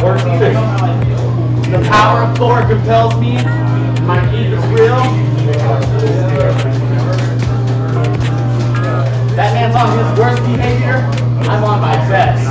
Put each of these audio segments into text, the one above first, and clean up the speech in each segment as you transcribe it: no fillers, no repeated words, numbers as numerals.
it works either. The power of Thor compels me. My heat is real. That man's on his worst behavior. I'm on my best.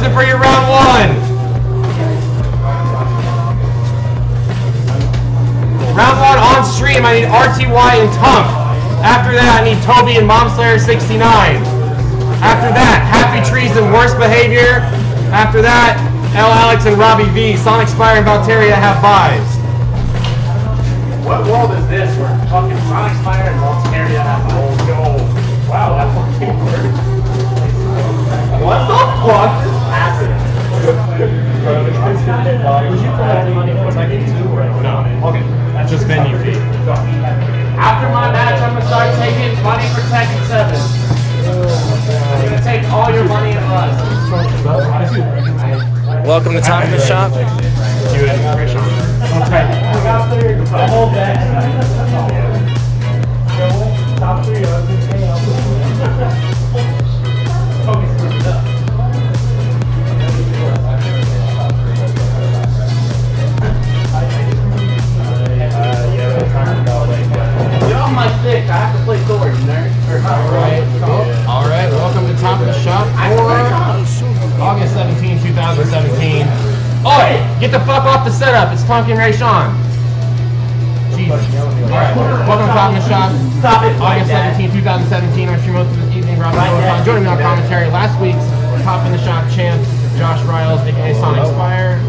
For your round one. Round one on stream, I need RTY and Tunk. After that, I need Toby and MomSlayer69. After that, Happy Trees and Worst Behavior. After that, Alex and Robbie V. SonicSpire and Valteria have buys. What world is this where fucking SonicSpire and Valteria have buys? Wow, that fucking works. What the fuck is happening? Would you collect money for second too? No. Okay. That's just venue fee. After my match, I'm gonna start taking money for Tekken 7. I'm gonna take all your money and run. Welcome to Top of the Shop. Hold that. Top 3. My stick. I have to play Thor, you nerd. Alright, welcome to Top of the Shop for August 17, 2017. Oi! Get the fuck off the setup. It's Tunk and Rayshawn. Jesus. Alright, welcome to Top of the Shop. Stop it. August 17, 2017. Our stream host this evening, Robbie V. Joining me on commentary, last week's Top of the Shop champ, Josh Riles, aka SonicSpire.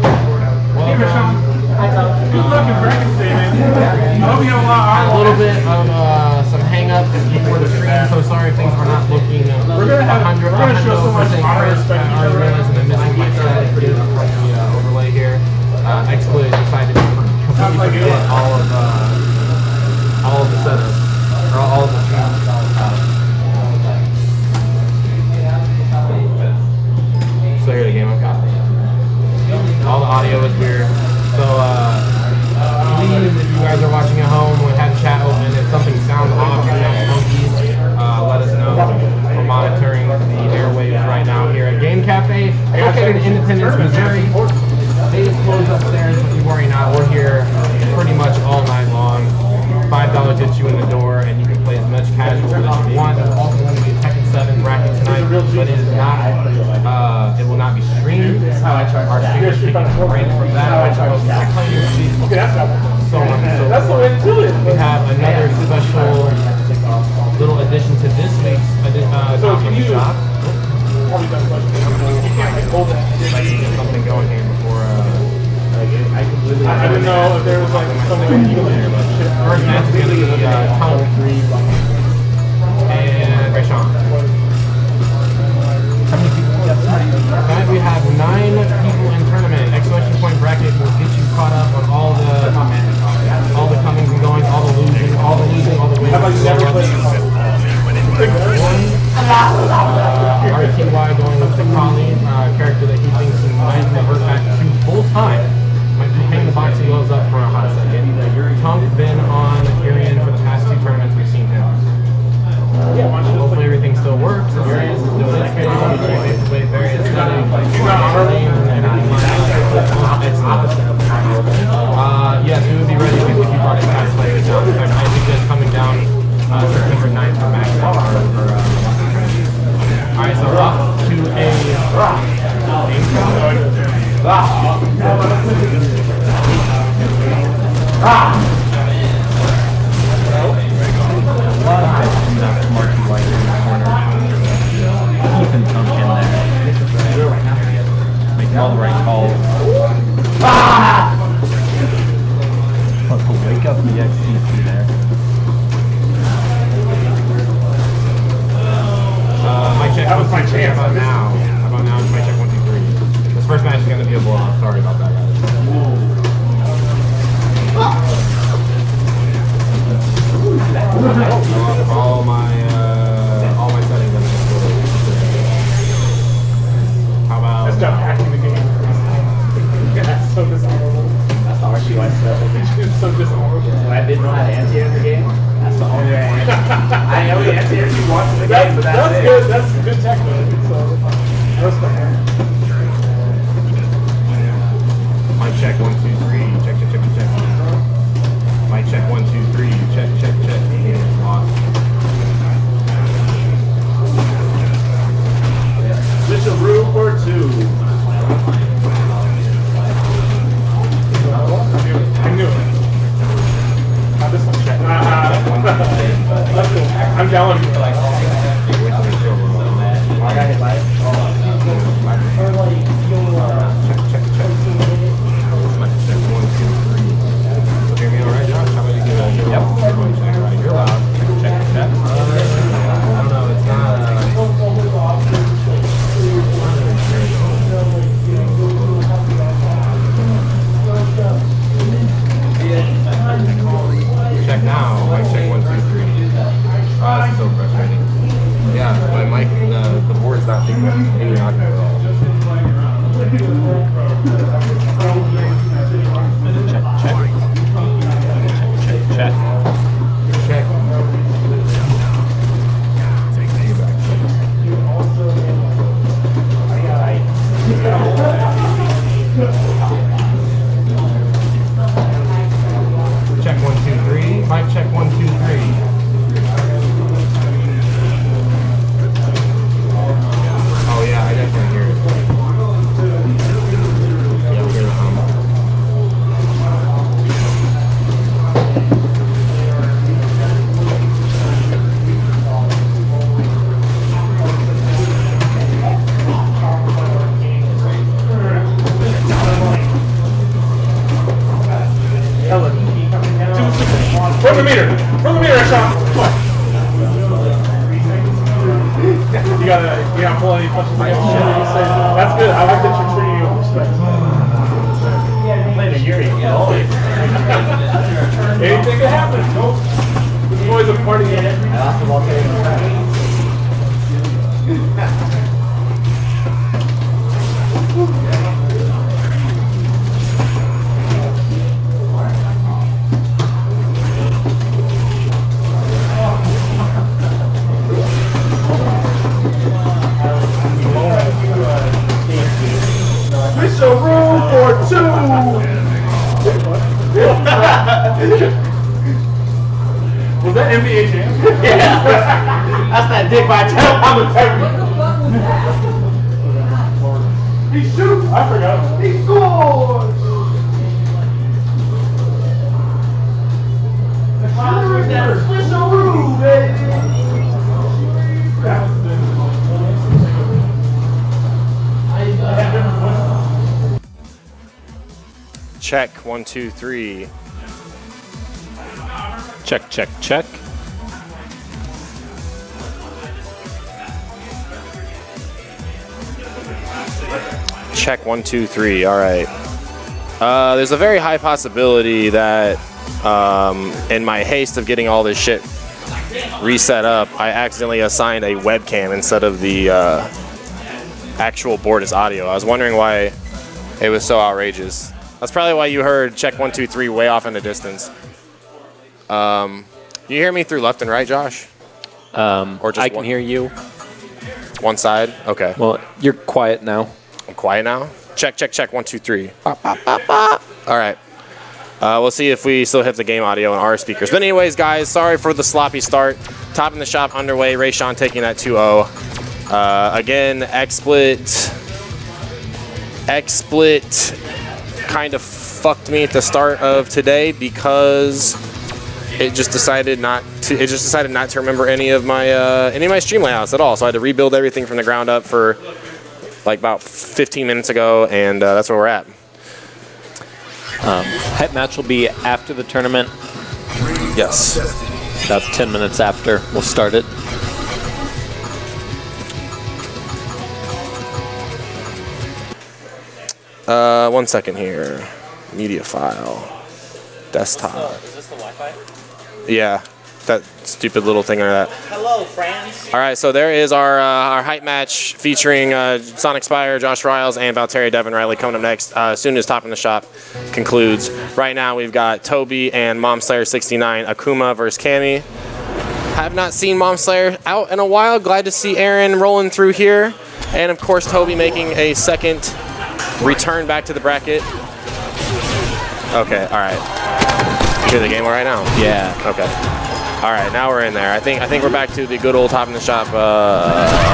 Welcome. Good luck in Brackets Day, man. I hope you have a lot of a little bit of some hang-ups before the stream, so sorry if things were not looking 100% crisp. I already realized that I'm missing my set due to the overlay here. Exploit decided to completely forget all of the setup, or all of the stream. So here the game, okay. All the audio is weird. So, please, if you guys are watching at home, we had chat open. If something sounds off or sounds funky, let us know. We're monitoring the airwaves right now here at Game Cafe, located in Independence, Missouri. They just closed upstairs, but you worry not. We're here pretty much all night long. $5 gets you in the door, and you can play as much casual as you want. There's also going to be a Tekken 7 bracket tonight, but it is not. It will not be streamed. Our streamers taking a break from that. So on and so forth. We have another special little addition to this week's Top of the Shop. Something going here before. I didn't know if there was like something you could. First match is going to be Tunk and Rayshawn. Tonight we have 9 people in tournament. Exclamation point bracket will get you caught up on all the comings and goings, all the losing, all the wins. RTY going with the Colleen character that he thinks he might revert back to full time. Might hang the boxing gloves up for a hot second. Tunk been on Irian for the past 2 tournaments we've seen him. Hopefully everything still works. Irian is doing it. September 9th for Max. Alright, so up to a Keeping Tunk in there. Making all the right calls. Plus to wake up the XTC there. Mic check. That was my chance. How about now? How about now? Mic check 1, 2, 3. This first match is going to be a blowout. Sorry about that, guys. All my settings. How about? Let's stop hacking the game. That's so dishonorable. That's the RC Life stuff. It's so dishonorable. When I didn't know how to anti-air in the game, that's the only way I answered. I know the anti-air you want in the game, but that's it. Good. That's good technique. So, respect that. Mic check 1, 2, 3. Check. Mic check 1, 2, 3. Check. Lost. Official rule for 2. I knew it. This one's check. Let's go. I'm down. I got hit by it. Check. Mic check 1, 2, 3. Hear me all right, Josh? How about you give it a yep. You're loud. Check. I don't know. It's not. Check now. Mic check 1, 2, 3. Oh, that's so frustrating. Yeah, my mic, the board's not picking up any audio at all. Check. Check 1, 2, 3. Mic check 1, 2, 3. Oh yeah, I definitely hear it. Yeah, we hear the hum. From the meter, Sean. You gotta pull any punches against each other. That's good. I like that you're treating you with respect. I'm playing a Yuri. Anything can happen. This boy's a party game. I lost the Valteria. Official rule for 2. Was that NBA Jam? Yeah. That's that dick by tail on the table. He shoots. I forgot. He scores. That's official rule, baby. Check 1, 2, 3. Check. Check 1, 2, 3. All right. There's a very high possibility that in my haste of getting all this shit reset up, I accidentally assigned a webcam instead of the actual board as audio. I was wondering why it was so outrageous. That's probably why you heard check 1, 2, 3 way off in the distance. You hear me through left and right, Josh? Or just I can hear you. One side? Okay. Well, you're quiet now. I'm quiet now? Check, 1, 2, 3. All right. We'll see if we still have the game audio on our speakers. But anyways, guys, sorry for the sloppy start. Top in the shop underway. Rayshawn taking that 2-0. Again, XSplit kind of fucked me at the start of today because it just decided not to remember any of my stream layouts at all. So I had to rebuild everything from the ground up for like about 15 minutes ago, and that's where we're at. Hype match will be after the tournament. Yes. About 10 minutes after we'll start it. One second here. Media file. Desktop. Is this the Wi-Fi? Yeah. That stupid little thing or that. Hello, friends. All right, so there is our hype match featuring SonicSpire, Josh Riles, and Valteria Devin Riley coming up next as soon as Top in the Shop concludes. Right now we've got Toby and MomSlayer69 Akuma versus Cammy. Have not seen MomSlayer out in a while. Glad to see Aaron rolling through here. And of course Toby making a second return back to the bracket. Okay, all right. You hear the game right now? Yeah. Okay. All right, now we're in there. I think we're back to the good old Top in the Shop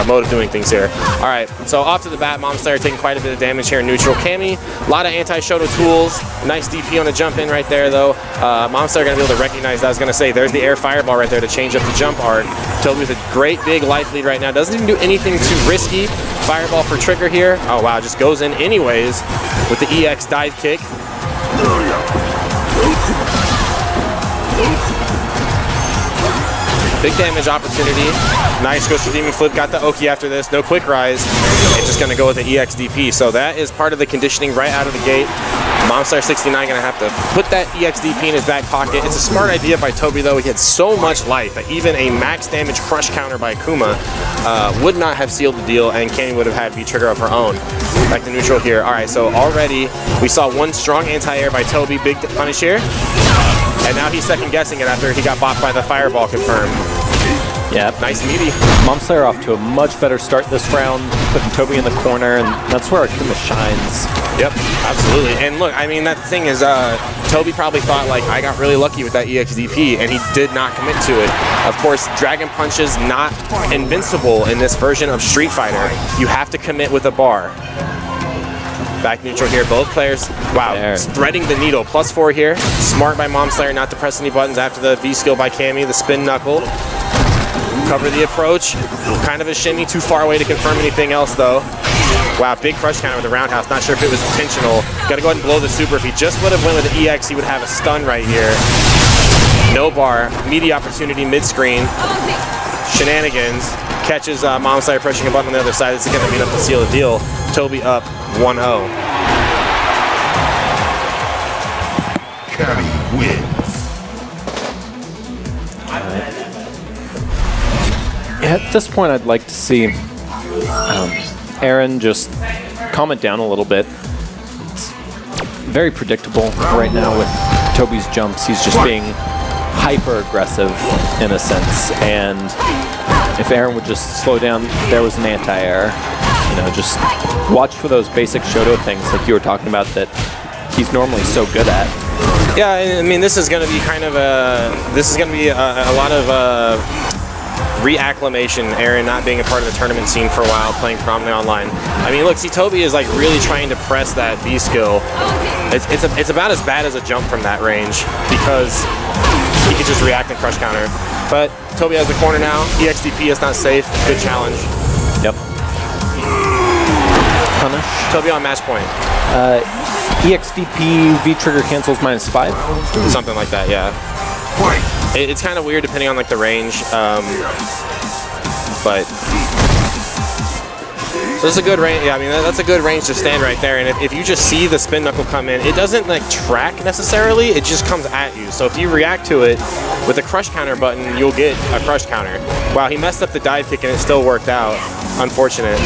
mode of doing things here. All right, so off to the bat, MomSlayer taking quite a bit of damage here in neutral. Cammy, a lot of anti-Shoto tools. Nice DP on the jump in right there, though. MomSlayer gonna be able to recognize that. I was gonna say, there's the air fireball right there to change up the jump arc. Toby with a great big life lead right now. Doesn't even do anything too risky. Fireball for trigger here. Oh wow, just goes in anyways with the EX dive kick. Big damage opportunity. Nice, goes for Demon Flip, got the Oki after this, no quick rise, and just gonna go with the EX DP. So that is part of the conditioning right out of the gate. MomSlayer69 gonna have to put that EX DP in his back pocket. It's a smart idea by Toby though. He had so much life that even a max damage crush counter by Akuma would not have sealed the deal, and Cammy would have had V-trigger of her own. Back to neutral here. All right, so already we saw one strong anti-air by Toby, big punish here. And now he's second guessing it after he got bopped by the fireball confirmed. Yeah, nice meaty. MomSlayer off to a much better start this round, putting Toby in the corner, and that's where Akuma shines. Yep, absolutely. And look, I mean, that thing is, Toby probably thought, like, I got really lucky with that EXDP, and he did not commit to it. Of course, Dragon Punch is not invincible in this version of Street Fighter. You have to commit with a bar. Back neutral here, both players, wow, threading the needle. +4 here. Smart by MomSlayer not to press any buttons after the V skill by Cammy, the spin knuckle. Cover the approach, kind of a shimmy, too far away to confirm anything else though. Wow, big crush counter with the roundhouse, not sure if it was intentional. Gotta go ahead and blow the super. If he just would have went with the EX, he would have a stun right here. No bar, meaty opportunity mid-screen. Shenanigans, catches MomSlayer pressing a button on the other side. This is gonna be enough to seal the deal. Toby up 1-0. Cammy wins. At this point, I'd like to see Aaron just calm it down a little bit. It's very predictable right now with Toby's jumps. He's just being hyper aggressive in a sense, and if Aaron would just slow down, there was an anti-air. You know, just watch for those basic Shoto things like you were talking about that he's normally so good at. Yeah, I mean, this is going to be kind of a lot of reacclimation. Aaron not being a part of the tournament scene for a while, playing prominently online. I mean, look, see, Toby is like really trying to press that V skill. It's about as bad as a jump from that range because he could just react and crush counter. But Toby has the corner now. EXDP is not safe. Good challenge. Yep. Punish. Toby on match point. EXDP V-trigger cancels -5. Something like that, yeah. It's kind of weird depending on like the range, but so it's a good range. Yeah, I mean that's a good range to stand right there. And if you just see the spin knuckle come in, it doesn't like track necessarily. It just comes at you. So if you react to it with a crush counter button, you'll get a crush counter. Wow, he messed up the dive kick and it still worked out. Unfortunate.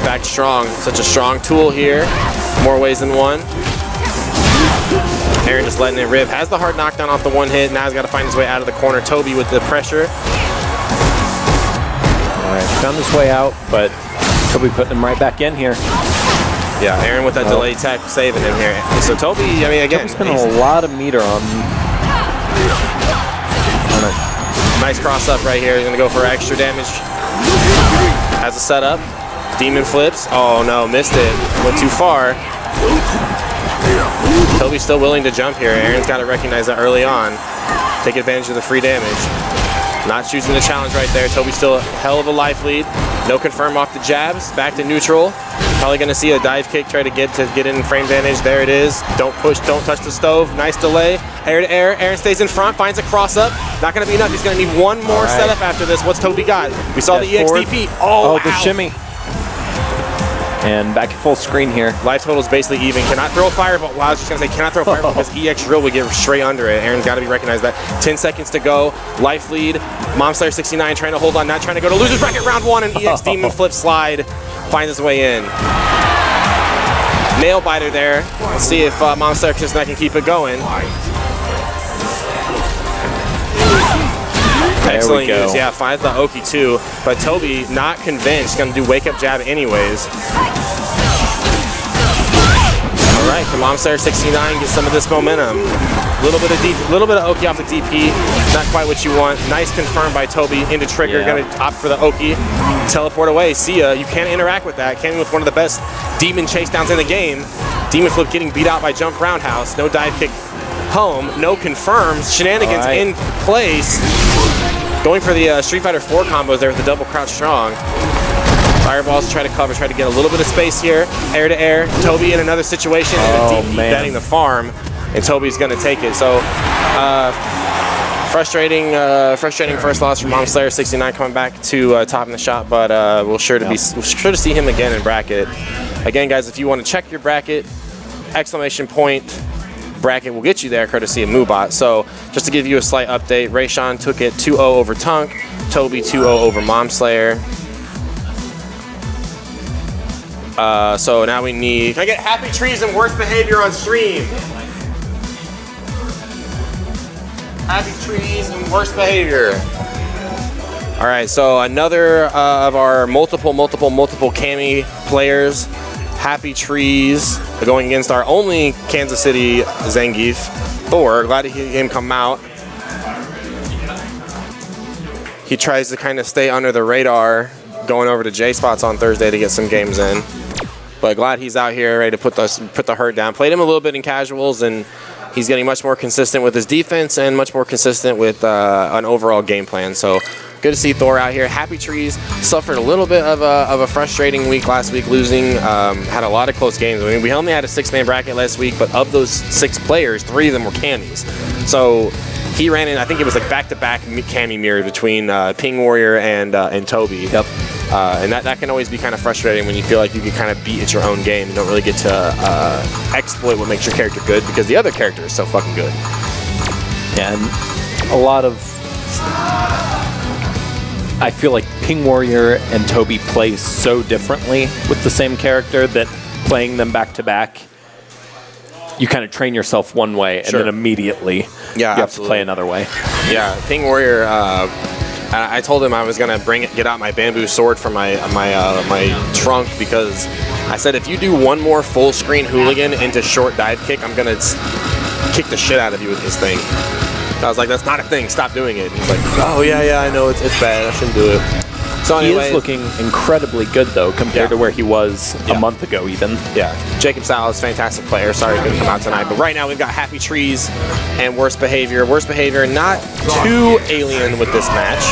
Back strong. Such a strong tool here. More ways than one. Aaron just letting it rip. Has the hard knockdown off the one hit. Now he's got to find his way out of the corner. Toby with the pressure. All right, found his way out, but Toby putting him right back in here. Yeah, Aaron with that delayed tech saving him here. So Toby, I mean, again, Toby's spending a lot of meter on it. Nice cross up right here. He's gonna go for extra damage. Has a setup. Demon flips. Oh no, missed it. Went too far. Toby's still willing to jump here. Aaron's got to recognize that early on. Take advantage of the free damage. Not choosing the challenge right there. Toby's still a hell of a life lead. No confirm off the jabs. Back to neutral. Probably going to see a dive kick try to get in frame advantage. There it is. Don't push, don't touch the stove. Nice delay. Air to air. Aaron stays in front, finds a cross up. Not going to be enough. He's going to need one more setup after this. What's Toby got? We saw the EXDP. Oh, the shimmy. And back at full screen here. Life total is basically even. Cannot throw a fireball. Well, I was just going to say cannot throw a fireball because EX drill would get straight under it. Aaron's got to be recognized that. 10 seconds to go. Life lead. Momslayer 69 trying to hold on, not trying to go to losers bracket round 1, and EX Demon flip slide finds his way in. Nail biter there. Let's see if Momslayer 69 can keep it going. Excellent use. Yeah, finds the Oki too. But Toby, not convinced, going to do wake up jab anyways. All right, for Momslayer 69, get some of this momentum. Little bit of Oki off the DP. Not quite what you want. Nice confirm by Toby into trigger. Going to opt for the Oki. Teleport away. See ya. You can't interact with that. Came with one of the best demon chase downs in the game. Demon flip getting beat out by jump roundhouse. No dive kick home. No confirms. Shenanigans in place. Going for the Street Fighter 4 combos there with the double crouch strong. Fireballs try to cover, try to get a little bit of space here. Air to air. Toby in another situation. And DP betting the farm. And Toby's going to take it. So frustrating first loss from Momslayer 69 coming back to top in the shop, but we'll sure to see him again in bracket. Again, guys, if you want to check your bracket, exclamation point bracket will get you there courtesy of Moobot. So just to give you a slight update, Rayshawn took it 2-0 over Tunk, Toby 2-0 over Momslayer. So now we need, can I get Happy Trees and Worst Behavior on stream? Happy Trees and Worst Behavior. All right, so another of our multiple Cami players, Happy Trees, going against our only Kansas City Zangief, Thor. Glad to hear him come out. He tries to kind of stay under the radar, going over to J-Spots on Thursday to get some games in. But glad he's out here ready to put the herd down. Played him a little bit in casuals, and he's getting much more consistent with his defense and much more consistent with an overall game plan. So good to see Thor out here. Happy Trees suffered a little bit of a frustrating week last week, losing. Had a lot of close games. I mean, we only had a 6-man bracket last week, but of those 6 players, 3 of them were camis. So he ran in, I think it was like back-to-back cami mirror between Ping Warrior and Toby. Yep. And that can always be kind of frustrating when you feel like you can kind of beat at your own game and don't really get to exploit what makes your character good because the other character is so fucking good. Yeah, and a lot of... I feel like Ping Warrior and Toby play so differently with the same character that playing them back-to-back, you kind of train yourself one way and then immediately you have to play another way. Yeah, Ping Warrior... I told him I was gonna get out my bamboo sword from my trunk because I said if you do one more full screen hooligan into short dive kick, I'm gonna kick the shit out of you with this thing. I was like, that's not a thing. Stop doing it. He's like, oh yeah, I know it's bad. I shouldn't do it. So anyway, he is looking incredibly good though compared to where he was a month ago even. Yeah, Jacob Salas, fantastic player. Sorry he couldn't come out tonight. But right now we've got Happy Trees and Worst Behavior. Worst Behavior not too alien with this match.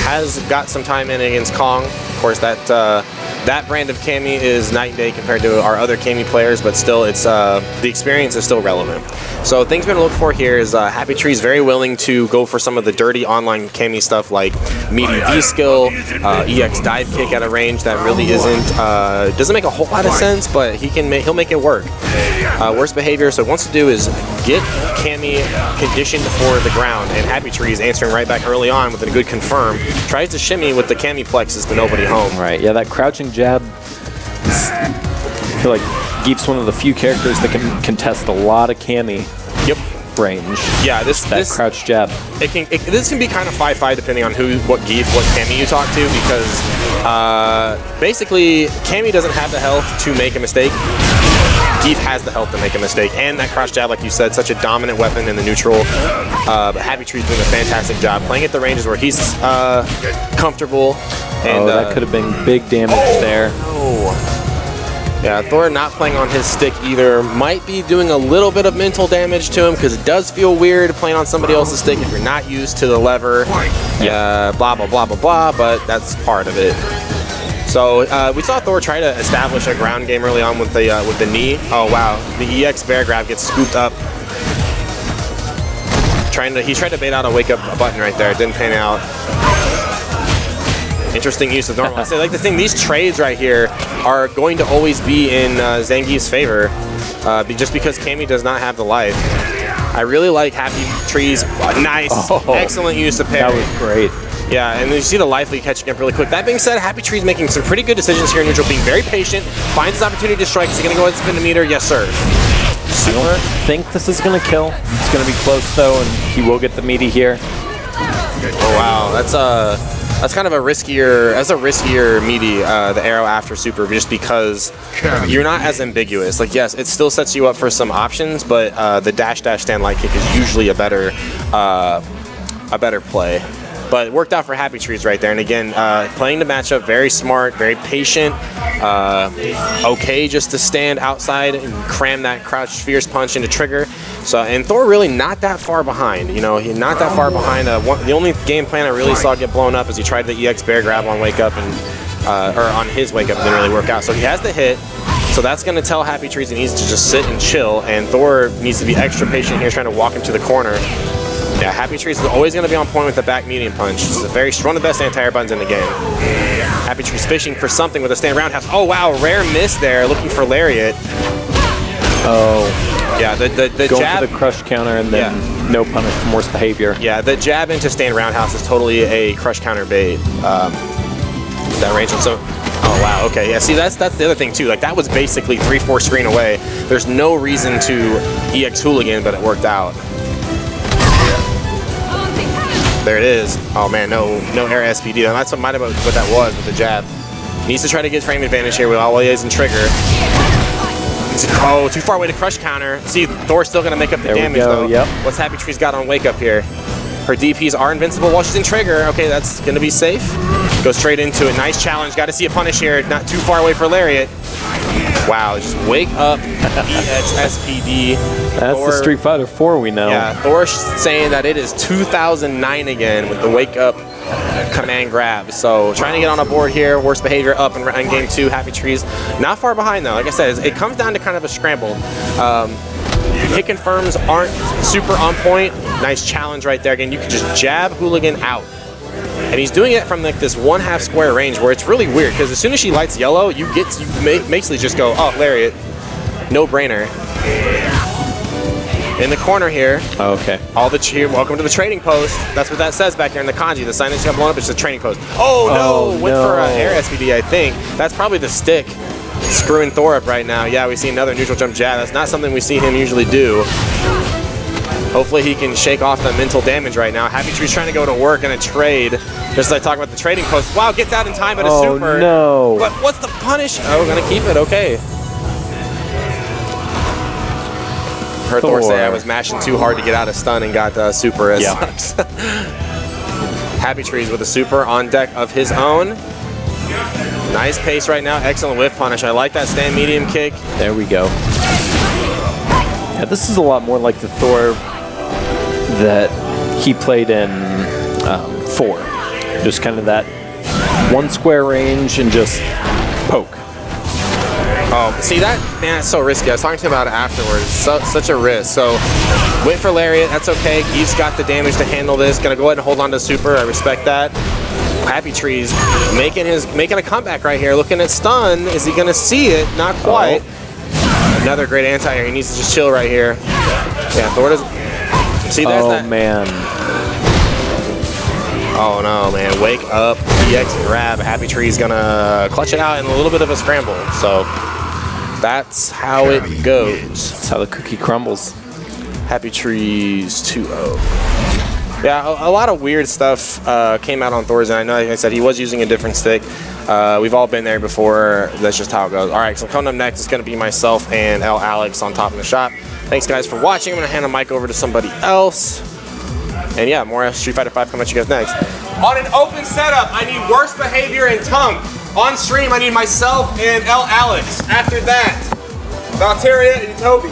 Has got some time in against Kong. Of course, that brand of Cami is night and day compared to our other Cami players, but still, it's the experience is still relevant. So things we're gonna look for here is Happy Tree's very willing to go for some of the dirty online Cami stuff like meaty V skill, EX dive kick at a range that really doesn't make a whole lot of sense, but he'll make it work. Worst Behavior, so what he wants to do is get Cami conditioned for the ground, and Happy Tree is answering right back early on with a good confirm. Tries to shimmy with the Cami plexus, but nobody home. Right, yeah, that crouching jab, I feel like Geep's one of the few characters that can contest a lot of Cami. Yep. range. Yeah, this crouch jab. This can be kind of 5-5 depending on what Cammy you talk to, because basically Cammy doesn't have the health to make a mistake. Geef has the health to make a mistake, and that crouch jab, like you said, such a dominant weapon in the neutral. But Happy Tree's doing a fantastic job playing at the ranges where he's comfortable. And that could have been big damage there. No. Yeah, Thor not playing on his stick either might be doing a little bit of mental damage to him, because it does feel weird playing on somebody else's stick if you're not used to the lever. Yeah, blah, blah, blah, blah, blah, but that's part of it. So we saw Thor try to establish a ground game early on with the knee. Oh wow, the EX bear grab gets scooped up. He tried to bait out a wake up button right there. It didn't pan out. Interesting use of normal. I say, like the thing, these trades right here are going to always be in Zangief's favor, just because Cammy does not have the life. I really like Happy Tree's nice, excellent use of parry. That was great. Yeah, and you see the life lead catching up really quick. That being said, Happy Tree's making some pretty good decisions here in neutral, being very patient, finds his opportunity to strike. Is he going to go ahead and spin the meter? Yes, sir. I don't think this is going to kill. It's going to be close, though, and he will get the meaty here. Oh, wow. That's kind of a riskier meaty, the arrow after super, just because you're not as ambiguous. Like, yes, it still sets you up for some options, but the dash stand light kick is usually a better play. But it worked out for Happy Trees right there. And again, playing the matchup, very smart, very patient. Okay just to stand outside and cram that crouch fierce punch into trigger. So, and Thor really not that far behind. You know, he's not that far behind. The only game plan I really saw get blown up is he tried the EX bear grab on wake up, and or on his wake up, and didn't really work out. So he has the hit. So that's going to tell Happy Trees he needs to just sit and chill. And Thor needs to be extra patient here, trying to walk him to the corner. Yeah, Happy Trees is always going to be on point with the back medium punch. It's one of the best anti-air buttons in the game. Happy Trees fishing for something with a stand roundhouse. Oh wow, rare miss there, looking for lariat. Oh. Yeah, the going jab. For the crush counter and then no punish for worse behavior. Yeah, the jab into stand roundhouse is totally a crush counter bait. That range. So, oh wow, okay, yeah. See, that's the other thing too. Like that was basically 3-4 screen away. There's no reason to EX hooligan, but it worked out. There it is. Oh man, no air SPD. That's what might have been what that was with the jab. Needs to try to get frame advantage here while he is in trigger. Oh, too far away to crush counter. See, Thor's still gonna make up the damage though. Yep. What's Happy Tree's got on wake up here? Her DPs are invincible while she's in trigger. Okay, that's gonna be safe. Go straight into it. Nice challenge. Got to see a punish here. Not too far away for lariat. Wow, just wake up EX SPD. That's Thor, the Street Fighter 4 we know. Yeah, Thor saying that it is 2009 again with the wake up command grab. So trying to get on a board here. Worst behavior up in game 2. Happy Trees not far behind though. Like I said, it comes down to kind of a scramble. Hit confirms aren't super on point. Nice challenge right there. Again, you can just jab hooligan out. And he's doing it from like this 1/2 square range where it's really weird because as soon as she lights yellow, you basically just go, oh, lariat. No brainer. In the corner here. Oh, okay. Welcome to the trading post. That's what that says back there in the kanji. The sign that got blown up is the trading post. Oh no! Went for air SPD, I think. That's probably the stick screwing Thor up right now. Yeah, we see another neutral jump jab. That's not something we see him usually do. Hopefully he can shake off the mental damage right now. Happy Tree's trying to go to work in a trade. Just as I talk about the trading post. Wow, gets out in time at a super. Oh no. But what's the punish? Oh, we're gonna keep it, okay. Heard Thor say I was mashing too hard to get out of stun and got super as sucks. Happy Trees with a super on deck of his own. Nice pace right now, excellent whiff punish. I like that stand medium kick. There we go. Yeah, this is a lot more like the Thor that he played in 4. Just kind of that 1 square range and just poke. Oh, see that? Man, it's so risky. I was talking to him about it afterwards. Such a risk. So, wait for lariat. That's okay. He's got the damage to handle this. Gonna go ahead and hold on to super. I respect that. Happy Trees making a comeback right here. Looking at stun. Is he gonna see it? Not quite. Another great anti-air. He needs to just chill right here. Yeah, Thor doesn't. See, there's that. Oh man. Oh no, man. Wake up. EX grab. Happy Tree's gonna clutch it out in a little bit of a scramble. So that's how it goes. That's how the cookie crumbles. Happy Trees 2-0. Yeah, a lot of weird stuff came out on Thor's, and I know, like I said, he was using a different stick. We've all been there before. That's just how it goes. All right, so coming up next is going to be myself and L. Alex on top of the shop. Thanks, guys, for watching. I'm going to hand the mic over to somebody else. And yeah, more Street Fighter 5 coming at you guys next. On an open setup, I need Worst Behavior and Tunk. On stream, I need myself and L. Alex. After that, Valteria and Toby.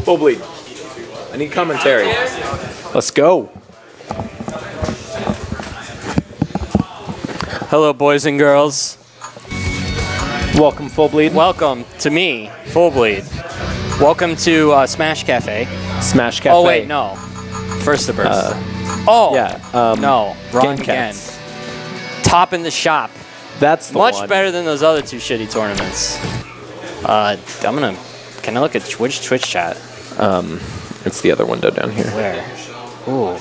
Full bleed. I need commentary. Let's go. Hello, boys and girls. Welcome, Full Bleed. Welcome to me, Full Bleed. Welcome to Smash Cafe. Smash Cafe. Oh, wait, no. First the burst. Oh, yeah. No, wrong again. Top in the shop. That's the Much one. better than those other two shitty tournaments. Can I look at Twitch chat? It's the other window down here. Where? Ooh.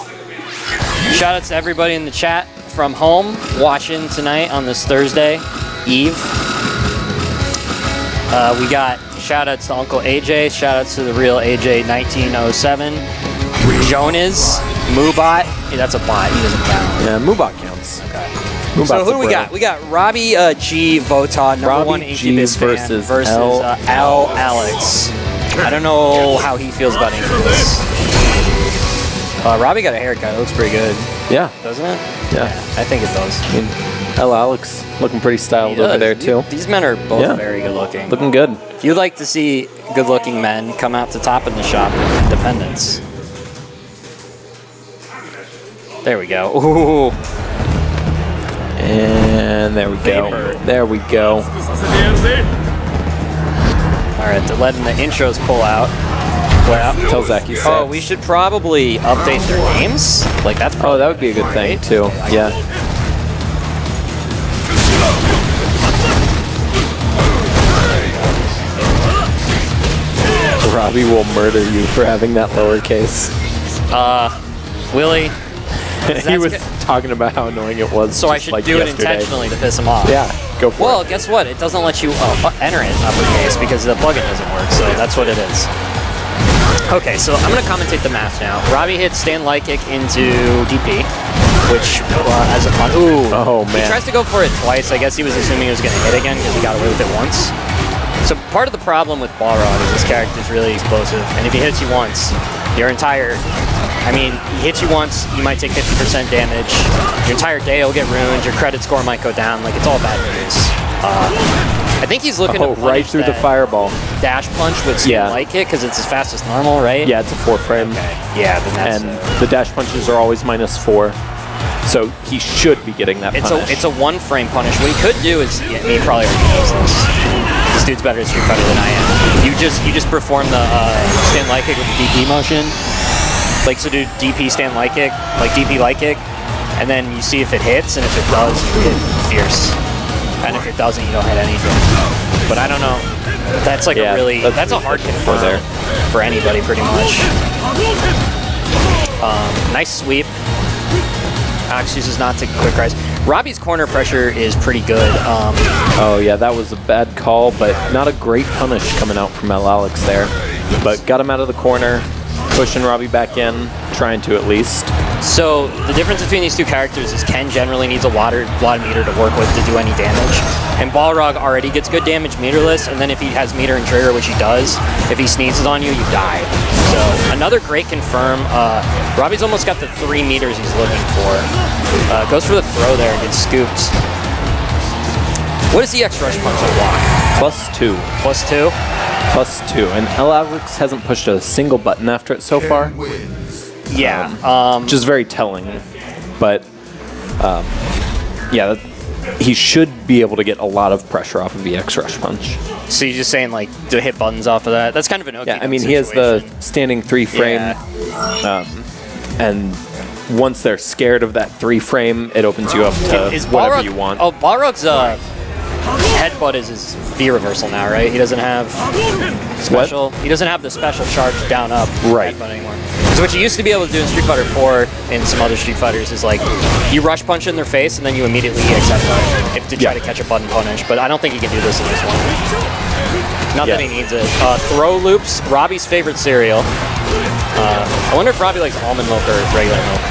Shout out to everybody in the chat from home watching tonight on this Thursday Eve. We got shout outs to Uncle AJ, shout outs to the real AJ 1907, Jonas, Moobot. Hey, that's a bot, he doesn't count. Yeah, Moobot counts. Okay. Moobot's So who do we bro. got? We got Robbie G Vota, number Robbie one G Incubus versus fan, versus L. L Alex. I don't know how he feels about Incubus. Robbie got a haircut. It looks pretty good, Yeah. doesn't it? Yeah. I think it does. I mean, L. Alex looking pretty He styled over does. there, too. These men are both Yeah. very good looking. Looking good. If you'd like to see good-looking men come out to top in the shop with Independence. There we go. Ooh. And there we go. There we go. All right, they're letting the intros pull out. Well, Tell Zach you said. oh, we should probably update their names. Like that's. Oh, that would be a good thing, too. Yeah. Robbie will murder you for having that lowercase. Willie. He was talking about how annoying it was. So I just should like do it yesterday. intentionally to piss him off. Yeah, go for Well, it. guess what? It doesn't let you enter it in uppercase because the plugin doesn't work. So that's what it is. Okay, so I'm going to commentate the match now. Robbie hits stand light kick into DP, which as a fun. Ooh. Oh, man. He tries to go for it twice. I guess he was assuming he was going to hit again because he got away with it once. So part of the problem with Balrog is this character is really explosive, and if he hits you once, your entire, I mean, he hits you once, you might take 50% damage, your entire day will get ruined, your credit score might go down, like it's all bad news. I think he's looking to Oh, punish right through the that fireball. dash punch with stand light kick because it's as fast as normal, right? Yeah, it's a 4-frame. Okay. Yeah, then that's And the dash punches are always -4. So he should be getting that it's punish. a 1-frame punish. What he could do is, yeah, he probably already knows this. This dude's better at Street Fighter than I am. You just perform the stand light kick with the DP motion. Like, so do DP stand light kick, like DP light kick, and then you see if it hits, and if it does, you hit fierce. And if it doesn't, you don't hit anything. But I don't know. That's like Yeah, a really, that's a hard confirm there. for anybody pretty much. Nice sweep. Alex uses not to quick rise. Robbie's corner pressure is pretty good. Oh yeah, that was a bad call, but not a great punish coming out from L. Alex there. But got him out of the corner, pushing Robbie back in, trying to at least. So the difference between these two characters is Ken generally needs a lot of meter to work with to do any damage. And Balrog already gets good damage meterless, and then if he has meter and trigger, which he does, if he sneezes on you, you die. So another great confirm. Robbie's almost got the 3 meters he's looking for. Goes for the throw there and gets scooped. What is the X rush punch on block? +2. +2? +2. And L. Alex hasn't pushed a single button after it so far. Yeah. Which is very telling. But yeah, he should be able to get a lot of pressure off of EX Rush Punch. So you're just saying, like, to hit buttons off of that? That's kind of an okay. Yeah, I mean, he has the standing 3-frame, and once they're scared of that 3-frame, it opens you up to whatever you want. Oh, Balrog's headbutt is his V reversal now, right? He doesn't have special. He doesn't have the special charge down up headbutt anymore. So what you used to be able to do in Street Fighter 4 and some other Street Fighters is like you rush punch in their face and then you immediately EX headbutt to try to catch a button punish. But I don't think he can do this in this one. Not that he needs it. Throw loops, Robbie's favorite cereal. I wonder if Robbie likes almond milk or regular milk.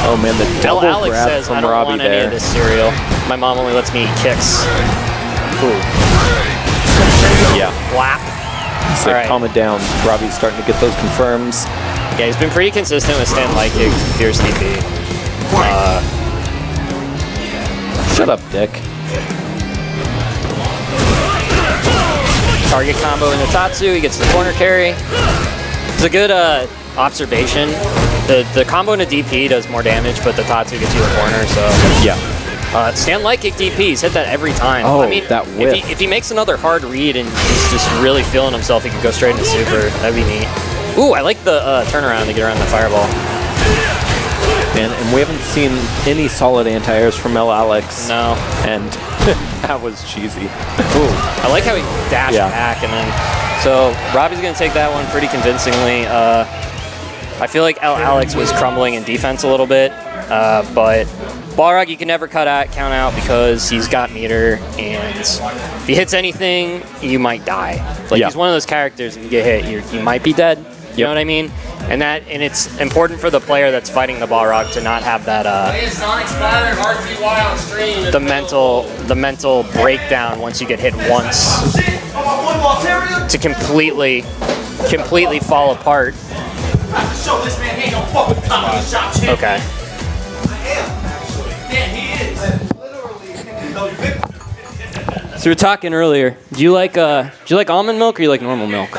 Oh man, the double Alex grab says, from I don't Robbie want any of this cereal. My mom only lets me eat kicks. Ooh. Yeah. Blap. So calm it down. Robbie's starting to get those confirms. Yeah, he's been pretty consistent with stand light kick, fierce DP. Shut up, Dick. Target combo into Tatsu, he gets the corner carry. It's a good observation. The combo into DP does more damage, but the Tatsu gets you a corner, so... Yeah. Stand light kick DP, he's hit that every time. Oh, I mean, that whiff. If he makes another hard read and he's just really feeling himself, he could go straight into super. That'd be neat. Ooh, I like the turnaround to get around the fireball. Man, and we haven't seen any solid anti-airs from Alex. No. And that was cheesy. Ooh, I like how he dashed back and then... So, Robbie's going to take that one pretty convincingly. I feel like Alex was crumbling in defense a little bit, but Balrog you can never count out because he's got meter, and if he hits anything, you might die. Like he's one of those characters. If you get hit, you might be dead. You know what I mean? And it's important for the player that's fighting the Balrog to not have that the mental breakdown once you get hit once to completely fall apart. Okay. So we were talking earlier. Do you like almond milk or you like normal milk?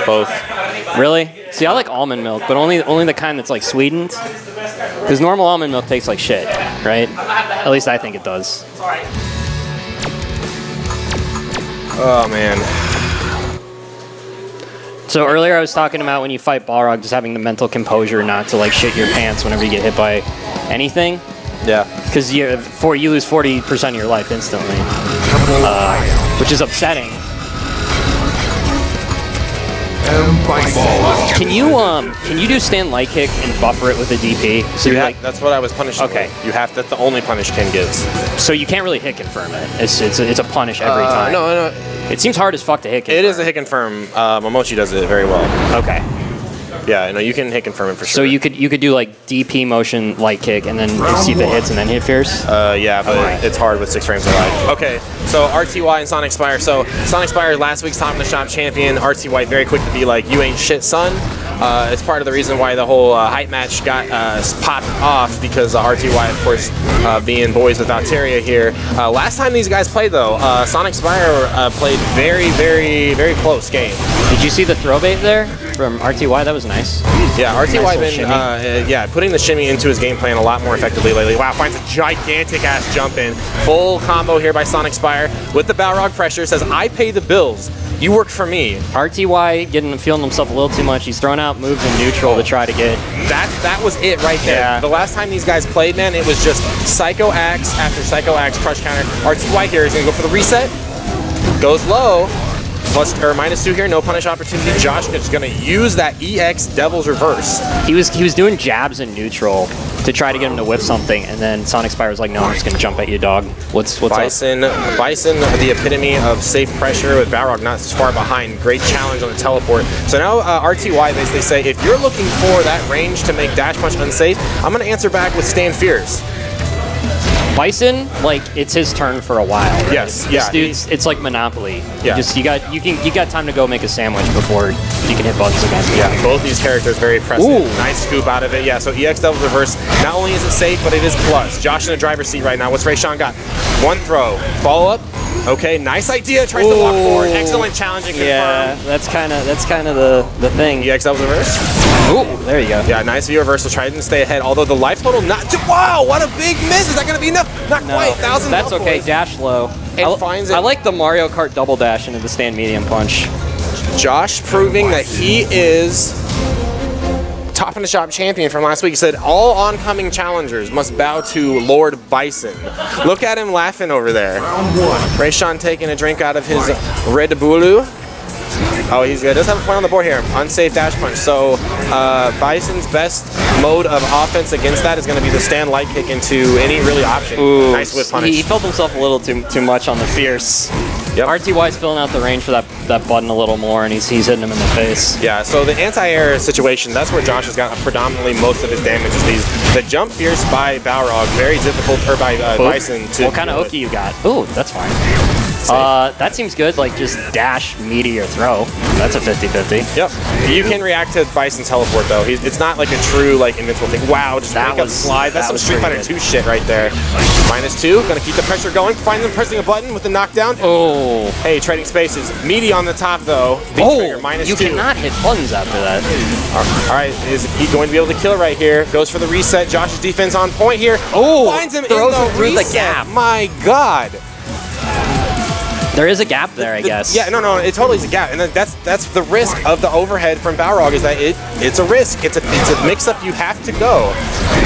Both. Really? See, I like almond milk, but only the kind that's like sweetened. Because normal almond milk tastes like shit, right? At least I think it does. Oh man. So earlier I was talking about when you fight Balrog, just having the mental composure not to like shit your pants whenever you get hit by anything. Yeah. Because you lose 40% of your life instantly, which is upsetting. Can you do stand light kick and buffer it with a DP? So that's what I was punishing. Okay. You have that's the only punish Ken gives. So you can't really hit confirm it. It's a punish every time. No. It seems hard as fuck to hit confirm. It is a hit confirm. Momochi does it very well. Okay. Yeah, no, you can hit confirm it for sure. So you could do like DP motion light kick and then see if it hits and then hit fierce? Yeah, but it's hard with 6 frames of life. Okay, so RTY and SonicSpire. So SonicSpire, last week's Top of the Shop champion. RTY very quick to be like, you ain't shit, son. It's part of the reason why the whole hype match got popped off because RTY, of course, being boys with Valteria here. Last time these guys played, though, SonicSpire played very, very, very close game. Did you see the throw bait there from RTY? That was nice. Yeah, RTY been putting the shimmy into his game plan a lot more effectively lately. Wow, finds a gigantic ass jump in. Full combo here by SonicSpire with the Balrog pressure. Says, I pay the bills. You work for me. RTY feeling himself a little too much. He's throwing out moves in neutral to try to get... That was it right there. Yeah. The last time these guys played, man, it was just Psycho Axe after Psycho Axe crush counter. RTY here is going to go for the reset. Goes low. -2 here, no punish opportunity. Josh is going to use that EX Devil's Reverse. He was doing jabs in neutral to try to get him to whiff something, and then SonicSpire was like, no, I'm just going to jump at you, dog. What's Bison, up? Bison, the epitome of safe pressure with Balrog not far behind. Great challenge on the teleport. So now RTY basically say, if you're looking for that range to make dash punch unsafe, I'm going to answer back with Stand Fierce. Bison, like, it's his turn for a while. Right? Yes, this dude's, it's like Monopoly. Yeah. You got time to go make a sandwich before you can hit buttons against him. Yeah, both these characters very pressing. Nice scoop out of it. Yeah, so EX Devil's Reverse, not only is it safe, but it is plus. Josh in the driver's seat right now. What's Rayshawn got? One throw. Follow up. Okay, nice idea. Tries to walk forward. Excellent challenging confirmed. Yeah, that's kind of the thing. EXL reverse. Ooh, there you go. Yeah, nice V reversal. Tried to stay ahead. Although the life total not. Wow, what a big miss. Is that going to be enough? Not quite. 1,000. That's okay. Dash low. Finds it. I like the Mario Kart double dash into the stand medium punch. Josh proving that he is top in the shop champion from last week. He said all oncoming challengers must bow to Lord Bison. Look at him laughing over there. Rayshawn taking a drink out of his Red Bull. Oh, he's good. Does have a point on the board here. Unsafe dash punch. So Bison's best mode of offense against that is going to be the stand light kick into any really option. Ooh, nice whip punish. He felt himself a little too much on the fierce. Yep. RTY's filling out the range for that button a little more, and he's hitting him in the face. Yeah, so the anti-air situation, that's where Josh has got predominantly most of his damage. Is the jump fierce by Balrog, very difficult, or by Bison to. What kind of Oki you got? Ooh, that's fine. That seems good, like just dash, meteor, throw. That's a 50-50. Yep. You can react to Bison's teleport though. It's not like a true like invincible thing. Wow, just that was slide. That's some Street Fighter 2 shit right there. -2, gonna keep the pressure going. Find them pressing a button with the knockdown. Oh. Hey, trading spaces. Meaty on the top though. Oh, -2. you cannot hit buttons after that. All right, is he going to be able to kill right here? Goes for the reset. Josh's defense on point here. Oh, finds him throws in the him through reset. the gap. My God. There is a gap there, I guess. Yeah, no, it totally is a gap, and that's the risk of the overhead from Balrog is that it's a risk. It's a mix-up you have to go.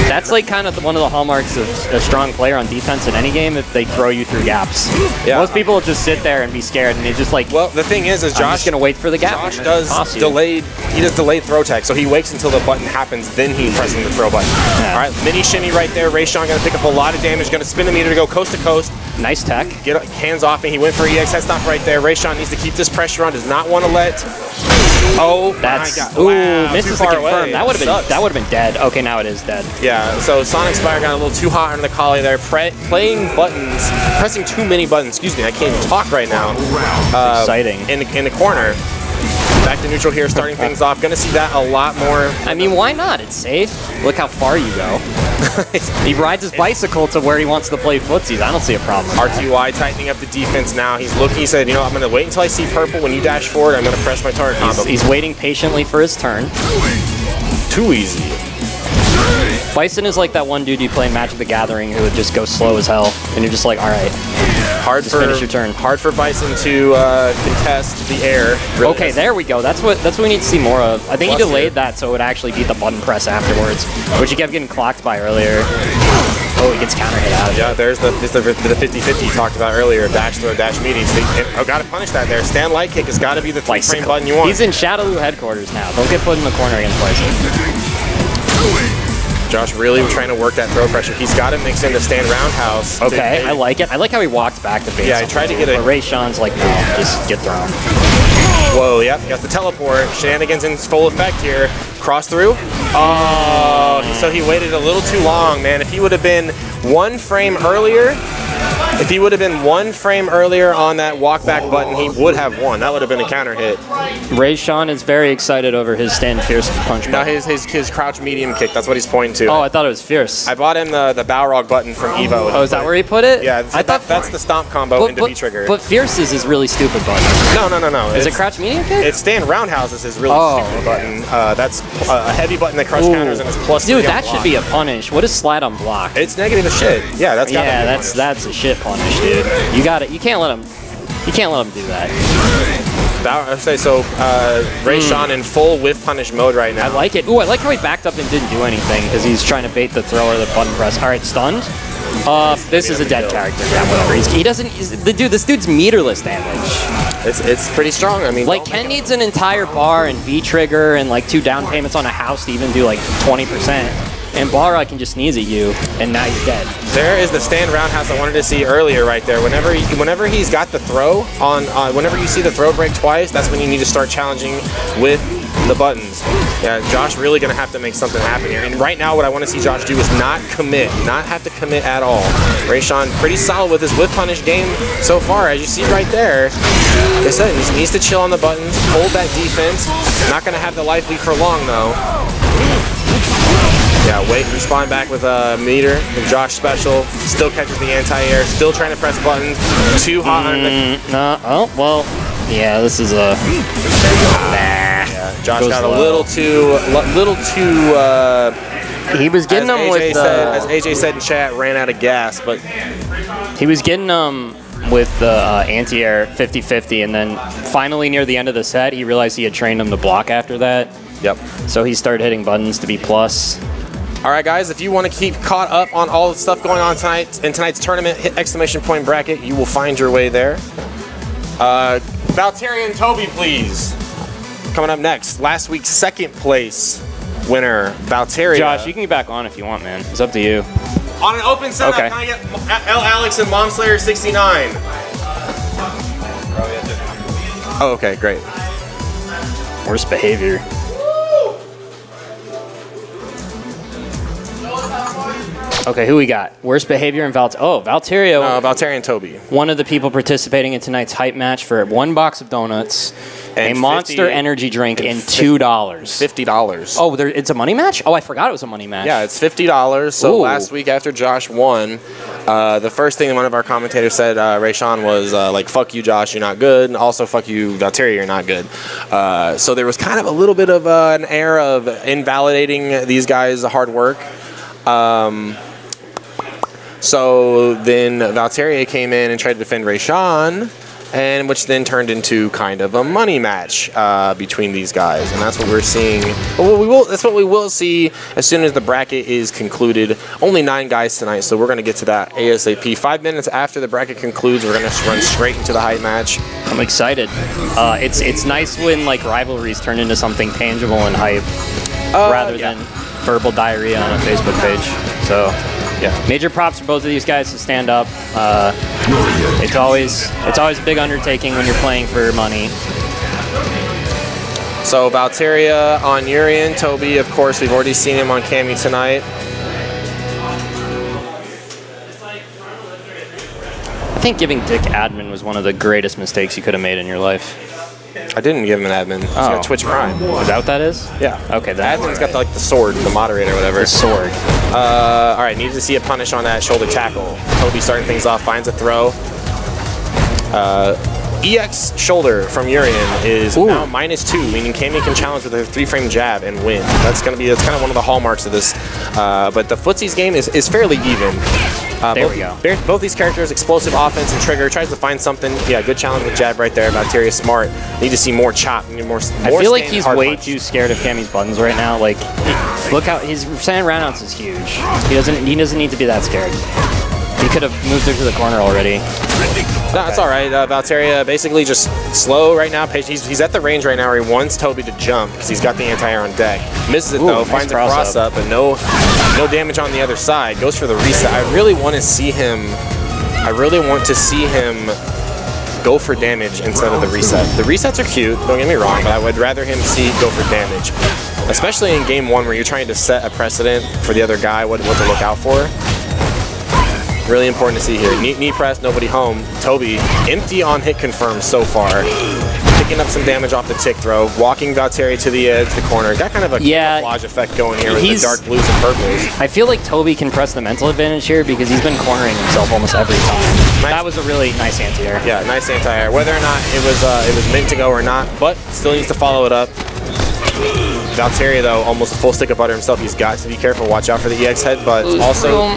That's like kind of one of the hallmarks of a strong player on defense in any game if they throw you through gaps. Yeah. Most people will just sit there and be scared, and they just like. Well, the thing is Josh I'm just gonna wait for the gap. Josh does delayed. He does delayed throw tech, so he waits until the button happens, then he's pressing the throw button. Yeah. All right, mini shimmy right there. Rayshawn gonna pick up a lot of damage. Gonna spin the meter to go coast to coast. Nice tech. Get hands off me. He went for EX head stop right there. Rayshawn needs to keep this pressure on. Does not want to let. Oh, that's my God. Ooh, wow, misses the confirm. That would have been dead. Okay, now it is dead. Yeah. So SonicSpire got a little too hot under the collie there. Playing buttons, pressing too many buttons. Excuse me, I can't even talk right now. Exciting. In the corner. Back to neutral here, starting things off. Gonna see that a lot more. I mean, why not? It's safe. Look how far you go. He rides his bicycle to where he wants to play footsies. I don't see a problem. RTY tightening up the defense now. He's looking. He said, you know, I'm gonna wait until I see purple. When you dash forward, I'm gonna press my target combo. He's waiting patiently for his turn. Too easy. Bison is like that one dude you play in Magic the Gathering who would just go slow as hell, and you're just like, all right, finish your turn. Hard for Bison to contest the air. Really okay, there we go. That's what we need to see more of. I think he Plus delayed that so it would actually beat the button press afterwards, which he kept getting clocked by earlier. Oh, he gets counter hit out of it. Yeah, there's the 50-50 you talked about earlier. Dash throw, dash meeting. So, got to punish that there. Stand light kick has got to be the 3-frame button you want. He's in Shadowloo headquarters now. Don't get put in the corner against Bison. Josh really trying to work that throw pressure. He's got to mix in the stand roundhouse. Okay, I like it. I like how he walked back to base. Yeah, I tried to get a... Rayshawn's like, no, just get thrown. Whoa, yep, got the teleport. Shenanigans in full effect here. Cross through. Oh, so he waited a little too long, man. If he would have been 1 frame earlier, on that walk back button, he would have won. That would have been a counter hit. Rayshawn is very excited over his stand fierce punch. No, his crouch medium kick. That's what he's pointing to. Oh, I thought it was fierce. I bought him the Balrog button from Evo. Oh, is that where he put it? Yeah, I thought that's the stomp combo into V-trigger. But fierce is his really stupid button. No. Is it crouch medium kick? It's stand roundhouse is his really stupid button. That's a heavy button that crush counters and it's plus. Dude, that should be a punish. What is slide on block? It's negative as shit. Yeah, that's gotta be a that's a shit punish, dude. You got it. You can't let him do that. Rayshawn in full whiff punish mode right now. I like it. Ooh, I like how he backed up and didn't do anything because he's trying to bait the throw or the button press. All right, stunned. This is a dead character. Yeah, whatever. This dude's meterless damage. It's pretty strong. I mean, like Ken needs an entire bar and V trigger and like 2 down payments on a house to even do like 20%. And Balrog can just sneeze at you, and now you're dead. There is the stand roundhouse I wanted to see earlier right there. Whenever he's got the throw on, whenever you see the throw break twice, that's when you need to start challenging with the buttons. Yeah, Josh really gonna have to make something happen here. And right now, what I want to see Josh do is not have to commit at all. Rayshawn pretty solid with his whip punish game so far, as you see right there. Like I said, he needs to chill on the buttons, hold that defense. Not gonna have the life lead for long though. Yeah, wait, respawn back with a meter. And Josh special still catches the anti-air, still trying to press buttons. Too hot on the. No, oh well, yeah, this is a. Yeah, Josh got a little too. He was getting them with. As AJ said in chat, ran out of gas, but he was getting them with the anti-air 50-50, and then finally near the end of the set, he realized he had trained him to block after that. Yep. So he started hitting buttons to be plus. All right, guys, if you want to keep caught up on all the stuff going on tonight in tonight's tournament, hit exclamation point bracket. You will find your way there. Valteria and Toby, please. Coming up next, last week's second place winner, Valteria. Josh, you can get back on if you want, man. It's up to you. On an open setup, Okay. can I get L. Alex and Mom Slayer 69? Oh, okay, great. Worst behavior. Okay, who we got? Worst behavior and Valteria. Valteria and Toby. One of the people participating in tonight's hype match for 1 box of donuts, And a Monster energy drink, and $2. $50. Oh, it's a money match? Oh, I forgot it was a money match. Yeah, it's $50. So Ooh. last week after Josh won, the first thing one of our commentators said, Rayshawn, was like, fuck you, Josh, you're not good. And also, fuck you, Valteria, you're not good. So there was kind of a little bit of an air of invalidating these guys' hard work. So then Valteria came in and tried to defend Rayshawn, and which then turned into kind of a money match between these guys, and that's what we're seeing. Well, that's what we will see as soon as the bracket is concluded. Only 9 guys tonight, so we're going to get to that ASAP. 5 minutes after the bracket concludes, we're going to run straight into the hype match. I'm excited. It's nice when like rivalries turn into something tangible and hype, rather than verbal diarrhea on a Facebook page. So. Yeah. Major props for both of these guys to stand up. It's always a big undertaking when you're playing for money. So Valteria on Urian, Toby, of course, we've already seen him on Cammy tonight. I think giving Dick admin was one of the greatest mistakes you could have made in your life. I didn't give him an admin. He's got Twitch Prime. Is that what that is? Yeah. Okay. The admin's got the sword, the moderator, or whatever. The sword. All right, needs to see a punish on that shoulder tackle. Toby starting things off, finds a throw. EX shoulder from Urian is now -2, meaning Cammy can challenge with a 3-frame jab and win. That's kind of one of the hallmarks of this. But the footsie's game is fairly even. There we go. Both these characters, explosive offense and trigger, tries to find something. Yeah, good challenge with jab right there. Valteria smart. Need to see more chop. Need more. I feel like he's way too scared of Cammy's buttons right now. Like, look how his sand roundouts is huge. He doesn't need to be that scared. He could have moved her to the corner already. No, it's all right. Valteria basically just slow right now. He's at the range right now where he wants Toby to jump because he's got the anti-air on deck. Misses it though, nice finds a cross up, and no damage on the other side. Goes for the reset. I really want to see him go for damage instead of the reset. The resets are cute, don't get me wrong, but I would rather him go for damage. Especially in game 1 where you're trying to set a precedent for the other guy, what to look out for. Really important to see here. Knee press, nobody home. Toby, empty on hit confirmed so far. Picking up some damage off the tick throw. Walking Valteria to the edge, the corner. Got kind of a camouflage effect going here with the dark blues and purples. I feel like Toby can press the mental advantage here because he's been cornering himself almost every time. That was a really nice anti-air. Yeah, nice anti-air. Whether or not it was meant to go or not, but still needs to follow it up. Valteria, though, almost a full stick of butter himself. He's got to be careful. Watch out for the EX head, but also...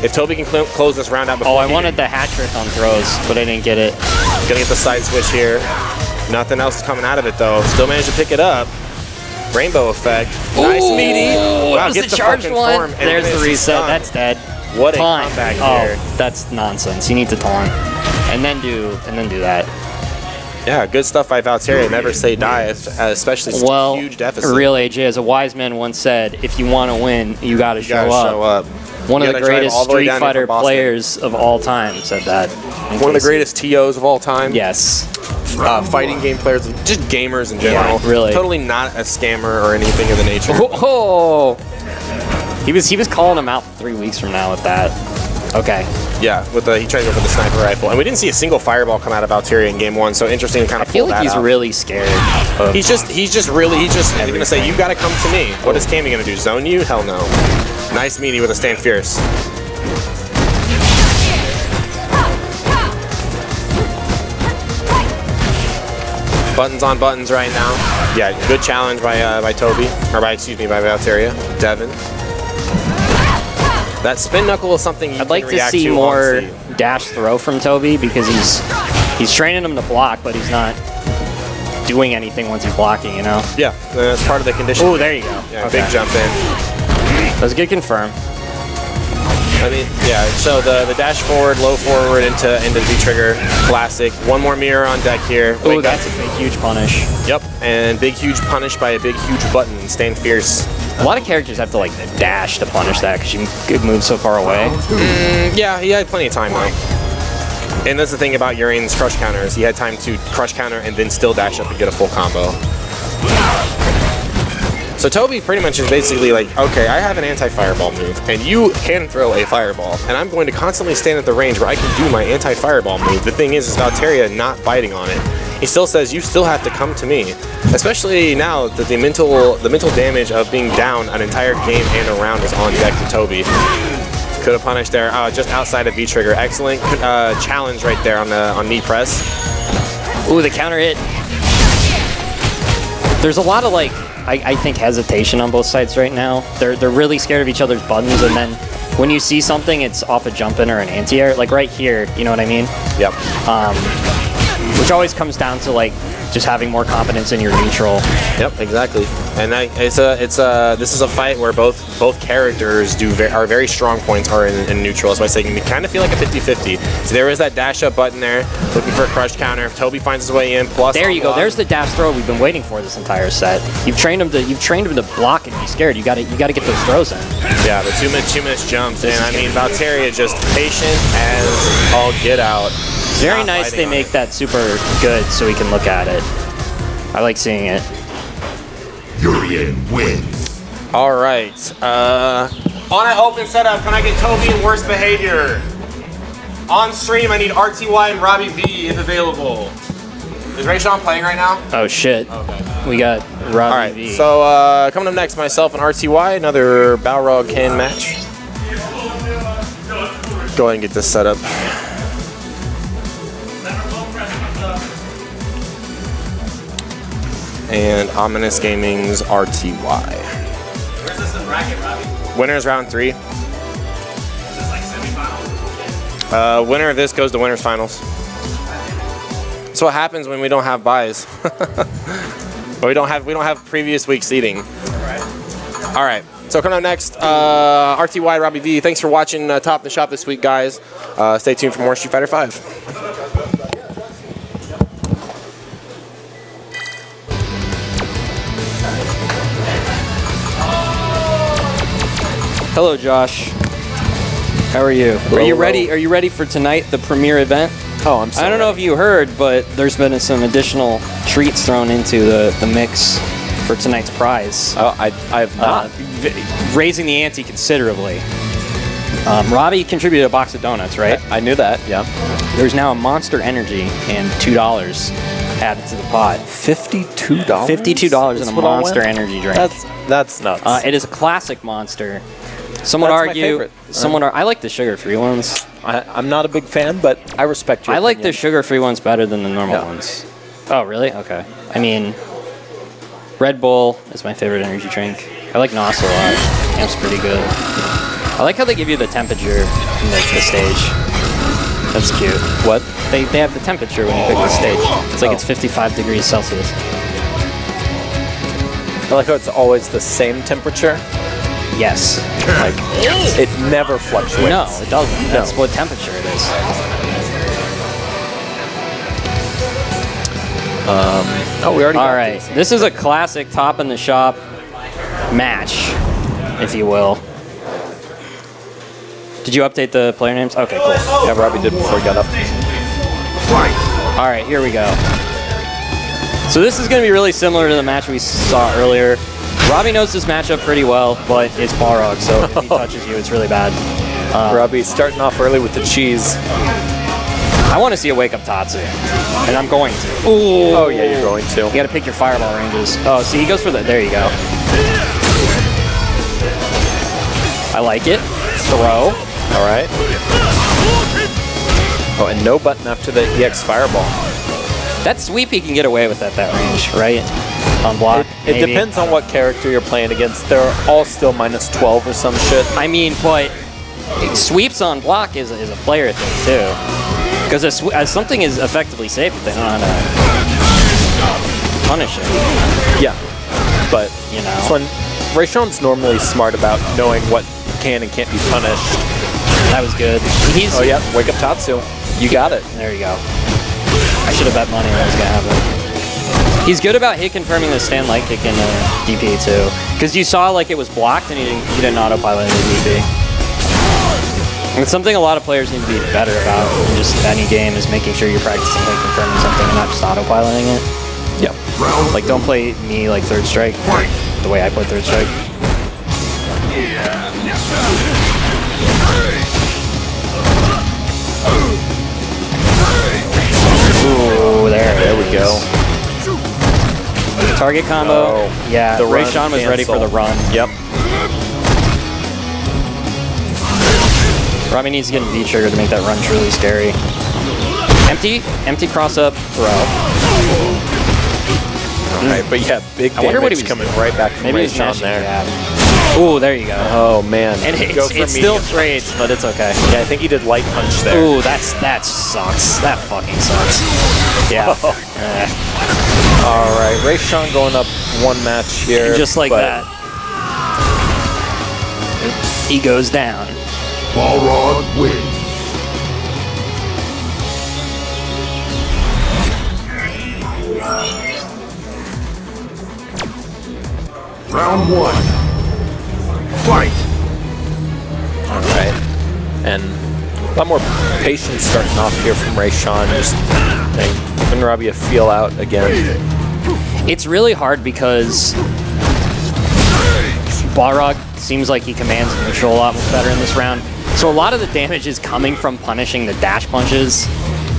If Toby can close this round out before... Oh, I wanted the hat trick on throws, but I didn't get it. Gonna get the side switch here. Nothing else is coming out of it, though. Still managed to pick it up. Rainbow effect. Nice meaty. Wow, gets the charged one. There's the reset. That's dead. What a comeback here. That's nonsense. You need to taunt. And then do that. Yeah, good stuff by Valteria. Never say die, especially such a huge deficit. Real AJ, as a wise man once said, if you want to win, you got to show up. One of the greatest Street Fighter players of all time said that. One of the greatest TOs of all time. Yes. Fighting game players, just gamers in general. Yeah, really. Totally not a scammer or anything of the nature. Oh. He was calling him out 3 weeks from now with that. Okay. Yeah, he tried to go for the sniper rifle, and we didn't see a single fireball come out of Valteria in game 1. So interesting to kind of I feel pull like that he's out. really scared. He's just gonna say, "You gotta come to me." What is Cammy gonna do? Zone you? Hell no. Nice meaty with a stand fierce. Buttons on buttons right now. Yeah, good challenge by Toby, or by Valteria. Devin. That spin knuckle is something you I'd like can to react see to, more honestly. dash throw from Toby because he's training him to block, but he's not doing anything once he's blocking, you know? Yeah, that's part of the condition. Oh, there you go. Yeah, Okay. big jump in. Let's get confirmed. I mean, yeah, so the dash forward, low forward into V-trigger, classic. One more mirror on deck here. Oh, that's a big, huge punish. Yep, and big, huge punish by a big, huge button. Stand fierce. A lot of characters have to, like, dash to punish that because you could move so far away. Yeah, he had plenty of time, though. And that's the thing about Urian's crush counters. He had time to crush counter and then still dash up and get a full combo. So Toby pretty much is basically like, okay, I have an anti-fireball move, and you can throw a fireball, and I'm going to constantly stand at the range where I can do my anti-fireball move. The thing is Valteria not biting on it. He still says, you still have to come to me. Especially now that the mental damage of being down an entire game and a round is on deck to Toby. Could have punished there, just outside of V-trigger. Excellent challenge right there on knee press. Ooh, the counter hit. There's a lot of, like, I think hesitation on both sides right now. They're really scared of each other's buttons, and then when you see something, it's off a jump-in or an anti-air. Like right here, you know what I mean? Yep. Which always comes down to, like, just having more confidence in your neutral. Yep, exactly. And this is a fight where both characters are very strong points are in neutral. That's why I say you kind of feel like a 50-50. So there is that dash up button there, looking for a crush counter. If Toby finds his way in, plus there you go. There's the dash throw we've been waiting for this entire set. You've trained him to block and be scared. You got to get those throws in. Yeah, the two minutes jumps, and I mean Valteria just patient as all get out. Very nice they make that super good so we can look at it. I like seeing it. Urian wins. All right. On an open setup, can I get Toby in worst behavior? On stream, I need RTY and Robbie V if available. Is Rayshawn playing right now? Oh shit. Okay. We got Robbie All right. V. So coming up next, myself and RTY, another Balrog can match. Go ahead and get this set up. And Ominous Gaming's RTY. Where's this in bracket, Robbie? Winners round 3. Is this like semifinals? Winner of this goes to winners finals. That's what happens when we don't have buys. But we don't have previous week seeding. All right. So coming up next, RTY Robbie V. Thanks for watching Top the Shop this week, guys. Stay tuned for more Street Fighter 5. Hello, Josh. How are you? Are you ready? Are you ready for tonight, the premiere event? Oh, I'm sorry. I don't know if you heard, but there's been some additional treats thrown into the mix for tonight's prize. Oh, I have not. Raising the ante considerably. Robbie contributed a box of donuts, right? I knew that, yeah. There's now a Monster Energy and $2 added to the pot. $52? $52 in a Monster Energy drink. That's nuts. It is a classic Monster. Some would That's my argue. favorite. I like the sugar-free ones. I'm not a big fan, but I respect your I like the opinion. sugar-free ones better than the normal ones. Oh, really? Okay. I mean, Red Bull is my favorite energy drink. I like NOS a lot. Camp's pretty good. I like how they give you the temperature in the stage. That's cute. What? They have the temperature when you pick the stage. It's like it's 55 degrees Celsius. I like how it's always the same temperature. Yes. Like, it never fluctuates. No, it doesn't. That's what temperature it is. Oh, we already got All right. these. This is a classic top in the shop match, if you will. Did you update the player names? Okay, cool. Yeah, Robbie did before he got up. All right, here we go. So this is going to be really similar to the match we saw earlier. Robbie knows this matchup pretty well, but it's Balrog, so if he touches you, it's really bad. Robbie starting off early with the cheese. I want to see a wake up Tatsu, and I'm going to. Ooh. Oh yeah, you're going to. You got to pick your fireball ranges. Oh, see, he goes for the. There you go. I like it. Throw. All right. Oh, and no button after the EX fireball. That sweep he can get away with at that range, right? On block. It depends on what character you're playing against. They're all still -12 or some shit. I mean, but sweeps on block is a player thing too. Because as something is effectively safe if they know how to punish it. Yeah, but you know, when Rayshawn's normally smart about knowing what can and can't be punished. That was good. Oh yeah, wake up Tatsu. You got it. There you go. I should have bet money that was gonna happen. He's good about hit confirming the stand light kick in DP too, because you saw like it was blocked and he didn't autopilot in the DP. It's something a lot of players need to be better about in just any game is making sure you're practicing hit confirming something and not just autopiloting it. Yep. Like don't play me like third strike the way I play third strike. Ooh, there we go. Target combo. Oh, yeah, the Rayshawn was ready for the run. Yep. Robbie needs to get in V-trigger to make that run truly scary. Empty cross up, throw. Alright, but yeah, big damage coming right back from Rayshawn there. Ooh, there you go. Oh man. And it still trades, but it's okay. Yeah, I think he did light punch there. Ooh, that sucks. That fucking sucks. Yeah. Alright, Rayshawn going up one match here. And just like that. He goes down. Balrog wins. Round 1. Fight. Alright. And a lot more patience starting off here from Rayshawn. Just giving Robbie a feel out again. It's really hard because Balrog seems like he commands neutral a lot better in this round. So a lot of the damage is coming from punishing the dash punches,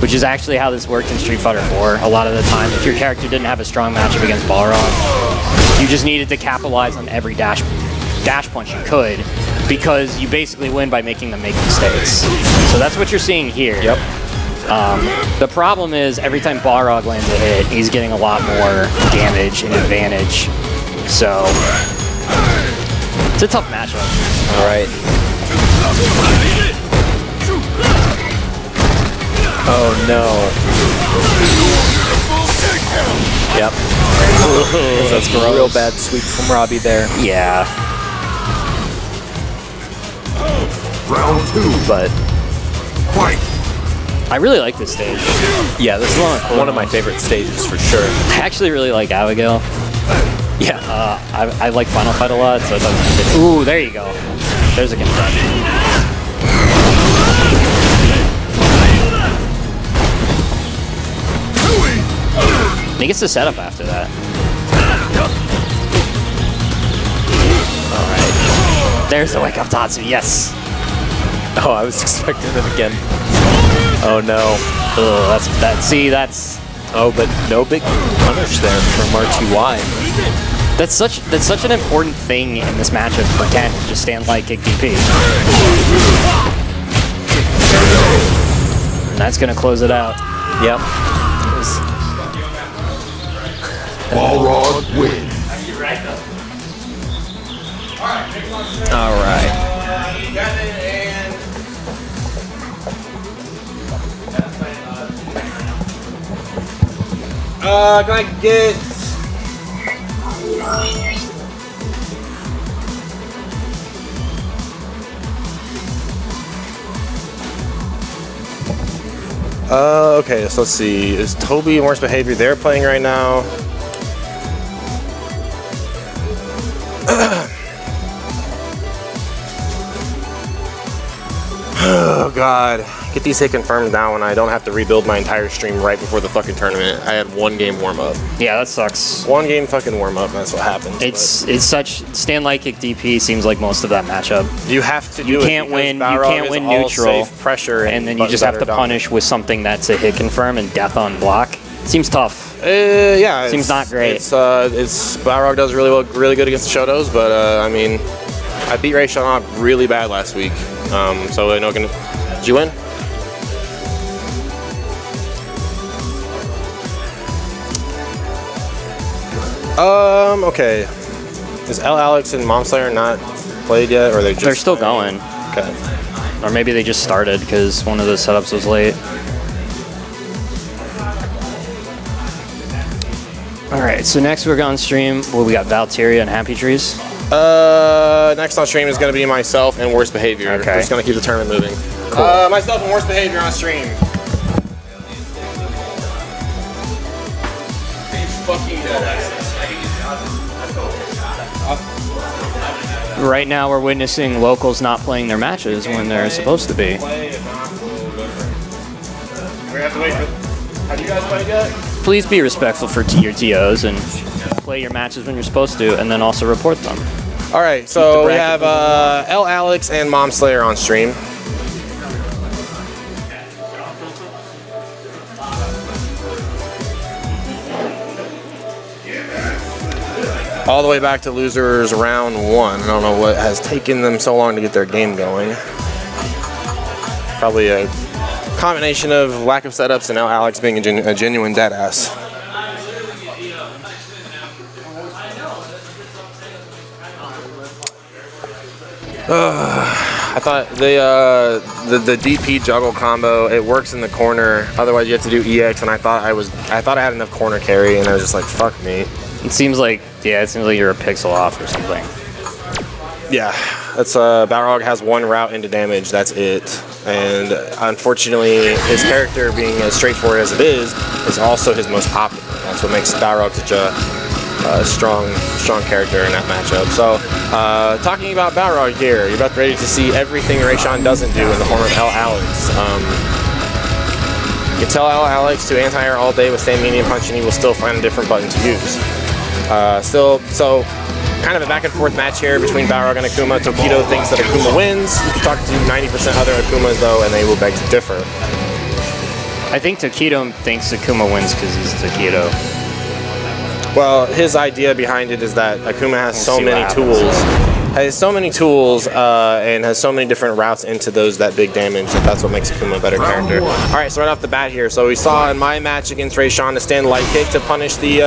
which is actually how this worked in Street Fighter 4. A lot of the time, if your character didn't have a strong matchup against Balrog, you just needed to capitalize on every dash punch you could, because you basically win by making them make mistakes. So that's what you're seeing here. Yep. The problem is every time Balrog lands a hit, he's getting a lot more damage and advantage. So it's a tough matchup. All right. Oh no. Yep. That's a real bad sweep from Robbie there. Yeah. Round 2. But Fight. I really like this stage. yeah, this is one of my favorite stages for sure. I actually really like Abigail. Yeah. I like Final Fight a lot, so I thought it was good. Ooh, there you go. There's a confront. He gets the setup after that. Alright. There's the wake up Tatsu, yes. Oh, I was expecting it again. Oh no. Ugh, that's Oh, but no big punish there from RTY. that's such an important thing in this matchup for Ken to just stand light kick DP. And that's gonna close it out. Yep. Balrog wins. All right. Can I get... Okay, so let's see. Is Toby Worst Behavior they're playing right now? Oh god. Get these hit confirms now and I don't have to rebuild my entire stream right before the fucking tournament. I had 1 game warm up. Yeah, that sucks. 1 game fucking warm up, that's what happens. It's such stand light kick DP seems like most of that matchup. You have to do you it. Can't win. You Balrog can't win all neutral. Safe pressure and then you just have to punish with something that's a hit confirm and death on block. Seems tough. Yeah. Seems not great. It's Balrog does really good against the Shotos, but I mean, I beat Ray Sean really bad last week. So I know did you win? Okay. Is L Alex and Mom Slayer not played yet, or they're still going? Okay. Or maybe they just started because one of the setups was late. All right, so next we're on stream. Well, we got Valteria and Happy Trees. Next on stream is going to be myself and Worst Behavior. Okay. We're just going to keep the tournament moving. Cool. Myself and Worst Behavior on stream. Fucking Right now we're witnessing locals not playing their matches when they're supposed to be. We have to wait for... Have you guys played yet? Please be respectful for your TOs and play your matches when you're supposed to, and then also report them. All right, so we have L Alex and Mom Slayer on stream. All the way back to losers round 1. I don't know what has taken them so long to get their game going. Probably a combination of lack of setups and now Alex being a genuine deadass. I thought the DP juggle combo, it works in the corner. Otherwise, you have to do EX, and I thought I had enough corner carry, and I was just like, fuck me. It seems like you're a pixel off or something. Yeah, that's Balrog has 1 route into damage. That's it. And unfortunately, his character being as straightforward as it is also his most popular. That's what makes Balrog such a strong character in that matchup. So, talking about Balrog here, you're about ready to see everything Rayshawn doesn't do in the form of L Alex. You can tell L Alex to anti-air all day with stand medium punch, and he will still find a different button to use. So kind of a back and forth match here between Balrog and Akuma. Tokido thinks that Akuma wins. You can talk to 90% other Akumas though, and they will beg to differ. I think Tokido thinks Akuma wins because he's Tokido. Well, his idea behind it is that Akuma has so many tools. And has so many different routes into that big damage, and that's what makes Akuma a better character. Alright, so right off the bat here, so we saw in my match against Rayshawn to stand light kick to punish the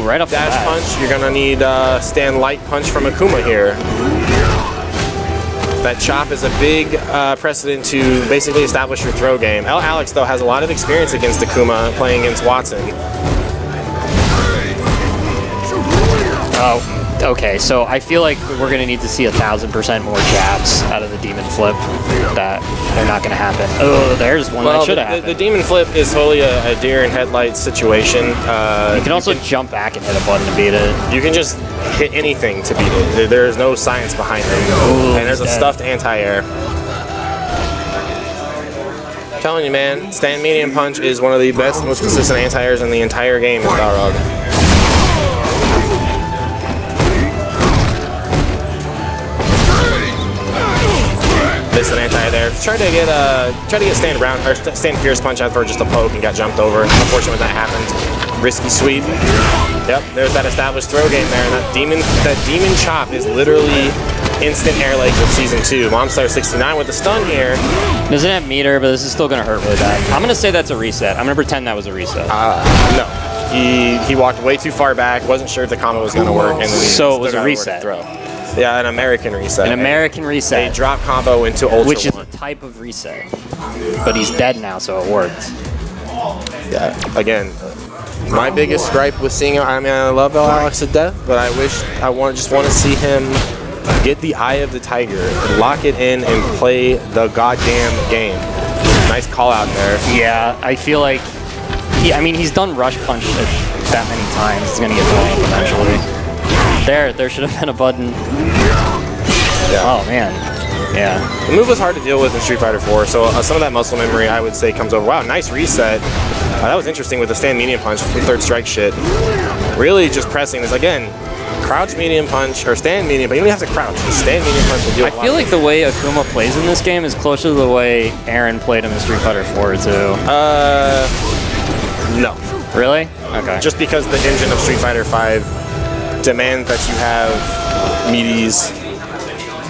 right off dash punch. You're gonna need stand light punch from Akuma here. That chop is a big precedent to basically establish your throw game. L Alex, though, has a lot of experience against Akuma playing against Watson. Oh, okay, so I feel like we're going to need to see 1,000% more jabs out of the Demon Flip. That they're not going to happen. Oh, there's one that should have happened. The Demon Flip is totally a deer in headlights situation. You can also jump back and hit a button to beat it. You can just hit anything to beat it. There is no science behind it. Ooh, and there's a stuffed anti-air. I'm telling you, man, stand medium punch is one of the best, most consistent anti-airs in the entire game in Balrog. Missed an anti there. Tried to get stand fierce punch out for just a poke and got jumped over. Unfortunately, that happened. Risky sweep. Yep, there's that established throw game there, and that demon chop is literally instant air legs of season 2. Momslayer 69 with the stun here. Doesn't have meter, but this is still gonna hurt really bad. I'm gonna say that's a reset. I'm gonna pretend that was a reset. No. He walked way too far back. Wasn't sure if the combo was gonna work, and then so it was a reset. Throw. Yeah, an American reset. An American reset. A drop combo into Ultra Which is 1. a type of reset. But he's dead now, so it worked. Yeah, again, my biggest gripe with seeing him, I mean, I love L Alex to death, but I just want to see him get the Eye of the Tiger, lock it in, and play the goddamn game. Nice call out there. Yeah, I feel like, he's done Rush Punch that many times. He's going to get blown eventually. There should have been a button. Yeah. Oh, man. Yeah. The move was hard to deal with in Street Fighter 4, so some of that muscle memory, I would say, comes over. Wow, nice reset. That was interesting with the stand medium punch, the third strike shit. Really just pressing this. Again, crouch medium punch, or stand medium, but you don't have to crouch. Just stand medium punch will deal with I feel like the way Akuma plays in this game is closer to the way Aaron played him in Street Fighter 4, too. No. Really? Okay. Just because the engine of Street Fighter 5 demands that you have meaties,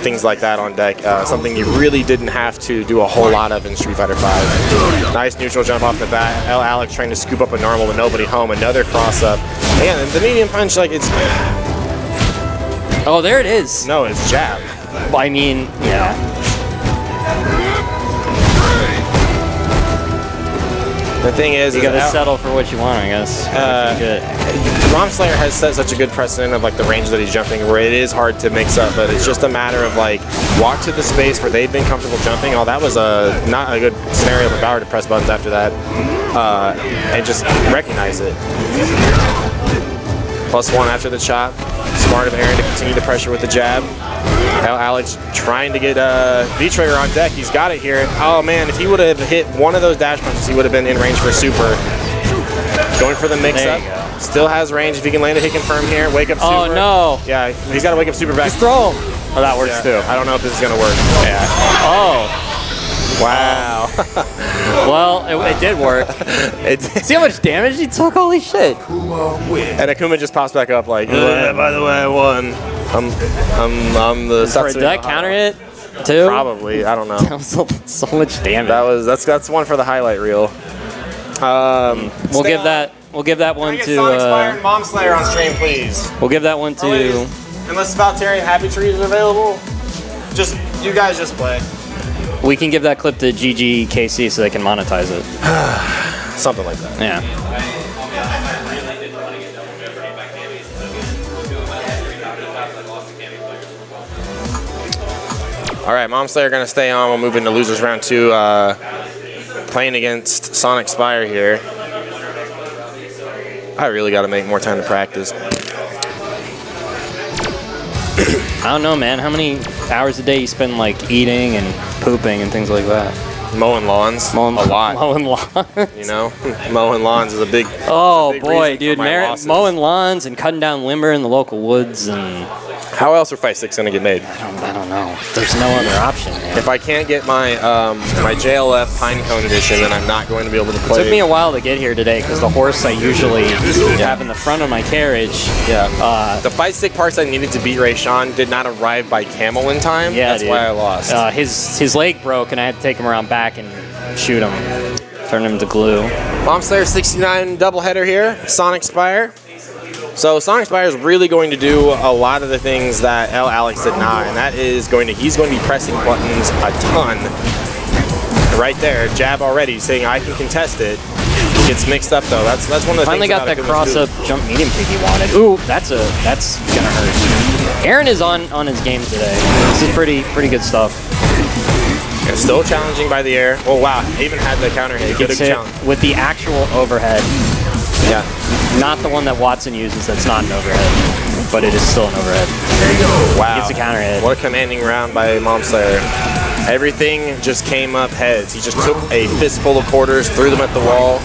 things like that on deck. Something you really didn't have to do a whole lot of in Street Fighter 5. Nice neutral jump off the bat. Alex trying to scoop up a normal with nobody home. Another cross up. Again, the medium punch, like it's... Oh, there it is. No, it's jab. I mean, yeah. The thing is, you gotta settle for what you want, I guess. Rom Slayer has set such a good precedent of like the range that he's jumping, where it is hard to mix up, but it's just a matter of like walk to the space where they've been comfortable jumping. Oh, that was not a good scenario for Bauer to press buttons after that, and just recognize it. +1 after the chop. Smart of Aaron to continue the pressure with the jab. Now Alex trying to get V-Trigger on deck. He's got it here. Oh man, if he would have hit one of those dash punches, he would have been in range for super. Going for the mix-up. Still has range. If he can land a hit confirm here, wake up super. Oh no. Yeah, he's got to wake up super back. Just throw him. Oh, that works too. I don't know if this is going to work. Yeah. Oh. Wow. Well, it did work. See how much damage he took? Holy shit. And And Akuma just pops back up like, by the way, I won. I'm the Satsui. Did that counter hit too? Probably. I don't know. That was so much damage. That's one for the highlight reel. We'll give that one to SonicSpire and Mom Slayer on stream, please. We'll give that one to Unless Valteria and Happy Trees are available, you guys just play. We can give that clip to GGKC so they can monetize it. Something like that. Yeah. All right, Mom Slayer gonna stay on. We'll move into losers round 2. Playing against SonicSpire here. I really got to make more time to practice. I don't know, man. How many hours a day you spend like eating and pooping and things like that? Mowing lawns. A lot. Mowing lawns. You know, mowing lawns is a big. Oh big boy, reason for dude, my mowing lawns and cutting down lumber in the local woods and. How else are Fight Sticks gonna get made? I don't know. There's no other option, man. If I can't get my my JLF Pinecone edition, then I'm not going to be able to play. It took me a while to get here today because the horse I usually have in the front of my carriage. Yeah. The Fight Stick parts I needed to beat Ray Sean did not arrive by camel in time. Yeah, that's why I lost. His leg broke and I had to take him around back and shoot him, turn him to glue. Mom Slayer 69 doubleheader here. SonicSpire. So SonicSpire is really going to do a lot of the things that Alex did not, and that is he's going to be pressing buttons a ton. Right there, jab already, saying I can contest it. Gets mixed up though. That's one of the finally things got that cross up jump medium kick he wanted. Ooh, that's gonna hurt. Aaron is on his game today. This is pretty good stuff. And still challenging by the air. Oh wow, even had the counter hit. Good challenge with the actual overhead. Yeah. Not the one that Watson uses that's not an overhead, but it is still an overhead. There you go. Wow. Gets a counter hit. What a commanding round by Mom Slayer. Everything just came up heads. He just took a fistful of quarters, threw them at the wall.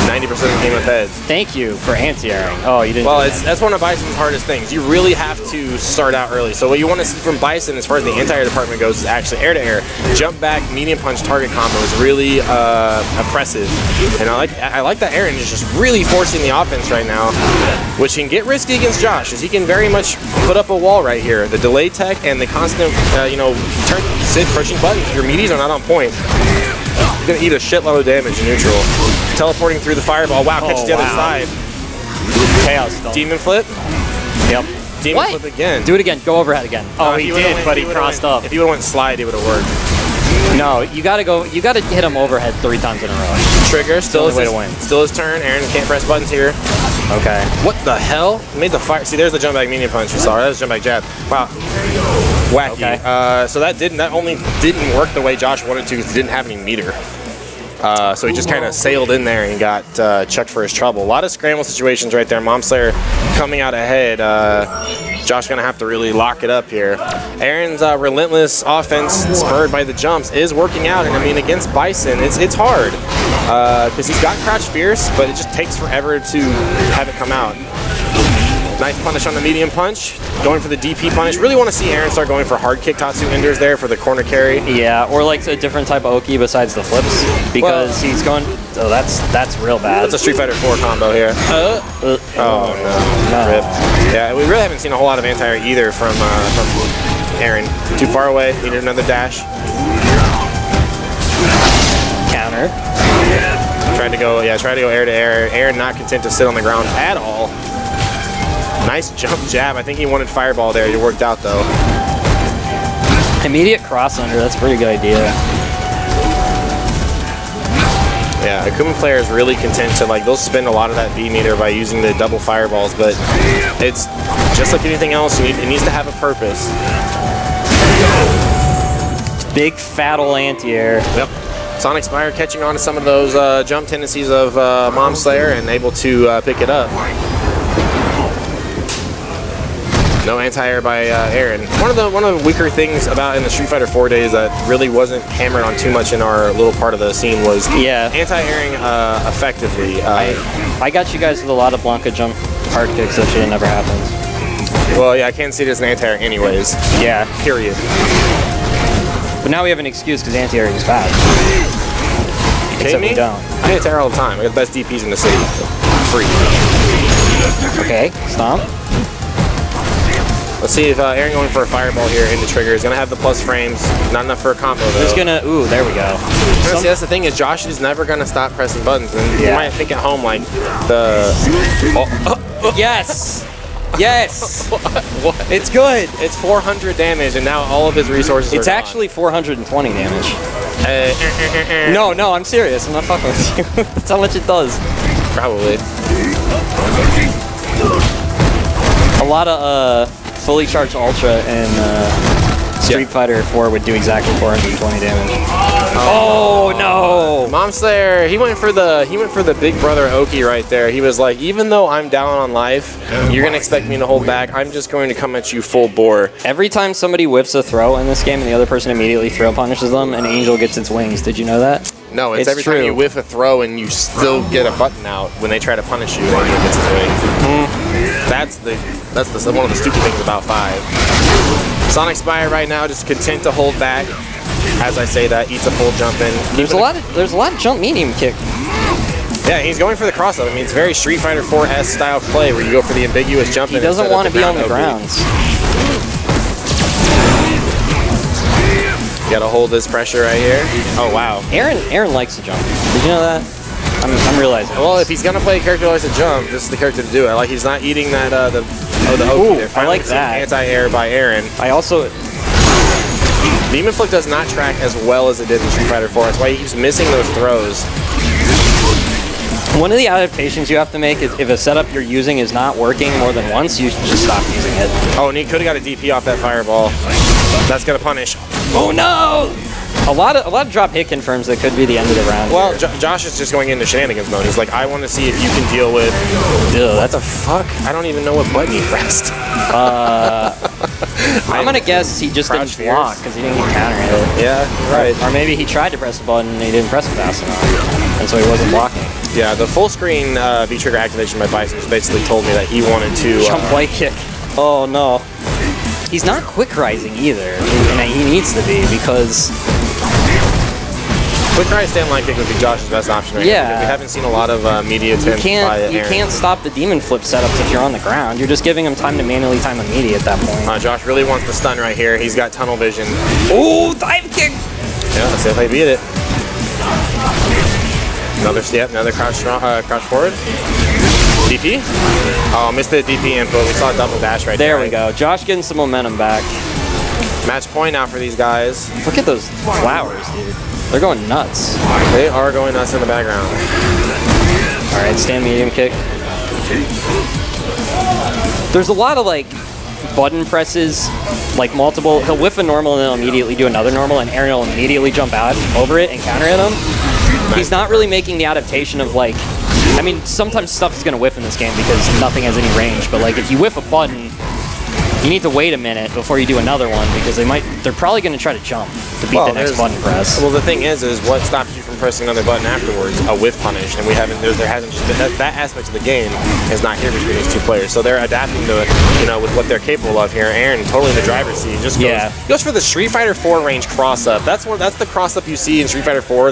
90% of them came up heads. Thank you for anti-airing. Oh, you didn't. Well, that's one of Bison's hardest things. You really have to start out early. So what you want to see from Bison, as far as the entire department goes, is actually air-to-air. Jump back, medium punch, target combo is really oppressive. And I like that Aaron is just really forcing the offense right now, which can get risky against Josh, as he can very much put up a wall right here. The delay tech and the constant, sit pushing buttons. Your meaties are not on point. He's gonna eat a shitload of damage in neutral. Teleporting through the fireball. Wow, catches the other side. Chaos. Demon flip. Yep. Demon flip again. Do it again. Go overhead again. Oh, he did, but he crossed up. If he would have went slide, it would have worked. No, you gotta hit him overhead 3 times in a row. Trigger. Still the way to win. Still his turn. Aaron can't press buttons here. Okay. What the hell? Made the fire. See, there's the jump back medium punch. Sorry, that was jump back jab. Wow. Wacky. Okay. So that only didn't work the way Josh wanted to because he didn't have any meter. So he just kind of sailed in there and got chucked for his trouble. A lot of scramble situations right there. Mom Slayer coming out ahead. Josh gonna have to really lock it up here. Aaron's relentless offense, spurred by the jumps, is working out, and I mean against Bison, it's hard because he's got Crouch Fierce, but it just takes forever to have it come out. Nice punish on the medium punch, going for the DP punish. Really want to see Aaron start going for hard kick Tatsu enders there for the corner carry. Yeah, or like a different type of Oki besides the flips, because he's going. Oh, that's real bad. That's a Street Fighter 4 combo here. Oh no. Rip. Yeah, we really haven't seen a whole lot of anti-air either from Aaron. Too far away. Needed another dash. Counter. Tried to go air to air. Aaron not content to sit on the ground at all. Nice jump jab. I think he wanted fireball there. It worked out though. Immediate cross under. That's a pretty good idea. Yeah, Akuma player is really content to they'll spend a lot of that V meter by using the double fireballs, but it's just like anything else. It needs to have a purpose. Big fat ol' anti-air. Yep. SonicSpire catching on to some of those jump tendencies of Mom Slayer and able to pick it up. No anti-air by Aaron. One of the weaker things about in the Street Fighter 4 days that really wasn't hammered on too much in our little part of the scene was anti-airing effectively. I got you guys with a lot of Blanca jump hard kicks. That shit never happens. Well, yeah, I can't see it as an anti-air anyways. Yeah. Period. But now we have an excuse because anti-airing is bad. Except we don't. I anti-air all the time. I got the best DPs in the city. Free. Okay, stomp. Let's see if Aaron going for a fireball here into trigger. He's going to have the plus frames. Not enough for a combo, though. He's going to... Ooh, there we go. See, that's the thing is Josh is never going to stop pressing buttons. And you might think at home, like, the... Yes! Yes! What? It's good! It's 400 damage, and now all of his resources It's are actually gone. 420 damage. No, I'm serious. I'm not fucking with you. That's how much it does. Probably. A lot of, fully charged Ultra and Street Fighter 4 would do exactly 420 damage. Oh no! Mom Slayer, he went for the big brother Oki right there. He was like, even though I'm down on life, you're gonna expect me to hold back. I'm just going to come at you full bore. Every time somebody whiffs a throw in this game and the other person immediately throw punishes them, an angel gets its wings. Did you know that? No, it's every time you whiff a throw and you still get a button out when they try to punish you, an angel gets its wings. That's one of the stupid things about 5. SonicSpire right now just content to hold back. As I say that, eats a full jump in. There's a lot of jump medium kick. Yeah, he's going for the cross up. I mean, it's very Street Fighter 4S style play where you go for the ambiguous jump. He doesn't want to be on the grounds. You gotta hold this pressure right here. Oh wow. Aaron likes to jump. Did you know that? I'm realizing. Well, if he's gonna play a character who likes to jump, this is the character to do it. Like he's not eating that the Oki there. I like that. Anti-air by Aaron. I also. Demon Flick does not track as well as it did in Street Fighter 4. That's why he keeps missing those throws. One of the adaptations you have to make is if a setup you're using is not working more than once, you should just stop using it. Oh, and he could have got a DP off that fireball. That's gonna punish. Oh no! A lot of drop hit confirms that could be the end of the round. Well, Josh is just going into shenanigans mode. He's like, I want to see if you can deal with. Ew, what the fuck? I don't even know what button he pressed. I'm gonna guess he just didn't block because he didn't get counter hit. Yeah, right. Or maybe he tried to press the button and he didn't press it fast enough, and so he wasn't blocking. Yeah, the full screen V-trigger activation by Bison just basically told me that he wanted to jump white kick. Oh no. He's not quick rising either, and he needs to be because quick rise stand line kick would be Josh's best option right now. We haven't seen a lot of media attempts by Aaron. You can't stop the demon flip setups if you're on the ground. You're just giving him time to manually time a media at that point. Josh really wants the stun right here. He's got tunnel vision. Oh, dive kick! Yeah, let's see if they beat it. Another step, another crouch forward. DP? Oh, missed the DP input. We saw a double dash right there. There we go. Josh getting some momentum back. Match point now for these guys. Look at those flowers, dude. They're going nuts. They are going nuts in the background. All right, stand medium kick. There's a lot of like button presses, like multiple. He'll whiff a normal and then he'll immediately do another normal, and Aaron will immediately jump out over it and counter hit him. He's not really making the adaptation of like. I mean, sometimes stuff is going to whiff in this game because nothing has any range, but like if you whiff a button, You need to wait a minute before you do another one because they're probably going to try to jump to beat the next button press. Well, the thing is what stops you from pressing another button afterwards? A whiff punish, and there hasn't that aspect of the game is not here between these two players. So they're adapting to with what they're capable of here. Aaron totally in the driver's seat, just goes for the Street Fighter 4 range cross up. That's the cross up you see in Street Fighter 4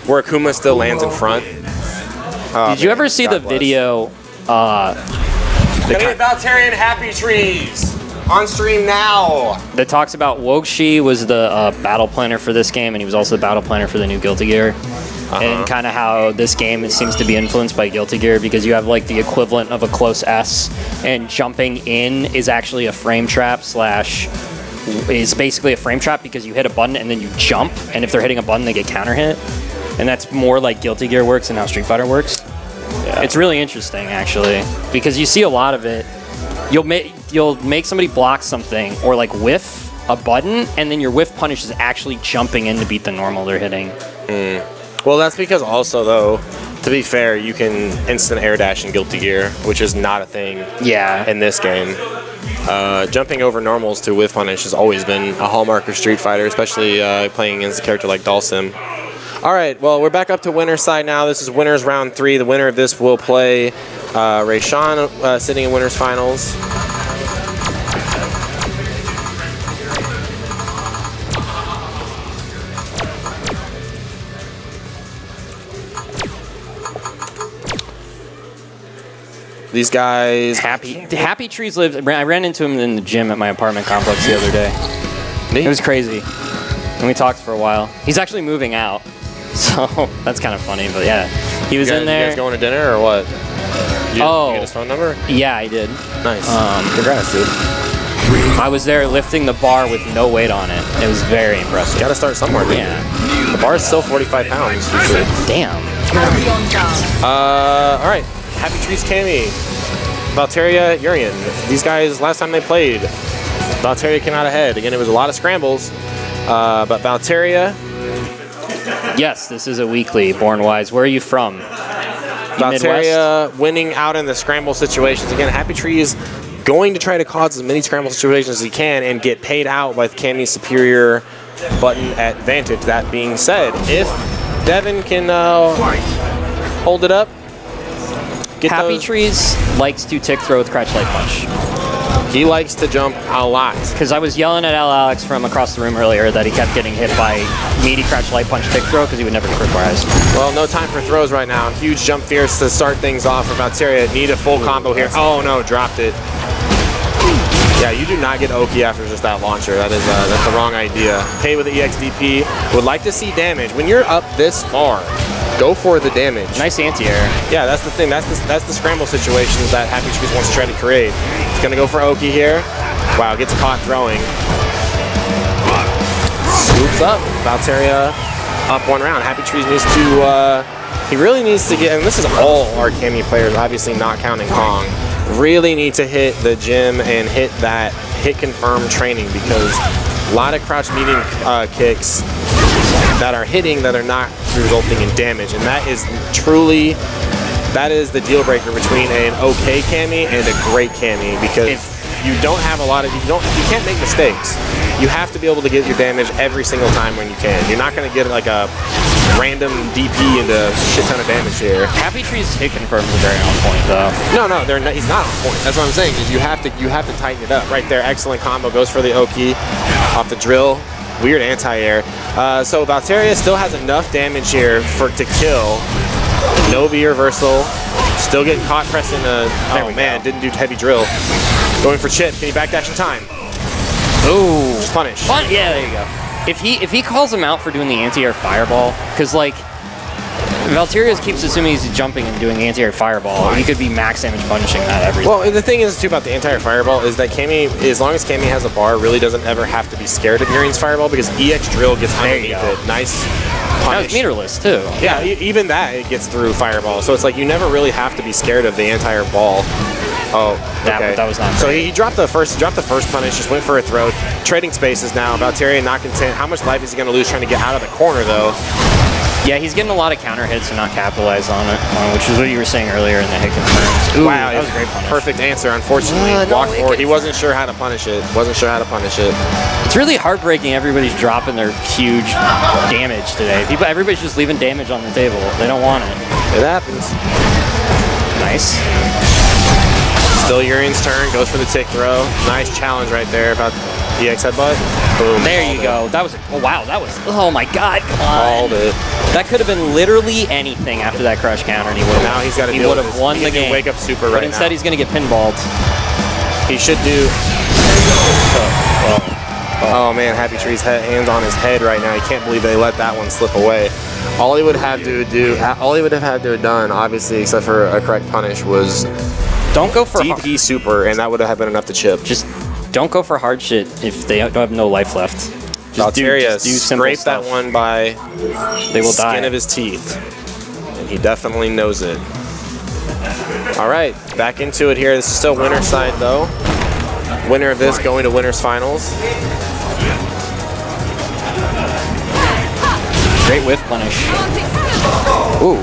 where Akuma still lands in front. Did you ever see the video? Valteria and Happy Trees on stream now. That talks about Wogshi was the battle planner for this game, and he was also the battle planner for the new Guilty Gear. And kind of how this game seems to be influenced by Guilty Gear because you have like the equivalent of a close S, and jumping in is actually a frame trap is basically a frame trap because you hit a button and then you jump, and if they're hitting a button they get counter hit, and that's more like Guilty Gear works and how Street Fighter works. Yeah. It's really interesting actually because you see a lot of it. You'll make somebody block something or like whiff a button, and then your whiff punish is actually jumping in to beat the normal they're hitting. Well, that's because also, though, to be fair, you can instant air dash in Guilty Gear, which is not a thing in this game. Jumping over normals to whiff punish has always been a hallmark of Street Fighter, especially playing against a character like Dalsim. All right, well, we're back up to winner's side now. This is winners round 3. The winner of this will play Rayshawn sitting in winners finals. These guys... Happy Trees lived... I ran into him in the gym at my apartment complex the other day. It was crazy. And we talked for a while. He's actually moving out. So that's kind of funny, but yeah. He was in there. You guys going to dinner or what? Did you get his phone number? Yeah, I did. Nice. Congrats, dude. I was there lifting the bar with no weight on it. It was very impressive. Got to start somewhere, dude. Yeah. The bar is still 45 pounds usually. Damn. All right. Happy Trees Cammy. Valteria, Urian. These guys, last time they played, Valteria came out ahead. Again, it was a lot of scrambles, but Valteria... Yes, this is a weekly, Born Wise. Where are you from? Valteria winning out in the scramble situations. Again, Happy Trees going to try to cause as many scramble situations as he can and get paid out with Cammy's superior button advantage. That being said, if Devin can hold it up, Happy Trees likes to tick throw with crouch light punch. He likes to jump a lot. Because I was yelling at Alex from across the room earlier that he kept getting hit by meaty crouch light punch tick throw because he would never get requires. Well, no time for throws right now. Huge jump fierce to start things off for Valteria. Need a full combo here. Oh no, dropped it. Yeah, you do not get Oki after just that launcher. That is that's the wrong idea. Pay with the EXDP. Would like to see damage. When you're up this far, go for the damage. Nice anti-air. Yeah, that's the thing. That's the scramble situations that Happy Trees wants to try to create. He's gonna go for Oki here. Wow, gets caught throwing. Swoops up. Valteria up one round. Happy Trees needs to. He really needs to get. And this is all our Cammy players, obviously not counting Kong. Really need to hit the gym and hit that hit confirm training because a lot of crouch medium kicks that are hitting that are not resulting in damage, and that is truly the deal breaker between an okay Cammy and a great Cammy because you don't have a lot of you can't make mistakes. You have to be able to get your damage every single time when you can. You're not going to get like a random DP into a shit ton of damage here. Happy Trees hit confirms are very on point though. No, he's not on point. That's what I'm saying. Is you have to tighten it up right there. Excellent combo. Goes for the Oki off the drill. Weird anti-air. So Valteria still has enough damage here to kill. No V reversal. Still getting caught pressing a. Oh man, didn't do heavy drill. Going for chip. Can he backdash in time? Ooh. Just punish. Yeah, there you go. If he calls him out for doing the anti-air fireball, because like Valteria keeps assuming he's jumping and doing anti-air fireball, he could be max damage punishing that every. Well, the thing is too about the anti-air fireball is that Cammy, as long as Cammy has a bar, really doesn't ever have to be scared of Urian's fireball because EX drill gets underneath it. Nice punish. That was meterless too. Yeah, even that it gets through fireball. So it's like you never really have to be scared of the anti-air ball. Oh, okay. That was not so great. he dropped the first punish, just went for a throw. Trading spaces now. Valteria not content. How much life is he going to lose trying to get out of the corner though? Yeah, he's getting a lot of counter hits and not capitalized on it, which is what you were saying earlier in the hit confirms. Ooh, wow, that was a great punish. Perfect answer. Unfortunately, walk forward. He wasn't sure how to punish it. It's really heartbreaking. Everybody's dropping their huge damage today. Everybody's just leaving damage on the table. They don't want it. It happens. Nice. Still Urian's turn. Goes for the tick throw. Nice challenge right there about EX headbutt. Boom. There you go. That was, oh wow, that was, oh my god, come on. Called it. That could have been literally anything after that crush counter, and he would have. Now he's got to He would have won the game. Wake up super But right instead, now. he's going to get pinballed. He should do. Oh man, Happy Tree's hands on his head right now. He can't believe they let that one slip away. All he would have had to have done, obviously, except for a correct punish, was don't go for DP super, and that would have been enough to chip. Just don't go for hard shit if they don't have no life left. Valteria do simple scraped stuff. that one by They will skin die. of his teeth, and he definitely knows it. All right, back into it here. This is still winner's side though. Winner of this going to winners finals. Great whiff punish. Ooh.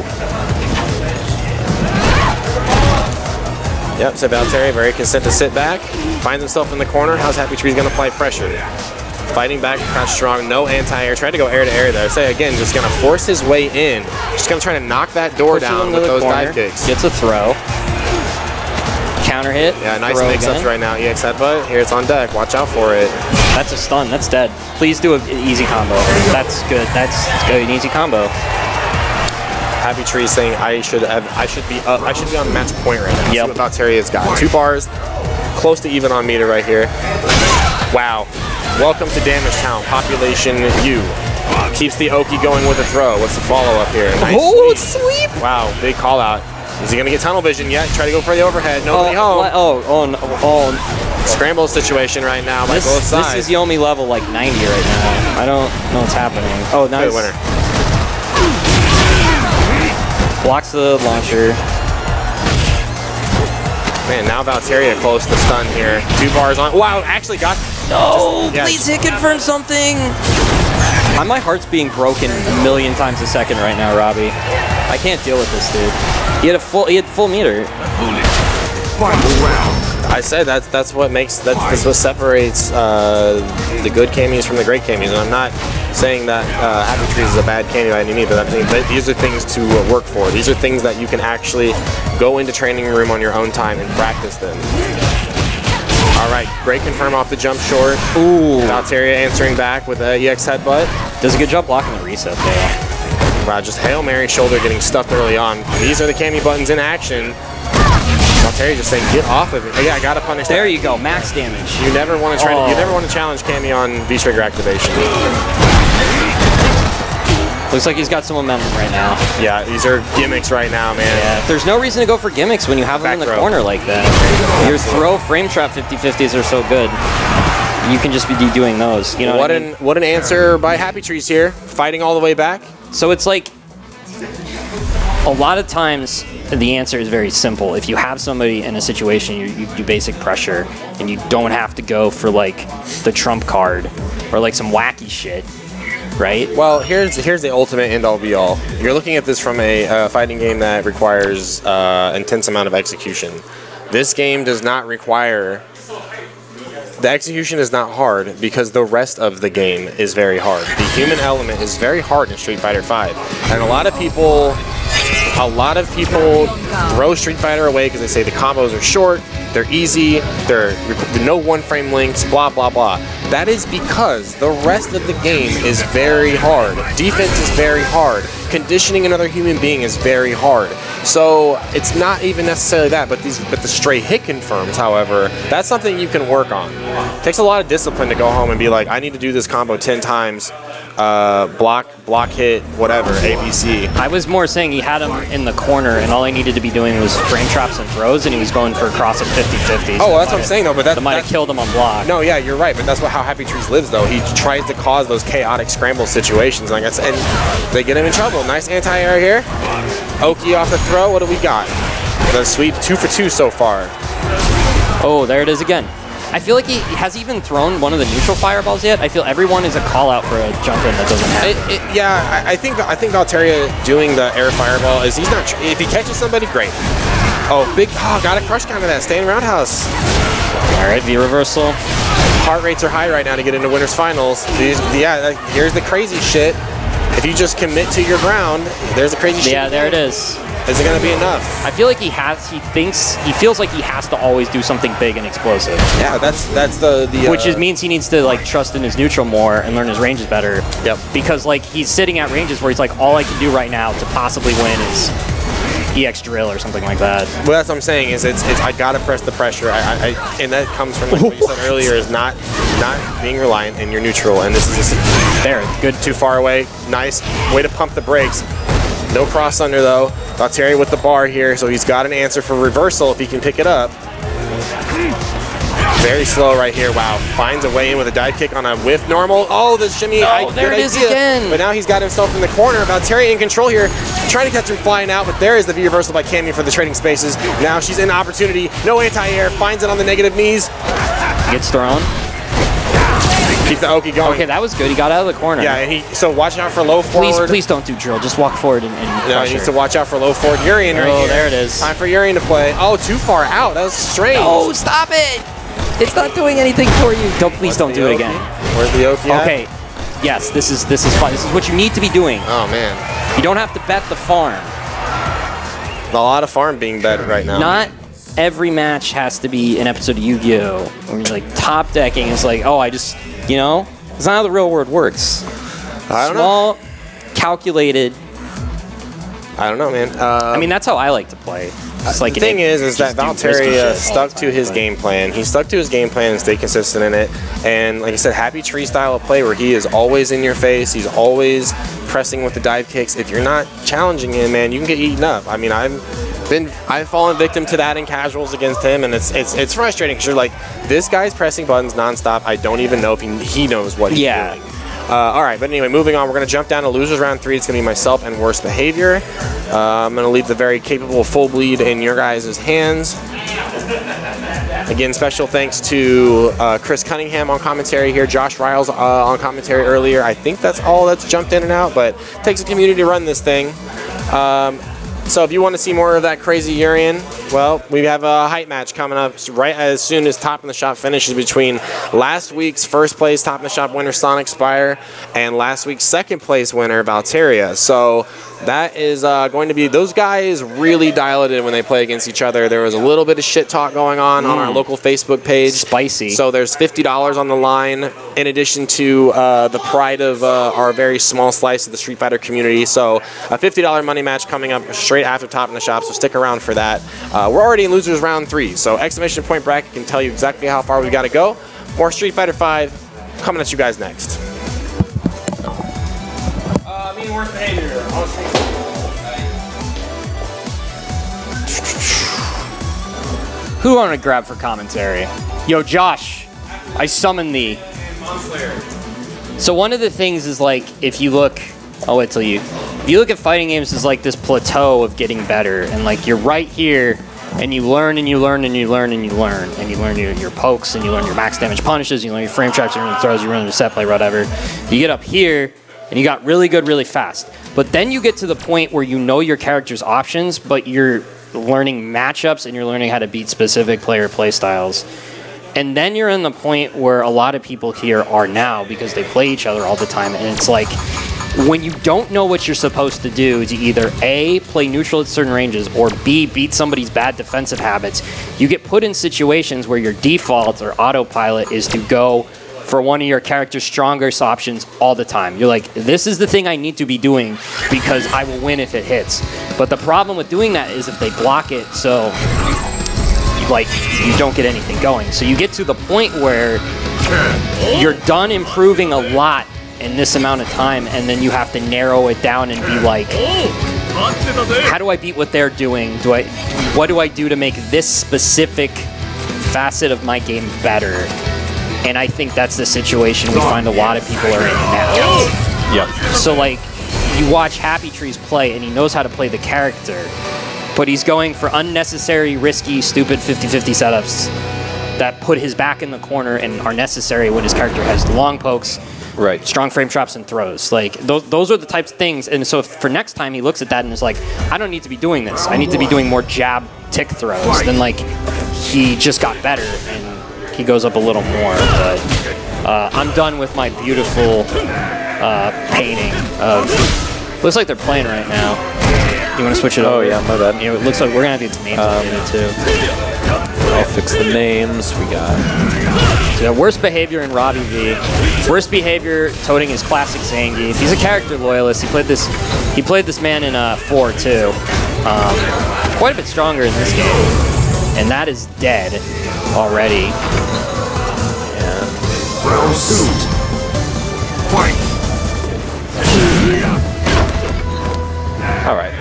Yep, so Valteria very content to sit back. Finds himself in the corner. How's Happy Tree's going to apply pressure? Fighting back, crouch strong, no anti-air. Tried to go air to air there. Say again, just going to force his way in. Just going to try to knock that door down with those dive kicks. Gets a throw. Counter hit. Yeah, nice throw mix-ups again. right now. EX headbutt. Here it's on deck. Watch out for it. That's a stun. That's dead. Please do an easy combo. That's good. That's good. An easy combo. Happy Tree saying I should be on the match point right now. Yep. See what Valteria's got. 2 bars, close to even on meter right here. Wow. Welcome to Damage Town. Population U. Keeps the Oki going with a throw. What's the follow-up here? Nice sweep! Wow, big call out. Is he gonna get tunnel vision yet? Try to go for the overhead. Nobody home. Oh. Scramble situation right now by both sides. This is Yomi level like 90 right now. I don't know what's happening. Oh, nice. Good winner. Blocks the launcher. Man, now Valteria close to stun here. 2 bars on. Wow, actually got. No, yeah. please hit confirm something. My heart's being broken a million times a second right now, Robbie. I can't deal with this dude. He had full meter. Final round. I said that's what separates the good cameos from the great cameos. And I'm not saying that Happy Trees is a bad cameo by any means, but I'm saying that these are things to work for. These are things that you can actually go into training room on your own time and practice them. All right, great confirm off the jump short. Ooh. Valteria answering back with a EX headbutt. Does a good job blocking the reset though. Wow, just Hail Mary shoulder getting stuffed early on. These are the cameo buttons in action. Valteria just saying, get off of it. Oh, yeah, I gotta punish that. There you go, max damage. You never want to try to, you never want to challenge Cammy on V-trigger activation. Looks like he's got some momentum right now. Yeah, these are gimmicks right now, man. Yeah, there's no reason to go for gimmicks when you have them in the corner like that. Your throw frame trap 50-50s are so good. You can just be doing those. You know what I mean? What an answer by Happy Trees here, fighting all the way back. So it's like a lot of times the answer is very simple. If you have somebody in a situation, you do basic pressure, and you don't have to go for like the trump card or like some wacky shit, right? Well, here's the ultimate end-all be-all. You're looking at this from a fighting game that requires intense amount of execution. This game does not require. The execution is not hard because the rest of the game is very hard. The human element is very hard in Street Fighter V, and a lot of people throw Street Fighter away because they say the combos are short, they're easy, they're no one-frame links, blah blah blah. That is because the rest of the game is very hard. Defense is very hard. Conditioning another human being is very hard. So it's not even necessarily that, but the stray hit confirms, however, that's something you can work on. It takes a lot of discipline to go home and be like, I need to do this combo 10 times, block hit, whatever, ABC. I was more saying he had him in the corner, and all he needed to be doing was frame traps and throws, and he was going for a cross of 50-50. Oh, well, that's what I'm saying, though. But that might have killed him on block. No, yeah, you're right. But that's how Happy Trees lives, though. He tries to cause those chaotic scramble situations, like I said, and they get him in trouble. Nice anti-air here. Oki off the throw. What do we got? The sweep 2 for 2 so far. Oh, there it is again. I feel like he has even thrown one of the neutral fireballs yet. I feel everyone is a call out for a jump in that doesn't happen. Yeah, I think Valteria doing the air fireball is he's not. If he catches somebody, great. Oh, got a crush counter that. Stay in roundhouse. All right, V reversal. Heart rates are high right now to get into winners finals. Yeah, here's the crazy shit. If you just commit to your ground, there's the crazy shit. Yeah, there it is. Is it gonna be enough? I feel like he feels like he has to always do something big and explosive. Yeah, that's the which means he needs to like trust in his neutral more and learn his ranges better. Yep. Because like he's sitting at ranges where he's like, all I can do right now to possibly win is EX drill or something like that. Well, that's what I'm saying is it's I gotta press the pressure. And that comes from like what you said earlier is not being reliant in your neutral. And this is just there. Good. Too far away. Nice way to pump the brakes. No cross under though. Valteria with the bar here, so he's got an answer for reversal if he can pick it up. Very slow right here. Wow. Finds a way in with a dive kick on a whiff normal. Oh, the shimmy. Oh, there it is again. But now he's got himself in the corner. Valteria in control here. Trying to catch him flying out, but there is the V reversal by Cammy for the trading spaces. Now she's in opportunity. No anti-air. Finds it on the negative knees. Gets thrown. Keep the Oki going. Okay, that was good. He got out of the corner. Yeah, and so watch out for low forward. Please don't do drill. Just walk forward and no, he needs to watch out for low forward. Urian right here. There it is. Time for Urian to play. Oh, too far out. That was strange. Oh, stop it. It's not doing anything for you. Please don't do it again. Where's the Oki at? Okay. Yes, this is fun. This is what you need to be doing. Oh, man. You don't have to bet the farm. A lot of farm being bet right now. Not every match has to be an episode of Yu-Gi-Oh! Where you're like top decking. It's like, oh, I just, you know, it's not how the real world works. I don't know. Small, calculated. I don't know, man. I mean, that's how I like to play. Like the thing is that Valteria stuck to his game plan. He stuck to his game plan and stayed consistent in it. And like I said, Happy Tree style of play where he is always in your face. He's always pressing with the dive kicks. If you're not challenging him, man, you can get eaten up. I mean, I've fallen victim to that in casuals against him, and it's frustrating because you're like, this guy's pressing buttons nonstop. I don't even know if he knows what he's doing. All right, but anyway, moving on. We're going to jump down to losers round 3. It's going to be myself and worst behavior. I'm going to leave the very capable full bleed in your guys' hands. Again, special thanks to Chris Cunningham on commentary here, Josh Riles on commentary earlier. I think that's all that's jumped in and out, but it takes a community to run this thing. So if you want to see more of that crazy Urian, well, we have a hype match coming up right as soon as Top in the Shop finishes between last week's first place Top in the Shop winner SonicSpire and last week's second place winner Valteria. So that is going to be, those guys really dial it in when they play against each other. There was a little bit of shit talk going on our local Facebook page. Spicy. So there's $50 on the line in addition to the pride of our very small slice of the Street Fighter community. So a $50 money match coming up straight after Top in the Shop, so stick around for that. We're already in losers round 3, so exclamation point bracket can tell you exactly how far we got to go. More Street Fighter 5 coming at you guys next. Me and worst behavior. Who want to grab for commentary? Yo, Josh, I summon thee. So one of the things is like, if you look, I'll wait till you. If you look at fighting games as like this plateau of getting better, and like you're right here, and you learn and you learn and you learn and you learn and you learn your pokes and you learn your max damage punishes, you learn your frame traps, you learn your throws, you learn your set play, whatever. You get up here and you got really good really fast. But then you get to the point where you know your character's options, but you're learning matchups and you're learning how to beat specific player play styles. And then you're in the point where a lot of people here are now because they play each other all the time, and it's like, when you don't know what you're supposed to do to either A, play neutral at certain ranges, or B, beat somebody's bad defensive habits, you get put in situations where your default or autopilot is to go for one of your character's strongest options all the time. You're like, this is the thing I need to be doing because I will win if it hits. But the problem with doing that is if they block it, so like you don't get anything going. So you get to the point where you're done improving a lot in this amount of time, and then you have to narrow it down and be like, how do I beat what they're doing? What do I do to make this specific facet of my game better? And I think that's the situation we find a lot of people are in now. Yep. So like, you watch Happy Trees play, and he knows how to play the character, but he's going for unnecessary, risky, stupid 50-50 setups that put his back in the corner and are necessary when his character has the long pokes, Right. strong frame traps, and throws. Like, those are the types of things. And so for next time, he looks at that and is like, I don't need to be doing this. I need to be doing more jab tick throws. Then, like, he just got better, and he goes up a little more. But I'm done with my beautiful painting of... Looks like they're playing right now. You want to switch it over? Oh, yeah, my bad. You know, it looks like we're going to have to get the names updated, too. I'll fix the names. We got... So yeah, worst behavior in Robbie V. Worst behavior, toting his classic Zangief. He's a character loyalist. He played this man in 4 too. Quite a bit stronger in this game, and that is dead already. Round 2. Fight. All right.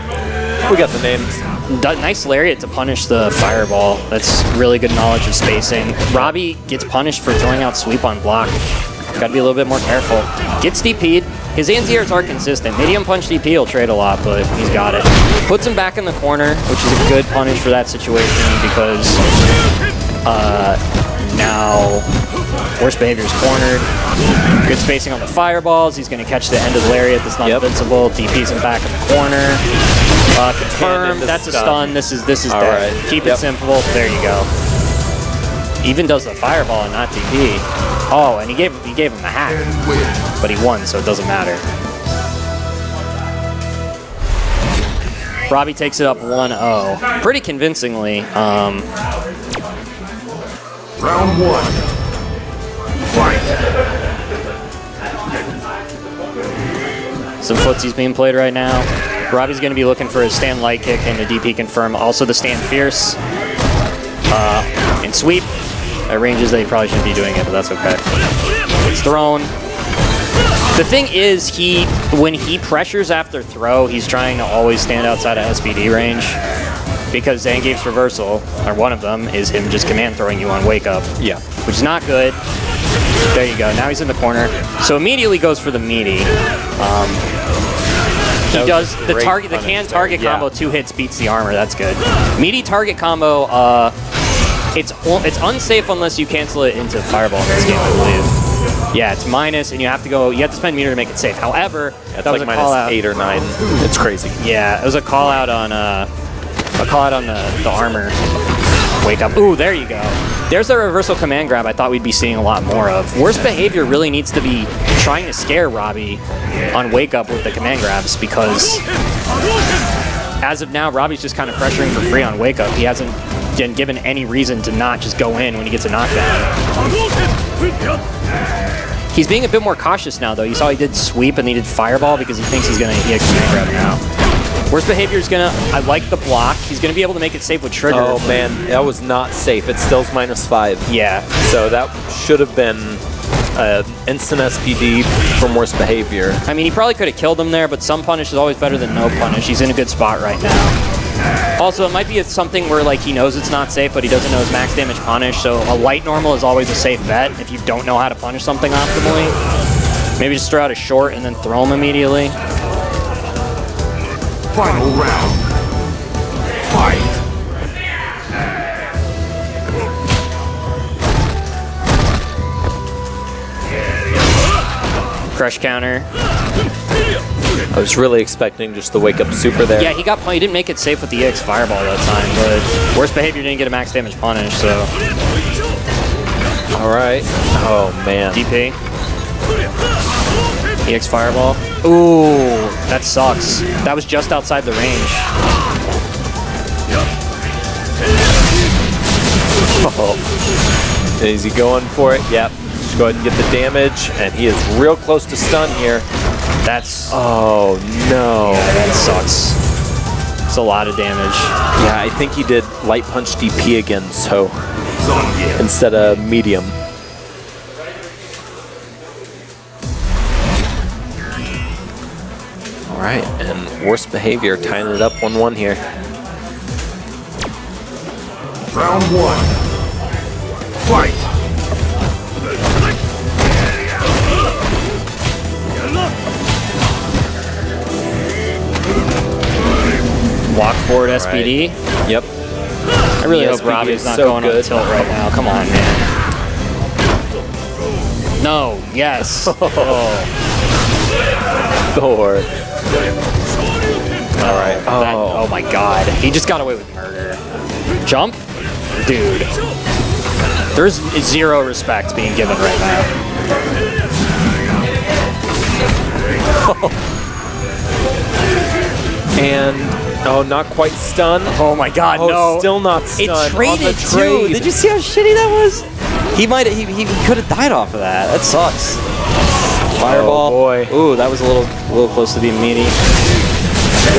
We got the names. Nice lariat to punish the fireball. That's really good knowledge of spacing. Robbie gets punished for throwing out sweep on block. Gotta be a little bit more careful. Gets DP'd. His anti-airs are consistent. Medium punch DP will trade a lot, but he's got it. Puts him back in the corner, which is a good punish for that situation because now worst behavior is cornered. Good spacing on the fireballs. He's going to catch the end of the lariat that's not invincible. DP's him back in the corner. Confirmed. That's a stun. This is dead. Right. Keep it simple. There you go. Even does the fireball and not DP. Oh, and he gave him a hack, but he won, so it doesn't matter. Robbie takes it up 1-0 pretty convincingly. Round 1. Fight. Some footsies being played right now. Robbie's going to be looking for his stand light kick and a DP confirm. Also the stand fierce and sweep at ranges that he probably shouldn't be doing it, but that's okay. It's thrown. The thing is, when he pressures after throw, he's trying to always stand outside of SPD range because Zangief's reversal, or one of them, is him just command throwing you on wake up. Yeah. Which is not good. There you go. Now he's in the corner. So immediately goes for the meaty. He does the target, the can target combo. 2 hits beats the armor. That's good. Meaty target combo. It's unsafe unless you cancel it into fireball in this game, I believe. Yeah, it's minus, and you have to spend meter to make it safe. However, that was like a call out. -8 or 9. It's crazy. Yeah, it was a call out on the armor. Wake up. Ooh, there you go. There's the reversal command grab I thought we'd be seeing a lot more of. Worst behavior really needs to be trying to scare Robbie on wake up with the command grabs because as of now, Robbie's just kind of pressuring for free on wake up. He hasn't been given any reason to not just go in when he gets a knockdown. He's being a bit more cautious now, though. You saw he did sweep and he did fireball because he thinks he's going to get a command grab now. Worst behavior is going to... I like the block. He's going to be able to make it safe with trigger. Oh, man. That was not safe. It still's -5. Yeah. So that should have been instant SPD from worst behavior. I mean, he probably could have killed him there, but some punish is always better than no punish. He's in a good spot right now. Also, it might be something where like he knows it's not safe, but he doesn't know his max damage punish, so a light normal is always a safe bet if you don't know how to punish something optimally. Maybe just throw out a short and then throw him immediately. Final round. Fight. Crush counter. I was really expecting just the wake up super there. Yeah, he didn't make it safe with the EX fireball that time, but worst behavior didn't get a max damage punish, so. All right. Oh, man. DP. EX fireball. Ooh, that sucks. That was just outside the range. Oh. Is he going for it? Yep. Just go ahead and get the damage, and he is real close to stun here. That's... Oh, no. Yeah, that sucks. It's a lot of damage. Yeah, I think he did light punch DP again, so instead of medium. All right, and worst behavior tying it up 1-1 here. Round 1. Fight. Walk forward SPD. Yep. I really The hope SFV Robbie's is not so going on good. tilt right now. Come on, man. No, yes. Thor. All right. Oh my god. He just got away with murder. Jump? Dude. There's zero respect being given right now. And not quite stunned. Oh my god, Oh, no. still not stunned. It traded on the too. trade. Did you see how shitty that was? He could have died off of that. That sucks. Fireball. Oh boy. Ooh, that was a little close to being meaty.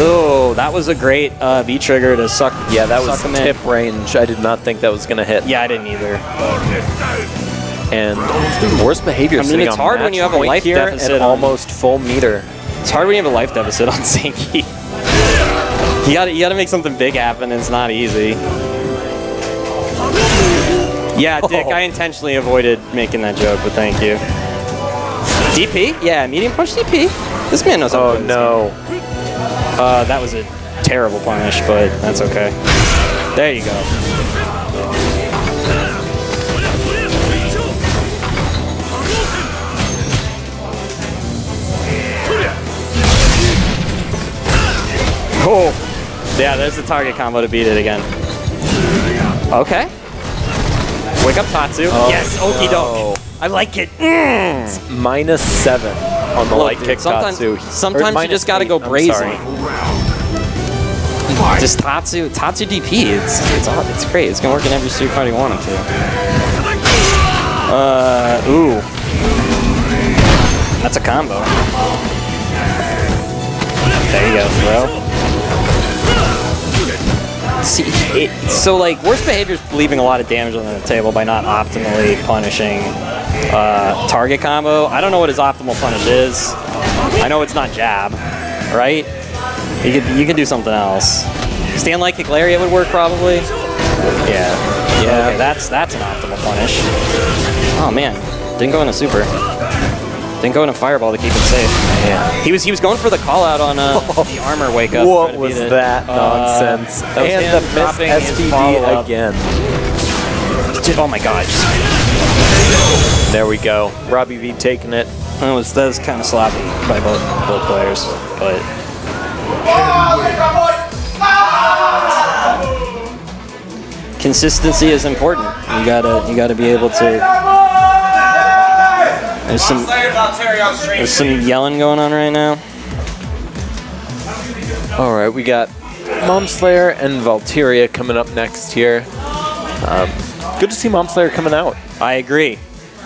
Ooh, that was a great V trigger to suck. Yeah, that was suck him in. tip range. I did not think that was gonna hit. Yeah, I didn't either. And worst behavior. I mean, sitting it's on hard when match you have a point life here deficit and on- almost full meter. It's hard when you have a life deficit on Zinky. You gotta make something big happen, and it's not easy. Yeah, Dick, I intentionally avoided making that joke, but thank you. DP? Yeah, medium push DP. This man knows how to play this no. game. That was a terrible punish, but that's okay. There you go. Oh, yeah, there's the target combo to beat it again. Okay. Wake up Tatsu. Yes, okie doke. I like it. -7 on the Look, light dude, kick Tatsu. sometimes you just gotta go brazen. Just Tatsu DP. It's great. It's gonna work in every Street Fighter you want it to. Ooh. That's a combo. There you go, bro. See, so like worst behavior is leaving a lot of damage on the table by not optimally punishing target combo. I don't know what his optimal punish is. I know it's not jab, right? You could do something else. Stand like kick lariat would work probably. Yeah. Okay, that's an optimal punish. Oh man, didn't go in a super. Didn't go in a fireball to keep it safe. Yeah. He was going for the call out on the armor wake up. What was that nonsense? That was And him the miss dropping his SFV follow-up. again. Oh my god. There we go. Robbie V taking it. That was kind of sloppy by both players, but consistency is important. You gotta be able to. There's some yelling going on right now. All right, we got Mom Slayer and Valteria coming up next here. Good to see Mom Slayer coming out. I agree.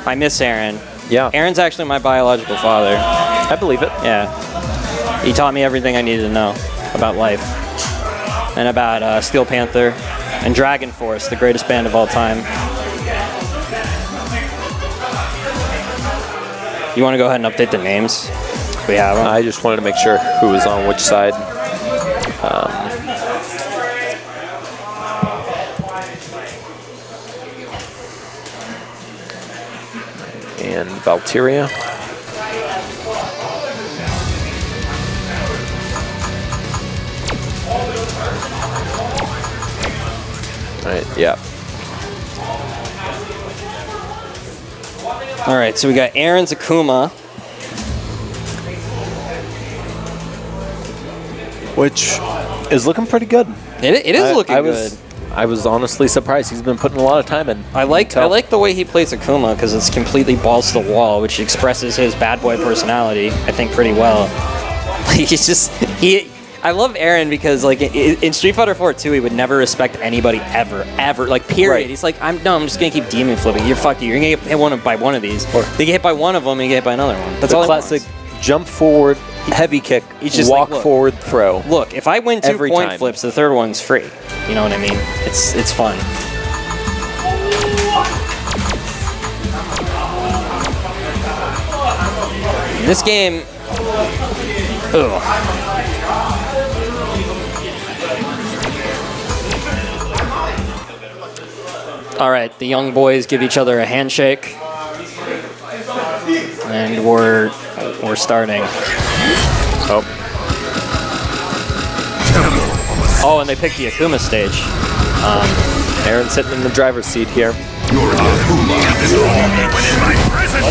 I miss Aaron. Yeah. Aaron's actually my biological father. I believe it. Yeah. He taught me everything I needed to know about life. And about Steel Panther and Dragon Force, the greatest band of all time. You want to go ahead and update the names? We have them. I just wanted to make sure who was on which side. And Valteria. Right, yeah. All right, so we got Aaron Zakuma. Which is looking pretty good. It is looking good. I was honestly surprised. He's been putting a lot of time in. I like the way he plays Akuma because it's completely balls to the wall, which expresses his bad boy personality, I think, pretty well. He's just I love Aaron because like in Street Fighter 4 2, he would never respect anybody ever, like period. Right. He's like, I'm just gonna keep demon flipping. You're gonna get hit by one of these. Or you get hit by one of them, and you get hit by another one. That's all. Classic jump forward, heavy kick, he's just walk like, forward, throw. Look, if I win 2 point flips, the third one's free. You know what I mean? It's fun. This game. Ugh. All right, the young boys give each other a handshake, and we're starting. Oh, and they picked the Akuma stage. Aaron's sitting in the driver's seat here. Your Akuma is only within my presence.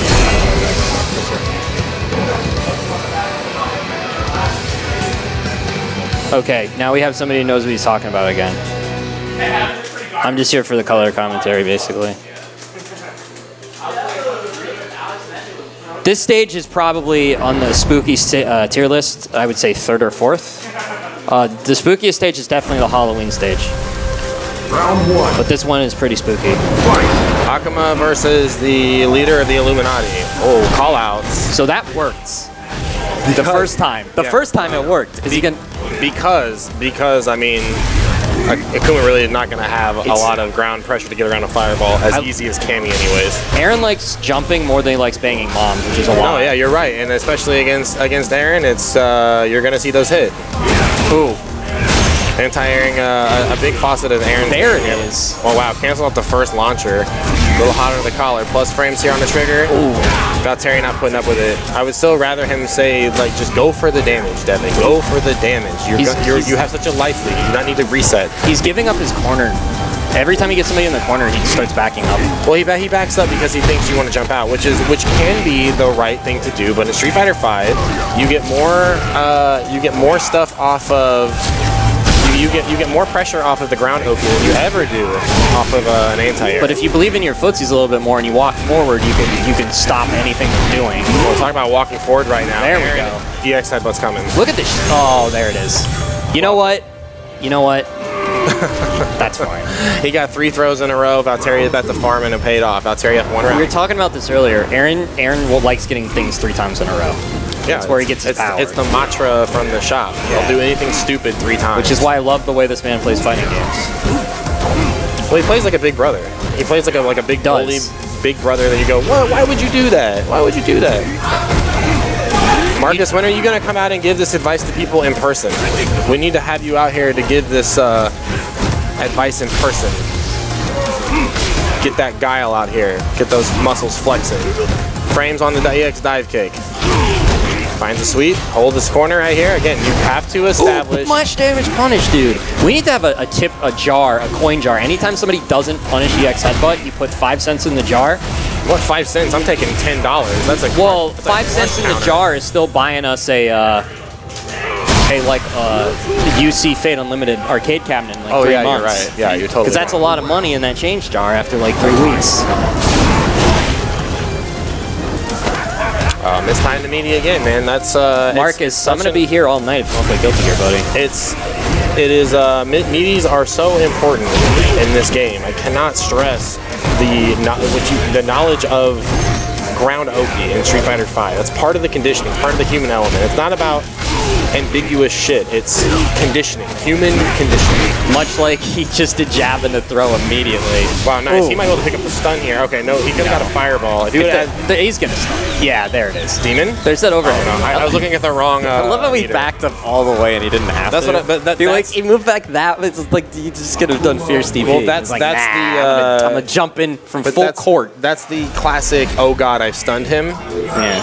Okay, now we have somebody who knows what he's talking about again. I'm just here for the color commentary, basically. This stage is probably on the spooky tier list, I would say 3rd or 4th. The spookiest stage is definitely the Halloween stage. Round 1. But this one is pretty spooky. Akuma versus the leader of the Illuminati. Oh, call-outs. So that worked. The first time. The first time it worked. Is he gonna... Because I mean, Akuma really is not going to have a lot of ground pressure to get around a fireball as easy as Cammy anyways. Aaron likes jumping more than he likes banging moms, which is a lot. Oh yeah, you're right. And especially against Aaron, it's you're going to see those hit. Ooh. Anti-airing a big faucet of Aaron. There it is. Oh wow, cancel out the first launcher. A little hotter to the collar. Plus frames here on the trigger. Ooh. Valteria not putting up with it. I would still rather him say, like, just go for the damage, Devin. Go for the damage. You have such a life lead. You do not need to reset. He's giving up his corner. Every time he gets somebody in the corner, he starts backing up. Well, he backs up because he thinks you want to jump out, which can be the right thing to do. But in Street Fighter V, you get more stuff off of. You get more pressure off of the ground Oki than you ever do off of an anti-air. But if you believe in your footsies a little bit more and you walk forward, you can stop anything from doing. We're talking about walking forward right now. There we go. EX headbutt's coming. Look at this. Oh, there it is. You know what? That's fine. He got 3 throws in a row. Valteria bet the farm and it paid off. Valteria one round. We were talking about this earlier. Aaron likes getting things 3 times in a row. Yeah, that's where he gets his power. It's the mantra from the shop. He'll do anything stupid 3 times. Which is why I love the way this man plays fighting games. Well, he plays like a big brother. He plays like a big bully, big brother that you go, what? Why would you do that? Why would you do that? Marcus, when are you going to come out and give this advice to people in person? We need to have you out here to give this advice in person. Get that guile out here. Get those muscles flexing. Frames on the EX dive kick. Finds a sweep, hold this corner right here. Again, you have to establish. Ooh, much damage punish, dude. We need to have a coin jar. Anytime somebody doesn't punish EX headbutt, you put 5 cents in the jar. What, 5 cents? I'm taking $10. That's like 5 cents in the jar is still buying us a UC Fate Unlimited arcade cabinet in like 3 months. You're right. Yeah, you're totally. Because that's a lot of money in that change jar after like 3 weeks. Mistimed to media again, man. That's Marcus, I'm gonna be here all night if you want to play Guilty Gear, buddy. Meaties are so important in this game. I cannot stress the knowledge of ground Oki in Street Fighter V. That's part of the conditioning, part of the human element. It's not about ambiguous shit. It's conditioning, human conditioning. Much like he just did jab and the throw immediately. Wow, nice. Ooh. He might be able to pick up the stun here. Okay, no, he could have got a fireball. He's gonna stun. Yeah, there it is. Demon? There's that overhead. Oh, no. I was looking at the wrong. I love how he backed up all the way and he didn't have to. He moved back that. It's like he just could have done Fierce TV. Well, that's like, I'm gonna jump in from full court. That's the classic. Oh God, I stunned him. Yeah.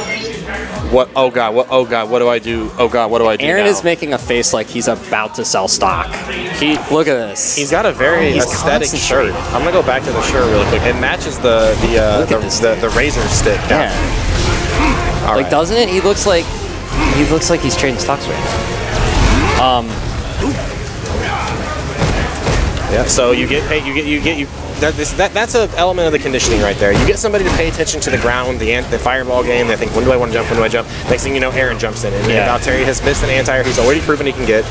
What? Oh God! What? Oh God! What do I do? Oh God! What do I do? Aaron now? is making a face like he's about to sell stock. Look at this. He's got a very aesthetic shirt. I'm gonna go back to the shirt really quick. It matches the razor stick. Yeah. All like right. Doesn't it? He looks like he's trading stocks right now. Yeah. So you get paid. That's an element of the conditioning right there. You get somebody to pay attention to the ground, the fireball game. They think, when do I want to jump? When do I jump? Next thing you know, Aaron jumps in. And Valteria has missed an anti-air. He's already proven he can get.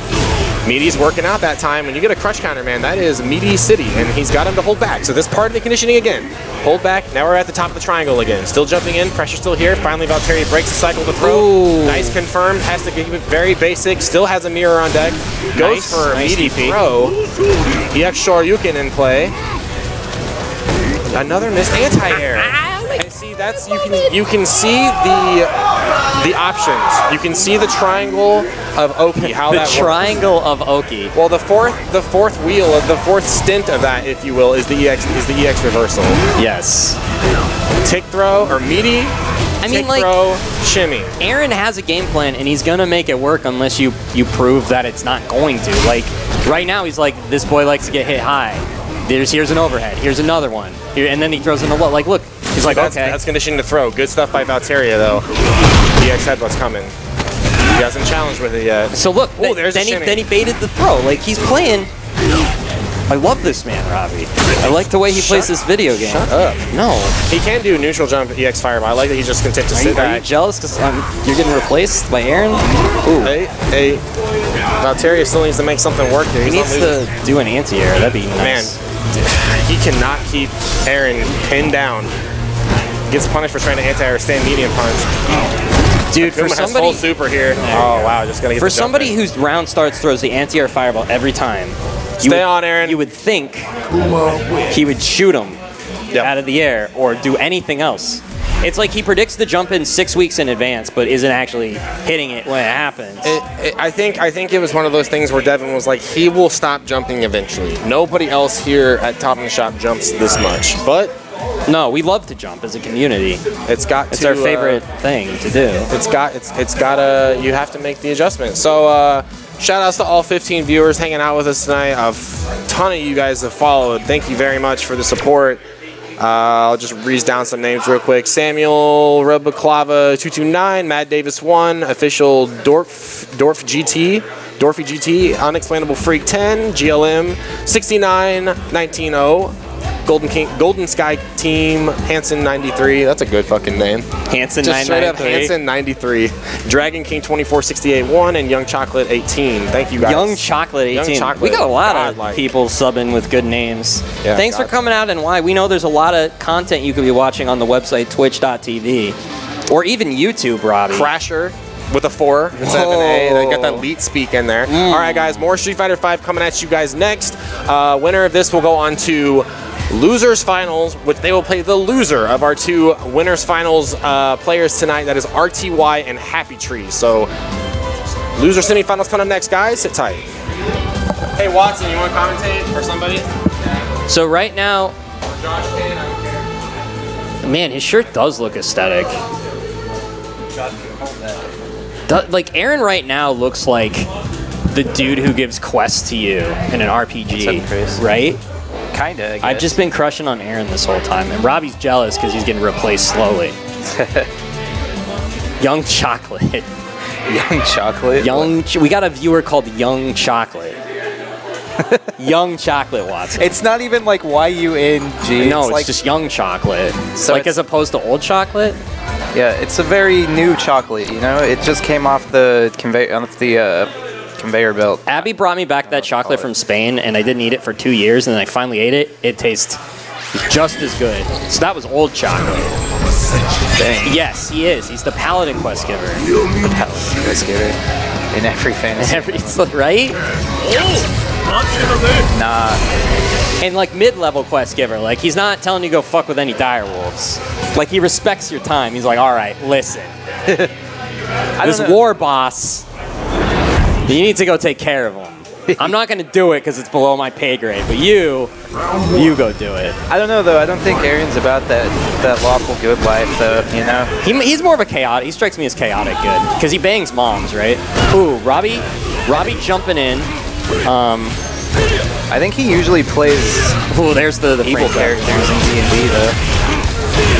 Meaty's working out that time. When you get a crush counter, man, that is Meaty City. And he's got him to hold back. So this part of the conditioning again. Hold back. Now we're at the top of the triangle again. Still jumping in. Pressure still here. Finally, Valteria breaks the cycle to throw. Ooh. Nice confirmed. Has to keep it very basic. Still has a mirror on deck. Goes for a Meaty throw. EX Shoryuken in play. Another missed anti-air. And see, that's you can see the options. You can see the triangle of Oki. How that works. The triangle of Oki. Well, the fourth wheel of the fourth stint of that, if you will, is the EX reversal. Yes. Tick throw or meaty. Throw, shimmy. Aaron has a game plan, and he's gonna make it work unless you prove that it's not going to. Like right now, he's like, this boy likes to get hit high. Here's an overhead. Here's another one. Here, and then he throws in a low. Like, look. He's like, okay. That's conditioning to throw. Good stuff by Valteria, though. DX headbutt's coming. He hasn't challenged with it yet. So look, Ooh, then he baited the throw. Like, he's playing. I love this man, Robbie. I like the way he plays this video game. Shut up. No. He can do neutral jump EX Fireball. I like that he's just content to sit back. Are you jealous because you're getting replaced by Aaron? Ooh. Hey, Valteria still needs to make something work here. He needs to do an anti-air. That'd be nice. Man, he cannot keep Aaron pinned down. Gets punished for trying to anti-air stand medium punch. Dude, for somebody has full super here. Oh wow, just gonna get for somebody whose round starts throws the anti-air fireball every time. Stay on, Aaron. You would think he would shoot him out of the air or do anything else. It's like he predicts the jump in 6 weeks in advance, but isn't actually hitting it when it happens. I think it was one of those things where Devin was like, he will stop jumping eventually. Nobody else here at Top of the Shop jumps this much, but. No, we love to jump as a community. It's our favorite thing to do. It's got you have to make the adjustment. So shout outs to all 15 viewers hanging out with us tonight. A ton of you guys have followed. Thank you very much for the support. I'll just breeze down some names real quick. Samuel Rubaklava 229, Matt Davis 1, official Dorfy GT, Unexplainable Freak 10, GLM 69 19 Golden Sky Team, Hanson 93. That's a good fucking name. Hanson 93. Just straight up Hanson 93. Dragon King 2468-1 and Young Chocolate 18. Thank you guys. Young Chocolate 18. Young Chocolate. We got a lot of people subbing with good names. Yeah, thanks for coming out and why. We know there's a lot of content you could be watching on the website twitch.tv or even YouTube, Robbie. Crasher with a 4 instead of an A. They got that leet speak in there. All right, guys. More Street Fighter 5 coming at you guys next. Winner of this will go on to Losers Finals, which they will play the loser of our 2 Winners Finals players tonight. That is RTY and Happy Tree. So, loser semifinals coming up next, guys. Sit tight. Hey, Watson, you want to commentate for somebody? So right now, man, his shirt does look aesthetic. Like Aaron right now looks like the dude who gives quests to you in an RPG, right? Kinda, I guess. I've just been crushing on Aaron this whole time, and Robbie's jealous because he's getting replaced slowly. Young Chocolate. Young Chocolate? We got a viewer called Young Chocolate. Young Chocolate, Watson. It's not even like Y-U-N-G. No, it's like, just Young Chocolate. So like as opposed to Old Chocolate? Yeah, it's a very new chocolate, you know? It just came off the conveyor belt. Abby brought me back that chocolate from Spain, and I didn't eat it for 2 years, and then I finally ate it. It tastes just as good. So that was Old Chocolate. Dang. Yes, he is. He's the Paladin quest giver. The Paladin quest giver. In every fantasy. Right? Nah. And like mid-level quest giver. Like he's not telling you to go fuck with any dire wolves. Like he respects your time. He's like, all right, listen. This war boss, you need to go take care of him. I'm not going to do it because it's below my pay grade, but you go do it. I don't know, though. I don't think Aaron's about that lawful good life, though, you know? He's more of a chaotic. He strikes me as chaotic good because he bangs moms, right? Ooh, Robbie jumping in. I think he usually plays there's the evil characters in D&D, though.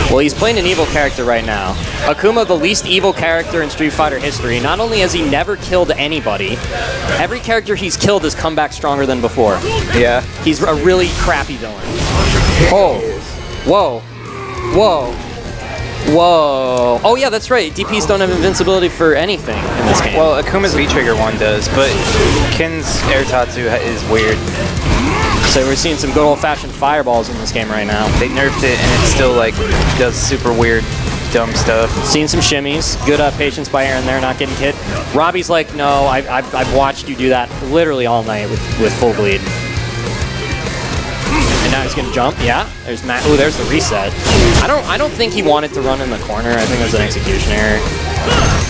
Well, he's playing an evil character right now. Akuma, the least evil character in Street Fighter history. Not only has he never killed anybody, every character he's killed has come back stronger than before. Yeah. He's a really crappy villain. Oh. Whoa. Whoa. Whoa. Oh, yeah, that's right. DPs don't have invincibility for anything in this game. Well, Akuma's V-Trigger one does, but Ken's Air Tatsu is weird. So we're seeing some good old-fashioned fireballs in this game right now. They nerfed it, and it still like does super weird, dumb stuff. Seeing some shimmies. Good patience by Aaron there, not getting hit. Robbie's like, no, I've watched you do that literally all night with full bleed. And now he's gonna jump. Yeah, there's Matt. Oh, there's the reset. I don't think he wanted to run in the corner. I think it was an execution error.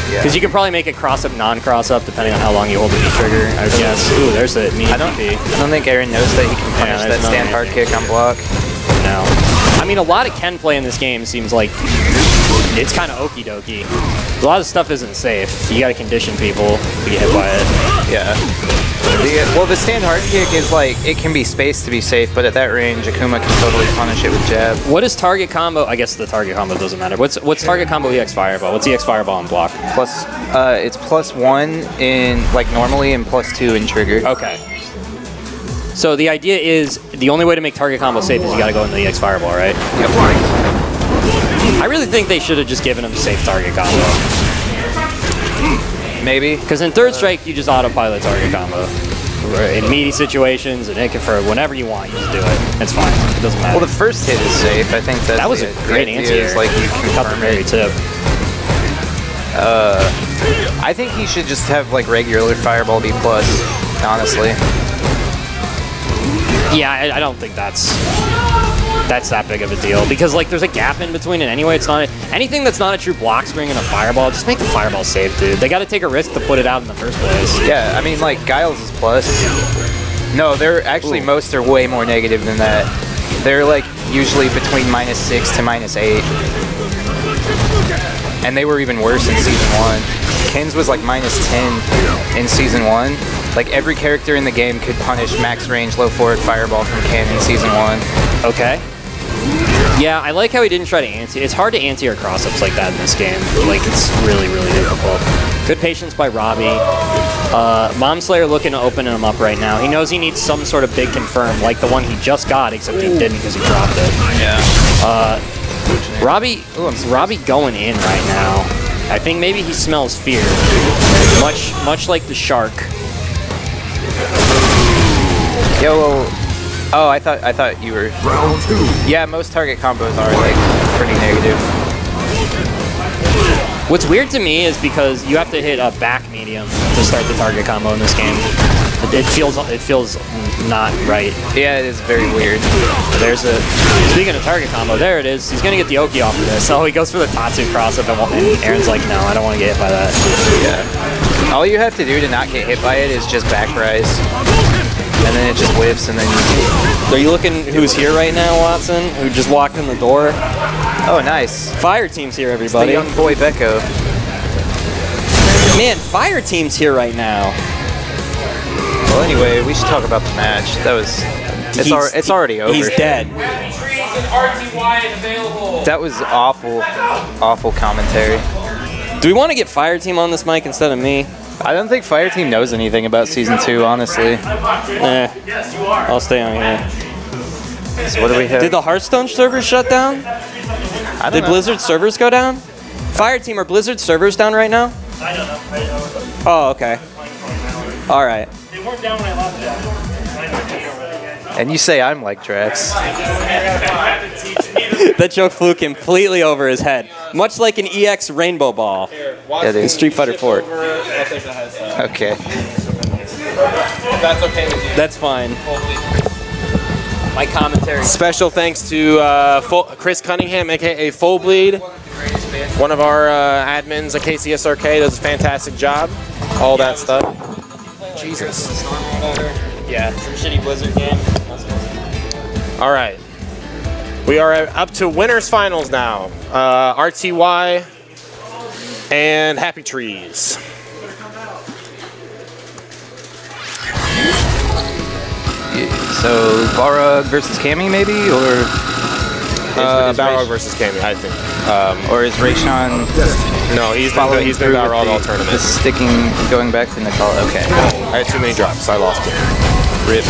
Because you can probably make it cross-up, non-cross-up, depending on how long you hold the V-trigger, I would guess. Ooh, there's the knee. I don't think Aaron knows that he can punish that stand hard kick on block. No. I mean, a lot of Ken play in this game seems like it's kind of okie dokie. A lot of stuff isn't safe. You gotta condition people to get hit by it. Yeah. Well, the stand hard kick is like, it can be spaced to be safe, but at that range, Akuma can totally punish it with jab. What is target combo? I guess the target combo doesn't matter. What's target combo EX Fireball? What's EX Fireball on block? Plus, it's +1 in, like, normally, and +2 in trigger. Okay. So the idea is, the only way to make target combo safe is you gotta go into the EX Fireball, right? Yep. I really think they should have just given him safe target combo. Maybe. Because in third strike, you just autopilot target combo. In meaty situations, and it can, for whenever you want, you just do it. It's fine. It doesn't matter. Well, the first hit is safe. I think that's that was a great anti-air. Like, you can cut the very tip. I think he should just have, like, regular Fireball B+, honestly. Yeah, I don't think that's that big of a deal, because like there's a gap in between, and anyway, it's not anything that's not a true block string and a Fireball. Just make the Fireball safe, dude. They got to take a risk to put it out in the first place. Yeah, I mean, like, Giles is plus. No, they're actually, most are way more negative than that. They're like usually between -6 to -8. And they were even worse in Season 1. Ken's was like -10 in Season 1. Like, every character in the game could punish max range low forward Fireball from Ken in Season 1. Okay. Yeah, I like how he didn't try to anti. It's hard to anti-air cross-ups like that in this game. Like, it's really, really difficult. Good patience by Robbie. Mom Slayer looking to open him up right now. He knows he needs some sort of big confirm, like the one he just got, except he didn't because he dropped it. Yeah. Robbie going in right now. I think maybe he smells fear, much like the shark. Yo, oh, I thought you were. Round 2. Yeah, most target combos are like pretty negative. What's weird to me is because you have to hit a back medium to start the target combo in this game. It feels not right. Yeah, it is very weird. There's a, speaking of target combo, there it is. He's gonna get the Oki off of this. So he goes for the Tatsu cross up, and Aaron's like, no, I don't want to get hit by that. Yeah. All you have to do to not get hit by it is just back rise. And then it just whips, and then you... Are you looking who's here right now, Watson? Who just walked in the door? Oh, nice. Fire Team's here, everybody. It's the young boy Becco. Man, Fire Team's here right now. Well, anyway, we should talk about the match. That was... It's already over. He's dead. That was awful, awful commentary. Do we want to get Fire Team on this mic instead of me? I don't think Fire Team knows anything about Season 2, honestly. I'll stay on here. So what do we have? Did the Hearthstone servers shut down? Did Blizzard servers go down? Fire Team, are Blizzard servers down right now? I don't know. Oh, okay. All right. They weren't down when I left them. And you say I'm like Drax. That joke flew completely over his head, much like an EX rainbow ball in Street Fighter 4. Okay. That's okay with you. That's fine. My commentary. Special thanks to Chris Cunningham, aka Full Bleed, one of our admins at KCS Arcade. Does a fantastic job. All that stuff. Jesus. Yeah, some shitty Blizzard game. All right. We are up to winners finals now. RTY and Happy Trees. So Balrog versus Cammy, maybe, or Balrog versus Cammy, I think. Or is Rayshawn? No, he's been Balrog all tournament. The sticking, going back to Nicole. Okay. I had too many drops. I lost it. Rip.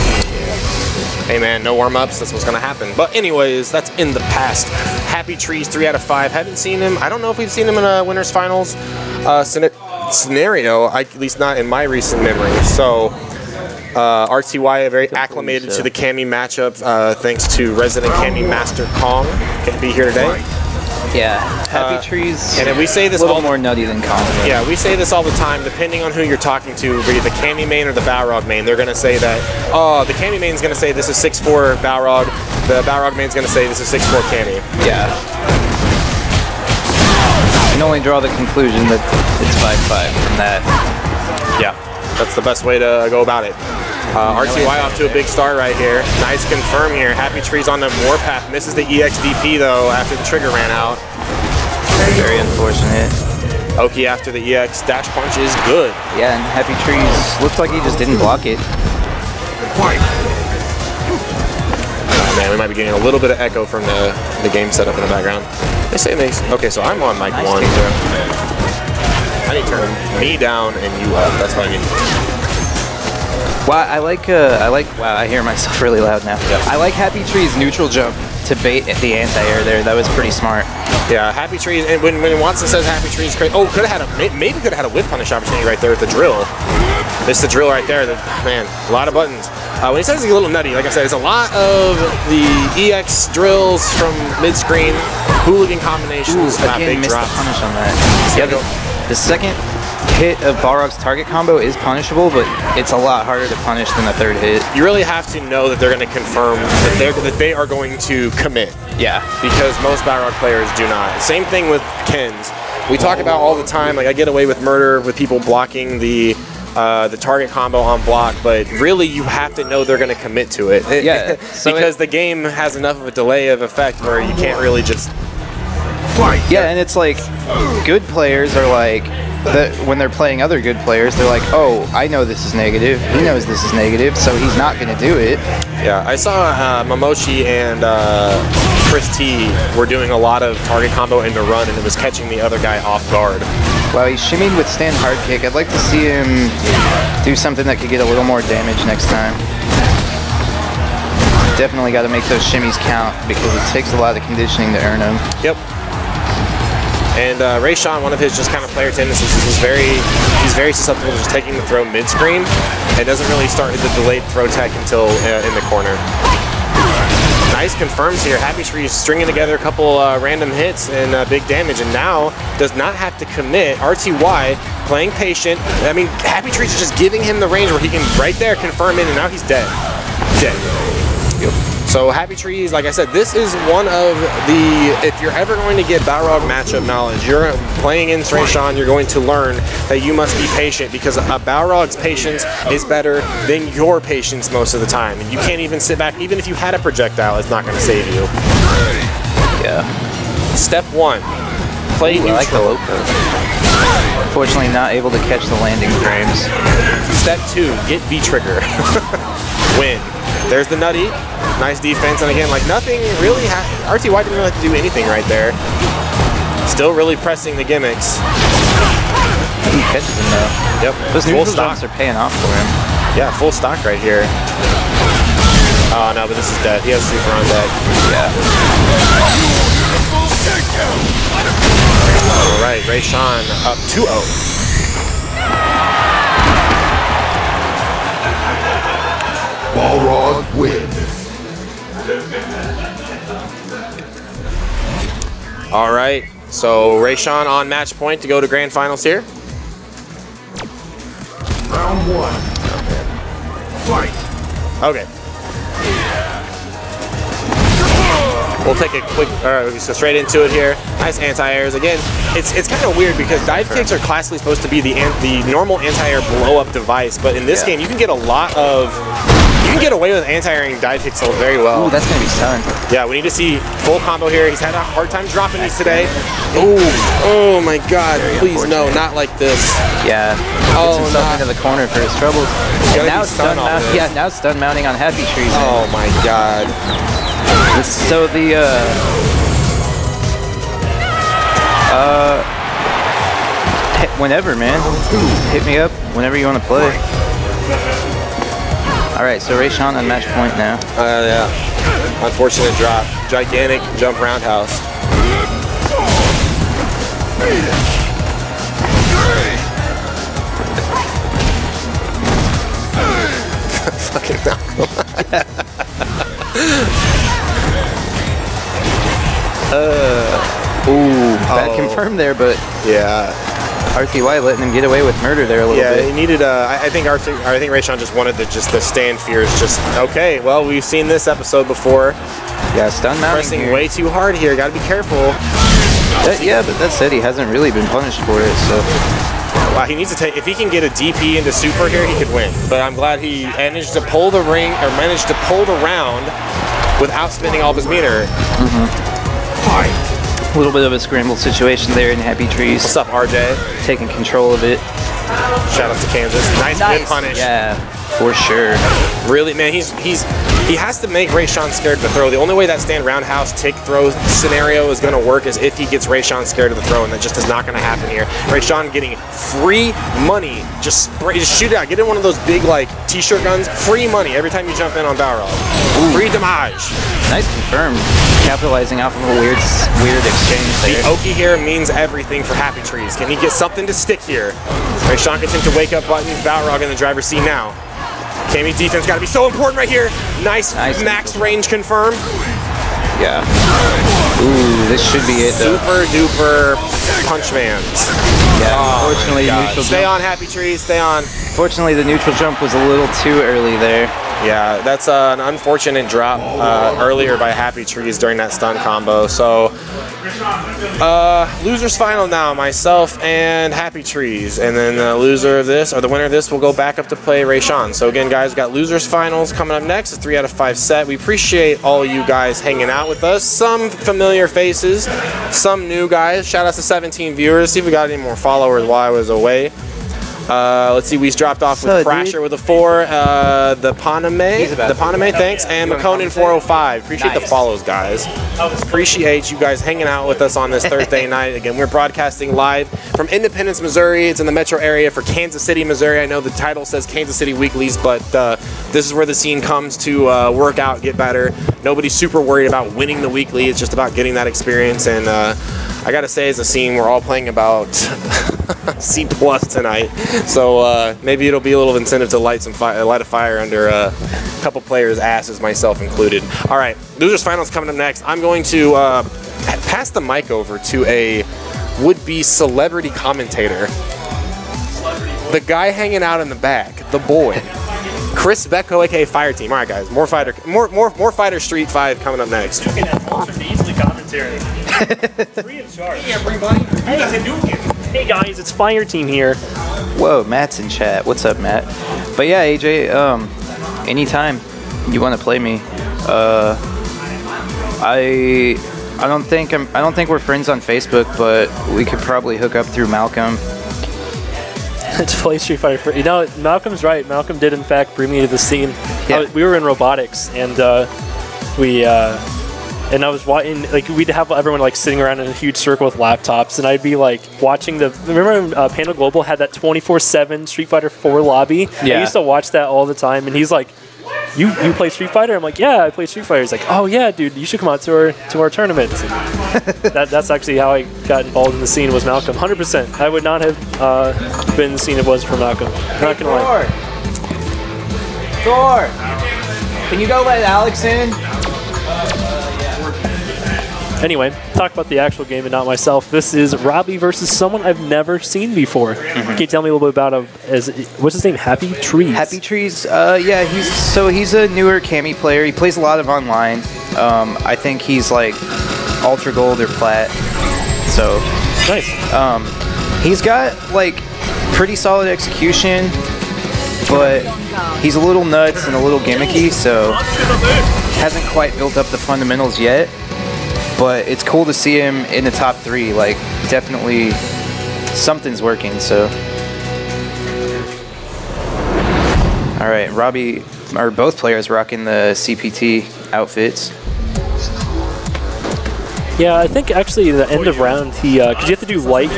Hey man, no warm-ups, that's what's gonna happen. But anyways, that's in the past. Happy Trees, 3 out of 5. Haven't seen him. I don't know if we've seen him in a winners finals scenario, at least not in my recent memory. So RTY very acclimated to the Cammy matchup, thanks to resident Cammy master Kong. Can be here today. Yeah, Happy Trees. And we say this a little more nutty than Kong. Yeah, we say this all the time. Depending on who you're talking to, be it the Cammy main or the Balrog main, they're gonna say that. Oh, the Cammy main's gonna say this is 6'4" Balrog. The Balrog main's gonna say this is 6'4" Cammy. Yeah. You can only draw the conclusion that it's 5-5 from that. Yeah, that's the best way to go about it. RTY off to a big start right here. Nice confirm here. Happy Trees on the warpath. Misses the EXDP though after the trigger ran out. Very unfortunate. Oki after the EX dash punch is good. Yeah, and Happy Trees looked like he just didn't block it. Oh man, we might be getting a little bit of echo from the game setup in the background. They say they. Okay, so I'm on mic Nice 1. takedown. I need to turn me down and you up. That's what I need. Wow, I like, wow, I hear myself really loud now. Yeah. I like Happy Tree's neutral jump to bait the anti-air there. That was pretty smart. Yeah, Happy Trees, and when Watson says Happy Trees, crazy. Oh, could have had maybe could have had a whip punish opportunity right there with the drill. It's the drill right there. Man, a lot of buttons. When he says he's a little nutty, like I said, it's a lot of the EX drills from mid-screen, hooligan combinations, Again, big missed drops. the punish on that. Yeah, the second hit of Balrog's target combo is punishable, but it's a lot harder to punish than the third hit. You really have to know that they're going to confirm that they are going to commit. Yeah. Because most Balrog players do not. Same thing with Ken's. We talk about all the time, like I get away with murder with people blocking the target combo on block, but really you have to know they're going to commit to it. Yeah. Because the game has enough of a delay of effect where you can't really just... Yeah, and it's like, good players are like, when they're playing other good players, they're like, oh, I know this is negative. He knows this is negative, so he's not going to do it. Yeah, I saw Momochi and Chris T were doing a lot of target combo into run, and it was catching the other guy off guard. Wow, he shimmied with stand hard kick. I'd like to see him do something that could get a little more damage next time. Definitely got to make those shimmies count because it takes a lot of conditioning to earn them. Yep. And Rayshawn, one of his just kind of player tendencies is he's very susceptible to just taking the throw mid-screen and doesn't really start the delayed throw tech until in the corner. Nice confirms here. Happy Trees stringing together a couple random hits and big damage, and now does not have to commit. RTY playing patient. I mean, Happy Trees is just giving him the range where he can right there confirm it, and now he's dead. Dead. Yep. So Happy Trees, like I said, this is one of the, if you're ever going to get Balrog matchup knowledge, you're playing in Rayshawn, you're going to learn that you must be patient because a Balrog's patience is better than your patience most of the time. And you can't even sit back, even if you had a projectile, it's not going to save you. Yeah. Step 1, play neutral. I like the loco. Unfortunately, not able to catch the landing frames. Step 2, get V-trigger. Win. There's the nutty. Nice defense, and again, like nothing really, RTY didn't really have to do anything right there. Still really pressing the gimmicks. He catches him though. Yep. Those full neutral stock jumps are paying off for him. Yeah, full stock right here. Oh no, but this is dead. He has super on deck. Yeah. All right, Rayshawn up 2-0. Balrog win. All right, so Rayshawn on match point to go to grand finals here. Round 1. Fight. Okay. We'll take a quick, all right, we'll just go straight into it here. Nice anti-airs. Again, it's kind of weird because dive kicks are classically supposed to be the normal anti-air blow-up device, but in this game, you can get a lot of, you can get away with anti-airing dive kicks very well. Ooh, that's going to be stunned. Yeah, we need to see full combo here. He's had a hard time dropping these today. Ooh, oh my God, please no, not like this. Yeah, gets himself into the corner for his troubles. And now stun mounting. Yeah, now stun mounting on Happy Trees. Oh my God. So the whenever, man, hit me up whenever you want to play. All right, so Rayshawn on match point now. Yeah, unfortunate drop, gigantic jump roundhouse. Fucking Malcolm. Bad confirmed there, but yeah, RTY letting him get away with murder there a little bit. Yeah, he needed. I think Rayshawn just wanted to the stand fears. Just okay. Well, we've seen this episode before. Yeah, stun mounting pressing here. way too hard here. Got to be careful. Yeah, but that said, he hasn't really been punished for it. So. Wow, he needs to take. If he can get a DP into super here, he could win. But I'm glad he managed to pull the ring or managed to pull the round without spending all of his meter. Fight. A little bit of a scramble situation there in Happy Trees. What's up, RJ? Taking control of it. Shout out to Kansas. Nice whip punish. Yeah, for sure. Really, man, he has to make Rayshawn scared to throw. The only way that stand roundhouse tick throw scenario is going to work is if he gets Rayshawn scared to the throw, and that just is not going to happen here. Rayshawn getting free money. Just shoot it out. Get in one of those big, like, t-shirt guns. Free money every time you jump in on Balrog. Free damage. Nice confirmed. Capitalizing off of a weird exchange there. The Oki here means everything for Happy Trees. Can he get something to stick here? Rayshawn gets into wake up button. Balrog in the driver's seat now. Kami's defense got to be so important right here. Nice max range confirm. Yeah. Ooh, this should be it though. Super duper punch mans. Yeah. Oh, unfortunately, neutral stay jump. on, Happy Trees. Stay on. Fortunately, the neutral jump was a little too early there. Yeah, that's an unfortunate drop earlier by Happy Trees during that stun combo. So, losers final now, myself and Happy Trees. And then the loser of this, or the winner of this, will go back up to play Rayshawn. So again, guys, got losers finals coming up next, a 3 out of 5 set. We appreciate all you guys hanging out with us. Some familiar faces, some new guys. Shout out to 17 viewers. See if we got any more followers while I was away. Let's see, we dropped off with Crasher with a 4, the Paname, thanks, and McConan 405. Appreciate the follows, guys. Appreciate you guys hanging out with us on this Thursday night. Again, we're broadcasting live from Independence, Missouri. It's in the metro area for Kansas City, Missouri. I know the title says Kansas City Weeklies, but this is where the scene comes to work out, get better. Nobody's super worried about winning the weekly. It's just about getting that experience. And I gotta say, as a scene, we're all playing about C+ tonight. So maybe it'll be a little incentive to light a fire under a couple players' asses, myself included. All right, losers finals coming up next. I'm going to pass the mic over to a would-be celebrity commentator. The guy hanging out in the back, the boy, Chris Becko, aka Fire Team. All right, guys, more Fighter Street 5 coming up next. Looking at Ultra Easily commentary. Free of charge. Hey everybody, hey guys, it's Fire Team here. Whoa, Matt's in chat. What's up, Matt? But yeah, AJ, anytime you want to play me, I don't think we're friends on Facebook, but we could probably hook up through Malcolm. To play Street Fighter 4. You know, Malcolm's right. Malcolm did in fact bring me to the scene. Yeah. We were in robotics, and and I was watching, like, we'd have everyone like sitting around in a huge circle with laptops, and I'd be like watching remember when Panda Global had that 24/7 Street Fighter 4 lobby? Yeah. I used to watch that all the time, and he's like, you play Street Fighter? I'm like, yeah, I play Street Fighter. He's like, oh yeah, dude, you should come out to our tournaments. That's actually how I got involved in the scene, was Malcolm. 100%. I would not have been in the scene if it wasn't for Malcolm. Not gonna lie. Thor, can you go let Alex in? Anyway, talk about the actual game and not myself. This is Robbie versus someone I've never seen before. Can you tell me a little bit about him? What's his name? Happy Trees? Happy Trees, yeah, he's a newer Kami player. He plays a lot of online. I think he's like Ultra Gold or Plat. So nice. He's got like pretty solid execution, but he's a little nuts and a little gimmicky, so hasn't quite built up the fundamentals yet. But it's cool to see him in the top 3. Like, definitely something's working, so. All right, Robbie, or both players rocking the CPT outfits. Yeah, I think actually the end of round he, because you have to do light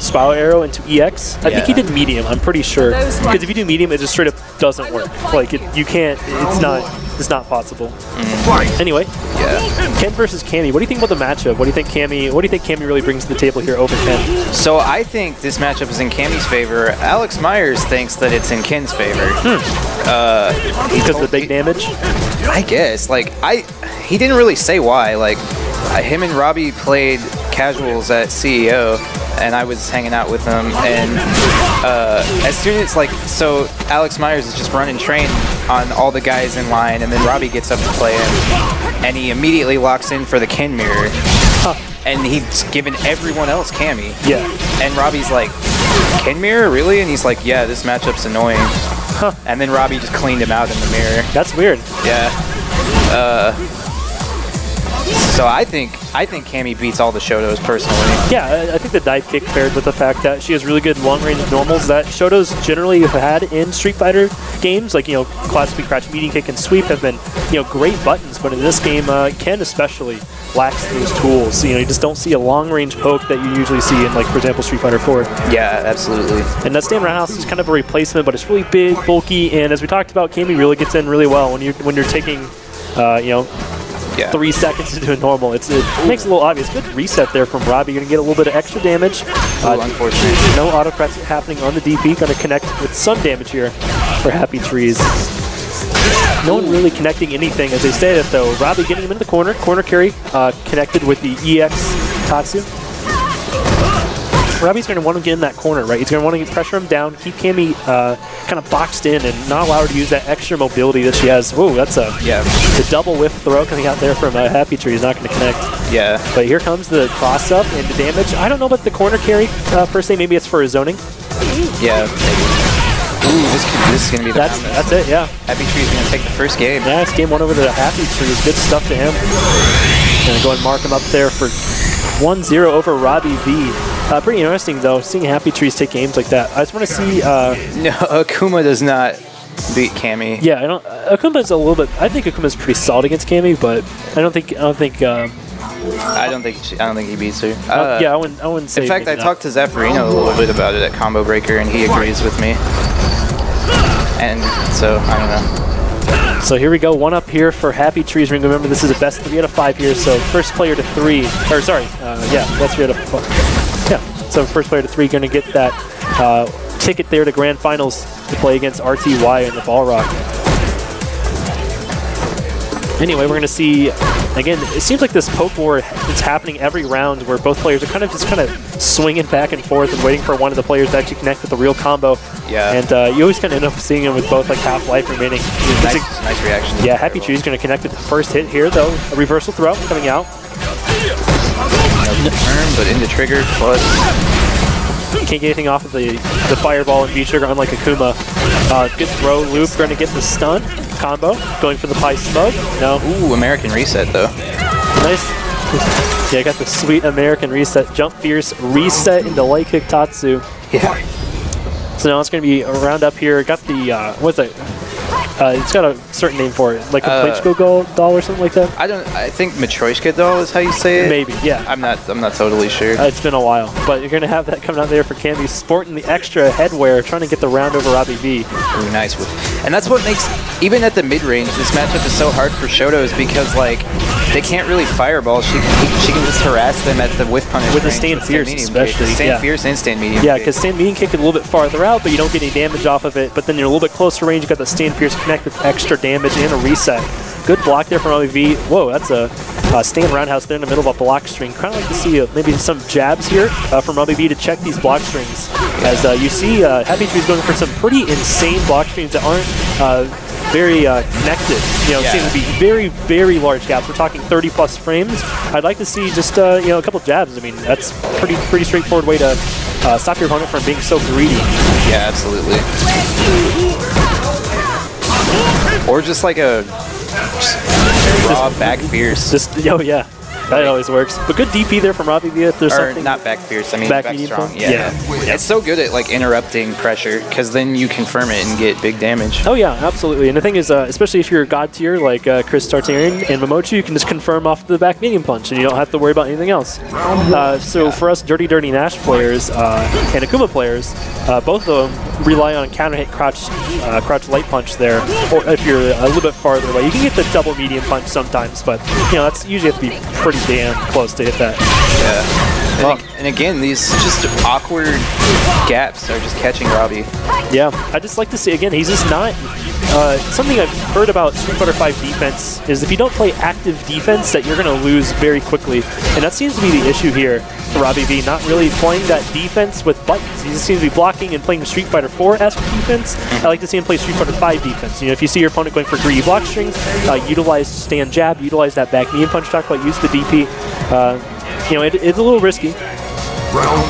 spiral arrow into EX. I think he did medium, I'm pretty sure. Because if you do medium, it just straight up doesn't work. Like, you can't, it's not possible. Anyway, Ken versus Kami. What do you think about the matchup? What do you think Kami really brings to the table here over Ken? So I think this matchup is in Kami's favor. Alex Myers thinks that it's in Ken's favor. Because of the big damage? I guess. Like, he didn't really say why. Like, him and Robbie played casuals at CEO, and I was hanging out with them, and as soon as, like, so Alex Myers is just running train on all the guys in line, and then Robbie gets up to play him, and he immediately locks in for the Ken mirror, and he's giving everyone else Kami. Yeah. And Robbie's like, Ken mirror, really? And he's like, yeah, this matchup's annoying. And then Robbie just cleaned him out in the mirror. That's weird. Yeah. So I think Cammy beats all the Shotos personally. Yeah, I think the dive kick paired with the fact that she has really good long-range normals that Shotos generally have had in Street Fighter games, like, you know, classic crouch, medium kick, and sweep have been, you know, great buttons, but in this game, Ken especially lacks those tools. You know, you just don't see a long-range poke that you usually see in, like, for example, Street Fighter 4. Yeah, absolutely. And that stand roundhouse is kind of a replacement, but it's really big, bulky, and as we talked about, Cammy really gets in really well when you're taking, you know, 3 seconds to do a normal. It makes it a little obvious. Good reset there from Robbie. You're going to get a little bit of extra damage. Unfortunately. No auto press happening on the DP. Going to connect with some damage here for Happy Trees. No one really connecting anything as they say it though. Robbie getting him into the corner. Corner carry connected with the EX Tatsu. Robbie's going to want to get in that corner, right? He's going to want to pressure him down, keep Cammy kind of boxed in, and not allow her to use that extra mobility that she has. Whoa, that's the double whiff throw coming out there from Happy Tree is not going to connect. Yeah. But here comes the cross up and the damage. I don't know about the corner carry per se. Maybe it's for his zoning. Yeah. Ooh, this is going to be the round. That's it, yeah. Happy Tree's going to take the first game. Yeah, it's game 1 over to Happy Trees. Good stuff to him. Going to go and mark him up there for 1-0 over Robbie V. Pretty interesting, though, seeing Happy Trees take games like that. I just want to see... no, Akuma does not beat Cammy. Yeah, Akuma's a little bit... I think Akuma's pretty solid against Cammy, but I don't think he beats her. Yeah, I wouldn't say... In fact, I talked to Zaffarino a little bit about it at Combo Breaker, and he agrees with me. And so, I don't know. So here we go, 1 up here for Happy Trees Ring. Remember, this is a best 3 out of 5 here, so first player to 3, or sorry, best 3 out of 5. Yeah, so first player to 3 going to get that ticket there to Grand Finals to play against RTY in the Balrog. Anyway, we're going to see, again, it seems like this poke war is happening every round where both players are kind of swinging back and forth and waiting for one of the players to actually connect with a real combo. Yeah. And you always kind of end up seeing them with both like half-life remaining. Nice reaction. Yeah, Happy Tree is going to connect with the first hit here, though. A reversal throw coming out. Turn, but into trigger, plus... Can't get anything off of the fireball and V-trigger, unlike Akuma. Good throw, loop, going to get the stun. Combo, going for the pie smug. No. Ooh, American reset, though. Nice. Yeah, I got the sweet American reset. Jump fierce, reset into light kick Tatsu. Yeah. So now it's going to be a round up here. Got the, what's it? It's got a certain name for it, like a Plachko doll or something like that. I think Matryoshka doll is how you say it. Maybe, yeah. I'm not totally sure. It's been a while, but you're gonna have that coming out there for Cammy, sporting the extra headwear, trying to get the round over Robbie V. Ooh, nice. And that's what makes, even at the mid range, this matchup is so hard for Shotos because like they can't really fireball. She can just harass them at the whiff punish with the stand fierce, especially. Stand fierce and stand medium. Yeah, because stand medium kick is a little bit farther out, but you don't get any damage off of it. But then you're a little bit closer range. You got the stand fierce connect with extra damage and a reset. Good block there from Robbie V. Whoa, that's a stand roundhouse there in the middle of a block string. Kind of like to see maybe some jabs here from Robbie V to check these block strings. As you see, Happy Tree's going for some pretty insane block strings that aren't very connected. You know, seem to be very, very large gaps. We're talking 30+ frames. I'd like to see just you know, a couple jabs. I mean, that's pretty straightforward way to stop your opponent from being so greedy. Yeah, absolutely. Or just like a raw back fierce. Oh yeah, that always works. But good DP there from Robbie V. If there's something. Not back fierce. I mean back strong. Yeah. It's so good at like interrupting pressure because then you confirm it and get big damage. Oh yeah, absolutely. And the thing is, especially if you're god tier like Chris Tartarian and Momochi, you can just confirm off the back medium punch and you don't have to worry about anything else. So for us Dirty Nash players and Akuma players, both of them rely on counter hit crouch light punch there. Or if you're a little bit farther away, you can get the double medium punch sometimes, but you know that's usually have to be pretty damn close to hit that. Yeah. And again, these just awkward gaps are just catching Robbie. Yeah, I just like to see, again, he's just not... something I've heard about Street Fighter V defense is if you don't play active defense that you're going to lose very quickly. And that seems to be the issue here for Robbie V, not really playing that defense with buttons. He just seems to be blocking and playing Street Fighter 4-esque defense. I like to see him play Street Fighter V defense. You know, if you see your opponent going for greedy block strings, utilize stand jab, utilize that back medium punch, talk about use the DP. You know, it's a little risky.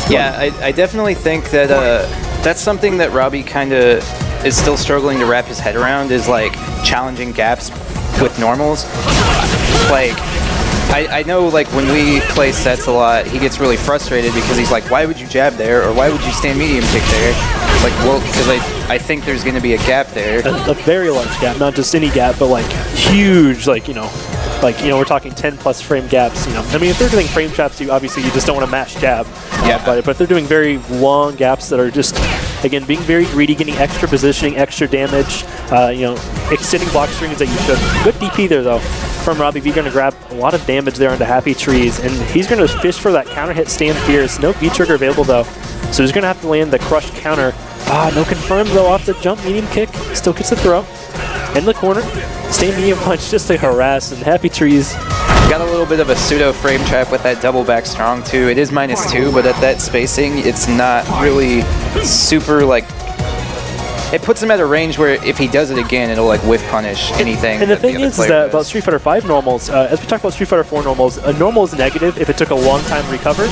Yeah, I definitely think that that's something that Robbie kind of is still struggling to wrap his head around, is like challenging gaps with normals. Like I know, like, when we play sets a lot, he gets really frustrated because he's like, why would you jab there, or why would you stand medium kick there? It's like, well, because I think there's going to be a gap there. A very large gap, not just any gap, but like huge, like, you know, we're talking 10+ frame gaps, you know. I mean, if they're doing frame traps, you obviously you just don't want to mash jab. Yeah. But if they're doing very long gaps that are just, again, being very greedy, getting extra positioning, extra damage, you know, extending block strings that you should. Good DP there, though, from RobbieV. Going to grab a lot of damage there onto Happy Trees, and he's going to fish for that counter hit stand fierce. No V trigger available, though, so he's going to have to land the crush counter. No confirm, though, off the jump. Medium kick. Still gets the throw. In the corner. Stand medium punch just to harass, and Happy Trees. Got a little bit of a pseudo frame trap with that double back strong, too. It is -2, but at that spacing, it's not really super, like... It puts him at a range where if he does it again, it'll like whiff punish anything. And the thing is that about Street Fighter V normals, as we talk about Street Fighter 4 normals, a normal is negative if it took a long time to recover,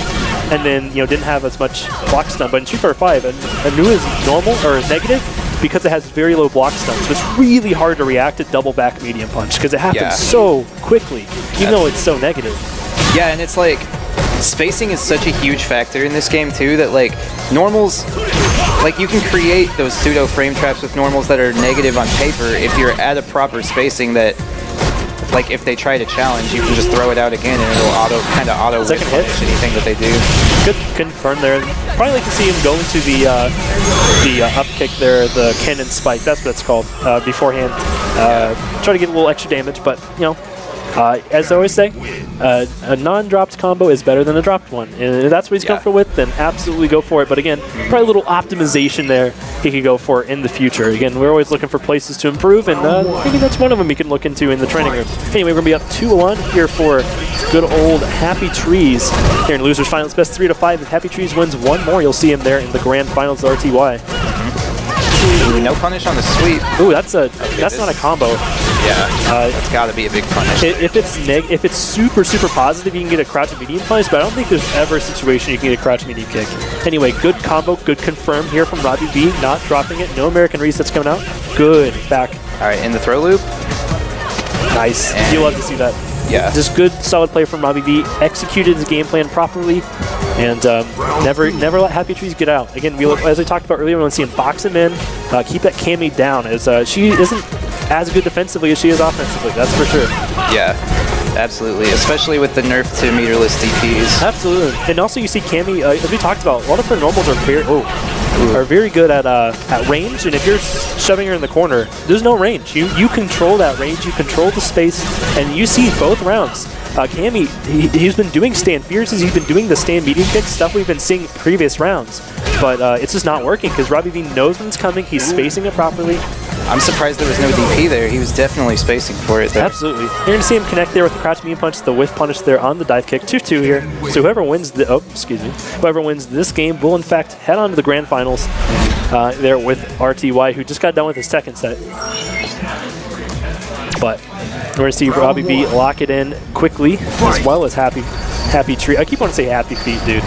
and then, you know, didn't have as much block stun. But in Street Fighter 5, a new is normal or is negative because it has very low block stun. So it's really hard to react to double back medium punch because it happens so quickly, even though it's so negative. Yeah, and it's like spacing is such a huge factor in this game too that like normals, like you can create those pseudo frame traps with normals that are negative on paper if you're at a proper spacing that, like, if they try to challenge, you can just throw it out again and it'll auto whiff punish anything that they do. Good confirm there. Probably like to see him go into the up kick there, the cannon spike. That's what it's called beforehand. Try to get a little extra damage, but you know. As I always say, a non-dropped combo is better than a dropped one. And if that's what he's comfortable with, then absolutely go for it. But again, probably a little optimization there he could go for in the future. Again, we're always looking for places to improve, and maybe that's one of them we can look into in the training room. Anyway, we're going to be up 2-1 here for good old Happy Trees. Here in Losers Finals, best 3-5. If Happy Trees wins one more, you'll see him there in the Grand Finals RTY. Ooh, no punish on the sweep. Ooh, that's not a combo. Yeah, that's got to be a big punish. If it's super positive, you can get a crouch and medium punish, but I don't think there's ever a situation you can get a crouch medium kick. Anyway, good combo, good confirm here from RobbieV, not dropping it. No American resets coming out. Good back. All right, in the throw loop. Nice. You love to see that. Yeah. Just good, solid play from RobbieV. Executed his game plan properly, and never let Happy Trees get out. Again, as I talked about earlier, we want to see him box him in, keep that Cammy down, as she isn't as good defensively as she is offensively. That's for sure. Yeah. Absolutely, especially with the nerf to meterless DPs. Absolutely, and also you see Cammy, as we talked about, a lot of her normals are very good at range, and if you're shoving her in the corner, there's no range. You control that range, you control the space, and you see both rounds. Cammy, he's been doing stand fierces, he's been doing the stand medium kicks, stuff we've been seeing previous rounds, but it's just not working because RobbieV knows when it's coming, he's spacing it properly. I'm surprised there was no DP there. He was definitely spacing for it there. Absolutely. You're going to see him connect there with the crouch medium punch, the whiff punish there on the dive kick. 2-2 here. So whoever wins whoever wins this game will in fact head on to the grand finals there with RTY, who just got done with his second set. But we're going to see RobbieV lock it in quickly, as well as Happy Tree. I keep wanting to say Happy Feet, dude.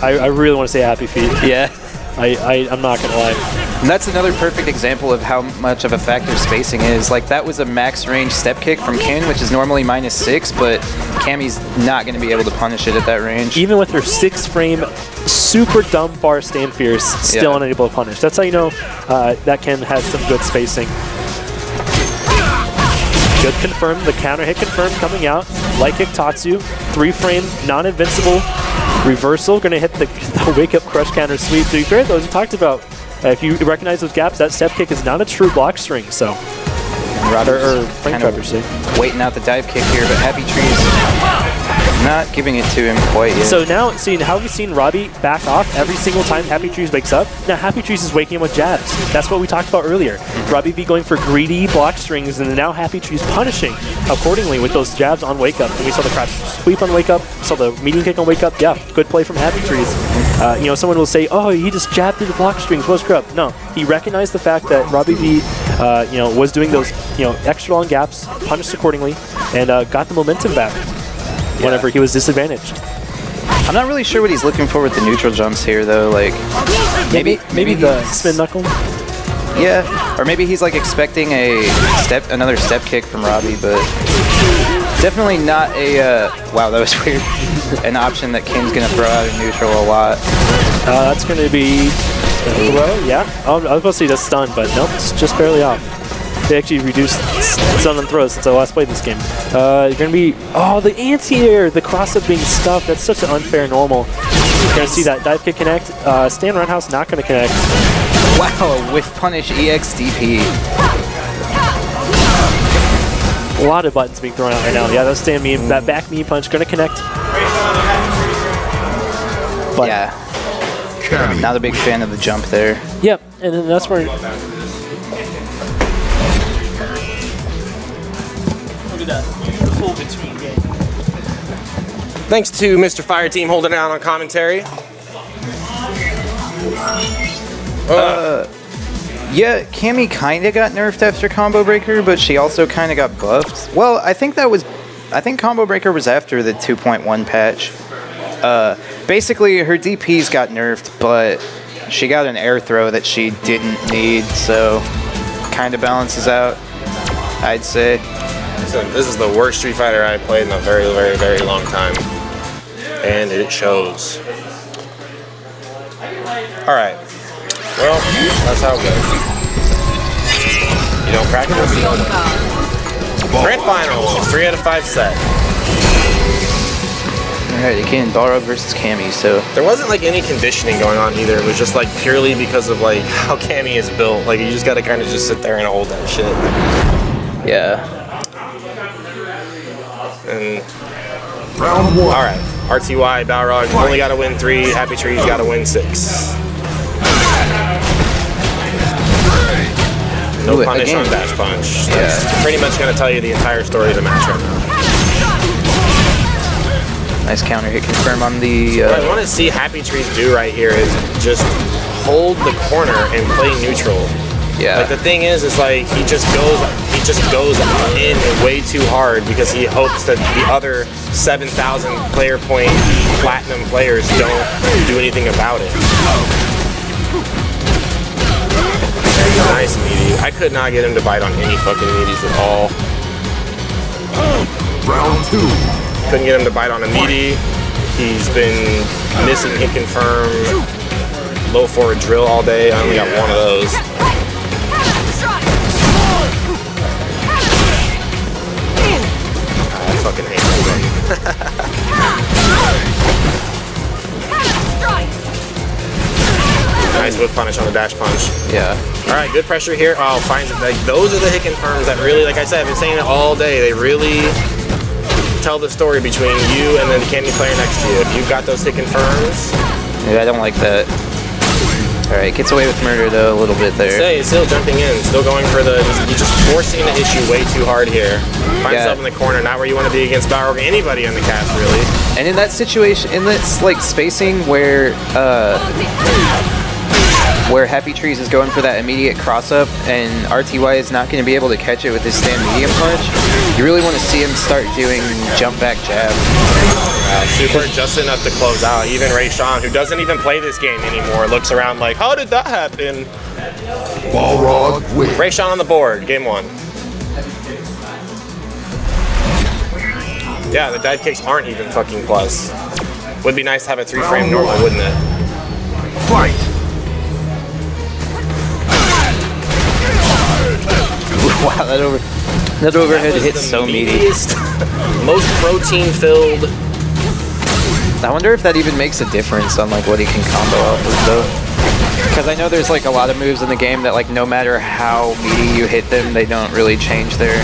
I really want to say Happy Feet. Yeah. I'm not going to lie. And that's another perfect example of how much of a factor spacing is. Like, that was a max range step kick from Ken, which is normally -6, but Cammy's not going to be able to punish it at that range. Even with her 6-frame, super dumb bar stand fierce, still unable to punish. That's how you know that Ken has some good spacing. Good confirm, the counter hit confirm coming out. Light kick Tatsu, 3-frame, non-invincible. Reversal, going to hit the wake-up crush counter sweep. To be fair, though, as we talked about, if you recognize those gaps, that step kick is not a true block string, so. Robert's kind of waiting out the dive kick here, but Happy Trees not giving it to him quite yet. So now, how have we seen Robbie back off every single time Happy Trees wakes up? Now Happy Trees is waking him with jabs. That's what we talked about earlier. RobbieV going for greedy block strings, and now Happy Trees punishing accordingly with those jabs on wake up. And we saw the crouch sweep on wake up, saw the medium kick on wake up. Yeah, good play from Happy Trees. You know, someone will say, "Oh, he just jabbed through the block strings. What's scrub?" No, he recognized the fact that RobbieV, you know, was doing those, you know, extra long gaps, punished accordingly, and got the momentum back whenever he was disadvantaged. I'm not really sure what he's looking for with the neutral jumps here, though. Like, maybe the spin knuckle. Yeah, or maybe he's like expecting another step kick from Robbie, but Definitely not a, wow, that was weird. An option that Kim's gonna throw out in neutral a lot. That's gonna be, well, yeah. I was supposed to say just stun, but nope, it's just barely off. They actually reduced stun and throws since I last played this game. You're gonna be, oh, the anti-air, the cross-up being stuffed. That's such an unfair normal. You're gonna see that dive kick connect. Stand roundhouse not gonna connect. Wow, whiff punish EXDP. A lot of buttons being thrown out right now. Yeah, that stand meme, that back knee punch gonna connect. But yeah, not a big fan of the jump there. Yep, and then that's where. Look at that, full between game. Thanks to Mr. Fireteam holding it down on commentary. Yeah, Cammy kind of got nerfed after Combo Breaker, but she also kind of got buffed. Well, I think Combo Breaker was after the 2.1 patch. Basically, her DPs got nerfed, but she got an air throw that she didn't need, so kind of balances out, I'd say. So this is the worst Street Fighter I played in a very, very, very long time. And it shows. Alright. Well, that's how it goes. You don't practice? Grand Finals, 3 out of 5 set. Alright, again, Balrog versus Cammy, so... There wasn't like any conditioning going on either. It was just like purely because of like how Cammy is built. Like you just gotta kind of just sit there and hold that shit. Yeah. And... Round 1. Alright. RTY, Balrog, only gotta win 3. Happy Trees gotta win 6. No punish on dash punch. That's pretty much going to tell you the entire story of the match right now. Nice counter hit confirm on the... What I want to see Happy Trees do right here is just hold the corner and play neutral. Yeah. Like the thing is like he just goes in way too hard because he hopes that the other 7,000 player point platinum players don't do anything about it. Nice meaty. I could not get him to bite on any fucking meaties at all. Round 2. Couldn't get him to bite on a meaty. He's been missing hit confirm, low forward drill all day. I only got one of those. I fucking hate that. Nice whip punish on the dash punch. Yeah. Alright, good pressure here. Oh, finds it. Like, those are the hit confirms that really, like I said, I've been saying it all day. They really tell the story between you and then the Cammy player next to you. If you've got those hit confirms. Yeah, I don't like that. Alright, gets away with murder though a little bit there. He's still jumping in, still going for the, you're just forcing the issue way too hard here. Find yourself in the corner, not where you want to be against Balrog or anybody on the cast, really. And in that situation, in this like spacing where Happy Trees is going for that immediate cross-up and RTY is not going to be able to catch it with his stand medium punch, you really want to see him start doing jump back jab. Super just enough to close out. Even Ray Sean, who doesn't even play this game anymore, looks around like, how did that happen? Balrog wins. Ray Sean on the board, game 1. Yeah, the dive kicks aren't even fucking plus. Would be nice to have a 3-frame normal, wouldn't it? Fight! Wow, that overhead hit so meaty. Most protein-filled. I wonder if that even makes a difference on like what he can combo off with though. Because I know there's like a lot of moves in the game that like no matter how meaty you hit them, they don't really change their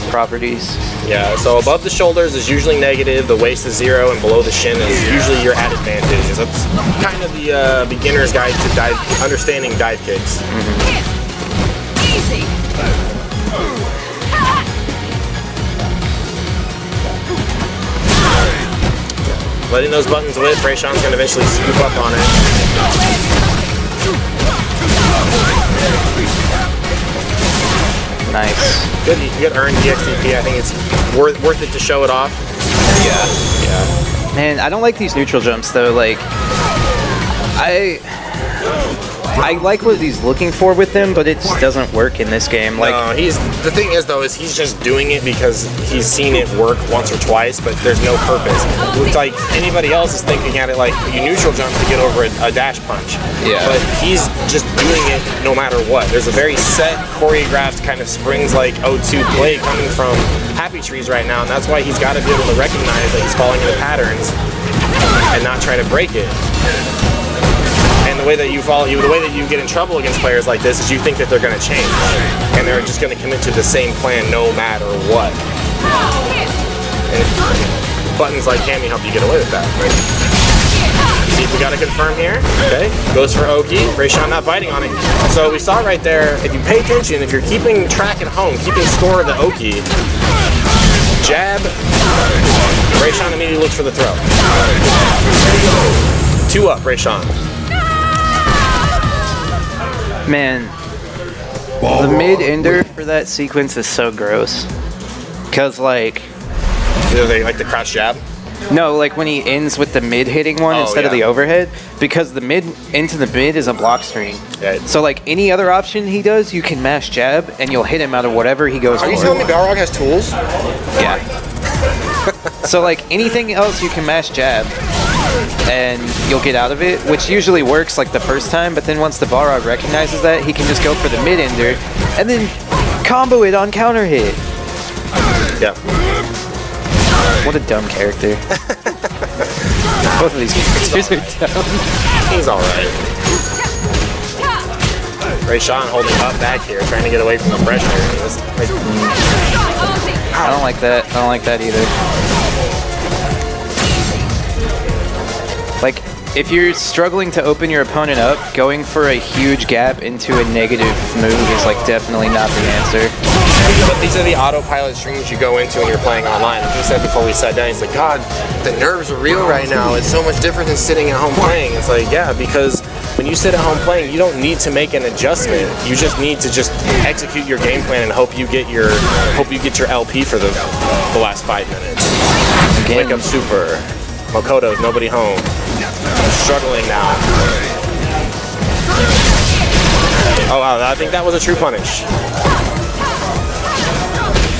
properties. Yeah, so above the shoulders is usually negative, the waist is 0, and below the shin is usually your at advantage. That's kind of the beginner's guide to understanding dive kicks. Easy. Letting those buttons whip, Rayshawn's going to eventually scoop up on it. Nice. Good earned DXDP. I think it's worth it to show it off. Yeah. Man, I don't like these neutral jumps though. Like, I like what he's looking for with them, but it just doesn't work in this game. Like, no, the thing is though, is he's just doing it because he's seen it work once or twice, but there's no purpose. It's like anybody else is thinking at it like you neutral jump to get over a dash punch. Yeah. But he's just doing it no matter what. There's a very set, choreographed kind of springs like O2 play coming from Happy Trees right now, and that's why he's got to be able to recognize that he's falling into patterns and not try to break it. And the way that the way that you get in trouble against players like this is you think that they're going to change, and they're just going to commit to the same plan no matter what. And buttons like Cammy help you get away with that, right? See if we got to confirm here. Okay, goes for Oki. Rayshawn not biting on it. So we saw right there, if you pay attention, if you're keeping track at home, keeping score of the Oki, jab, Rayshawn immediately looks for the throw. 2 up, Rayshawn. man, the mid-ender for that sequence is so gross. Cause like, like the crouch jab. No, like when he ends with the mid hitting one instead of the overhead, because the mid into the mid is a block string. Yeah. So like any other option he does, you can mash jab and you'll hit him out of whatever he goes for. Are you telling me Balrog has tools? Yeah. So like anything else you can mash jab and you'll get out of it, which usually works like the first time, but then once the Balrog recognizes that, he can just go for the mid ender and then combo it on counter hit. Yeah. What a dumb character. Both of these characters are dumb. He's alright. Rayshawn holding up back here, trying to get away from the pressure. I don't like that. I don't like that either. Like, if you're struggling to open your opponent up, going for a huge gap into a negative move is like definitely not the answer. But these are the autopilot strings you go into when you're playing online. Like he said before we sat down, he's like, God, the nerves are real right now. It's so much different than sitting at home playing. It's like, yeah, because when you sit at home playing, you don't need to make an adjustment. You just need to just execute your game plan and hope you get your LP for the last 5 minutes. Wake up super. Makoto's nobody home. I'm struggling now. Oh wow, I think that was a true punish.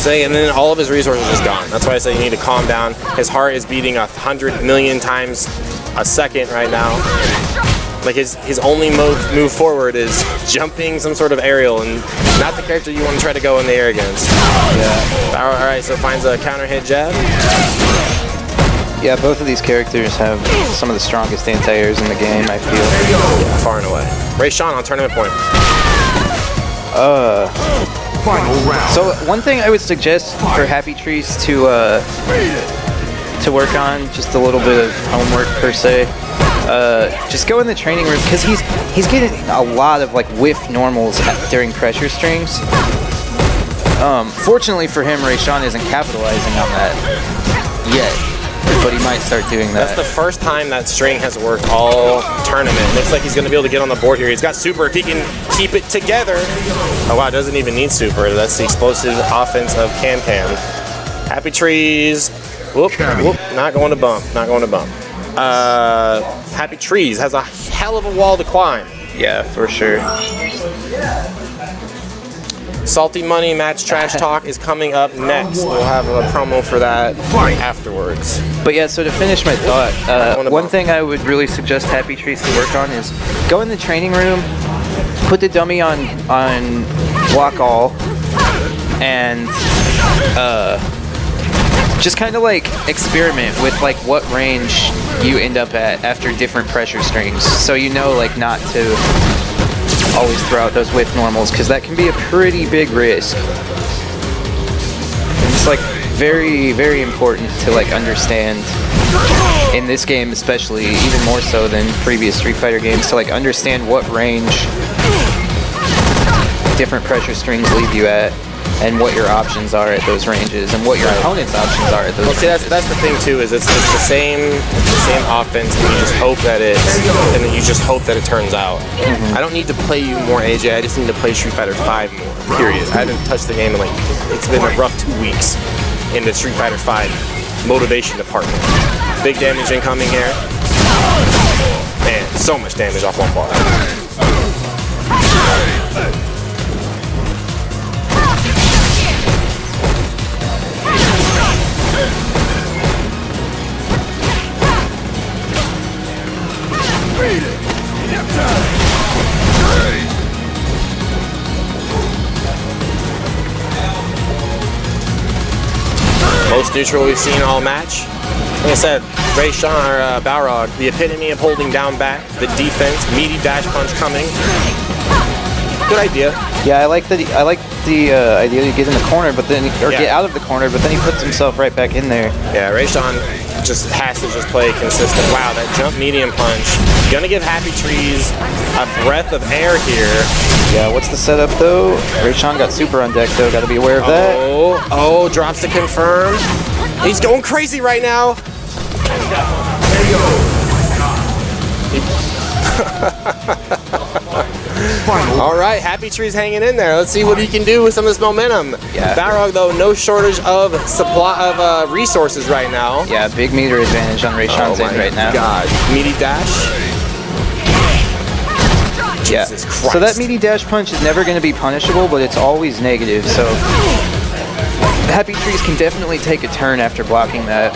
And then all of his resources is gone. That's why I say you need to calm down. His heart is beating 100 million times a second right now. Like his only move forward is jumping some sort of aerial, and not the character you want to try to go in the air against. Yeah. All right, so finds a counter hit jab. Yeah, both of these characters have some of the strongest anti-airs in the game, I feel. Yeah, far and away. Rayshawn on tournament point. Final round. So one thing I would suggest for Happy Trees to work on, just a little bit of homework per se, just go in the training room, because he's getting a lot of like whiff normals during pressure strings. Fortunately for him, Rayshawn isn't capitalizing on that yet, but he might start doing that. That's the first time that string has worked all tournament. Looks like he's going to be able to get on the board here. He's got super if he can keep it together. Oh wow, doesn't even need super. That's the explosive offense of Can. Happy Trees. Whoop, whoop, not going to bump, not going to bump. Happy Trees has a hell of a wall to climb. Yeah, for sure. Salty Money Match Trash Talk is coming up next. We'll have a promo for that afterwards. But yeah, so to finish my thought, one thing I would really suggest Happy Trees to work on is go in the training room, put the dummy on block all, and just kind of like experiment with like what range you end up at after different pressure strings, so you know like not to always throw out those whiff normals, because that can be a pretty big risk. And it's like very, very important to like understand in this game, especially even more so than previous Street Fighter games, to like understand what range different pressure strings leave you at, and what your options are at those ranges, and what your opponent's options are at those ranges. See, that's the thing too, is it's the same offense, and you just hope that it turns out. I don't need to play you more AJ, I just need to play Street Fighter V more, period. I haven't touched the game in like, it's been a rough 2 weeks in the Street Fighter V motivation department. Big damage incoming here. Man, so much damage off one bar. Most neutral we've seen all match. Like I said, Balrog, the epitome of holding down back, the defense, meaty dash punch coming. Good idea. Yeah, I like the idea to get in the corner, but then get out of the corner, but then he puts himself right back in there. Yeah, Rayshawn just has to just play consistent. Wow, that jump medium punch. Gonna give Happy Trees a breath of air here. Yeah, what's the setup though? Rayshawn got super on deck though, gotta be aware of that. Oh, drops to confirm. He's going crazy right now. There you go. All right, Happy Tree's hanging in there. Let's see what he can do with some of this momentum. Yeah. Balrog, though, no shortage of resources right now. Yeah, big meter advantage on Rayshon's end right now. God, meaty dash. Jesus Christ. So that meaty dash punch is never going to be punishable, but it's always negative. So Happy Trees can definitely take a turn after blocking that.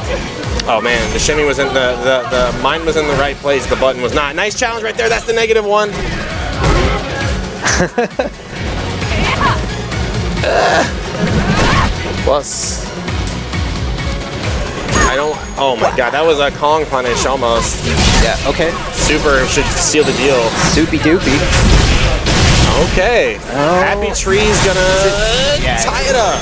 Oh man, the shimmy was in the mine was in the right place. The button was not. Nice challenge right there. That's the negative one. Plus, I don't. Oh my God, that was a Kong punish almost. Yeah. Okay. Super should seal the deal. Soupy doopy. Okay. Oh. Happy Tree's gonna tie it up.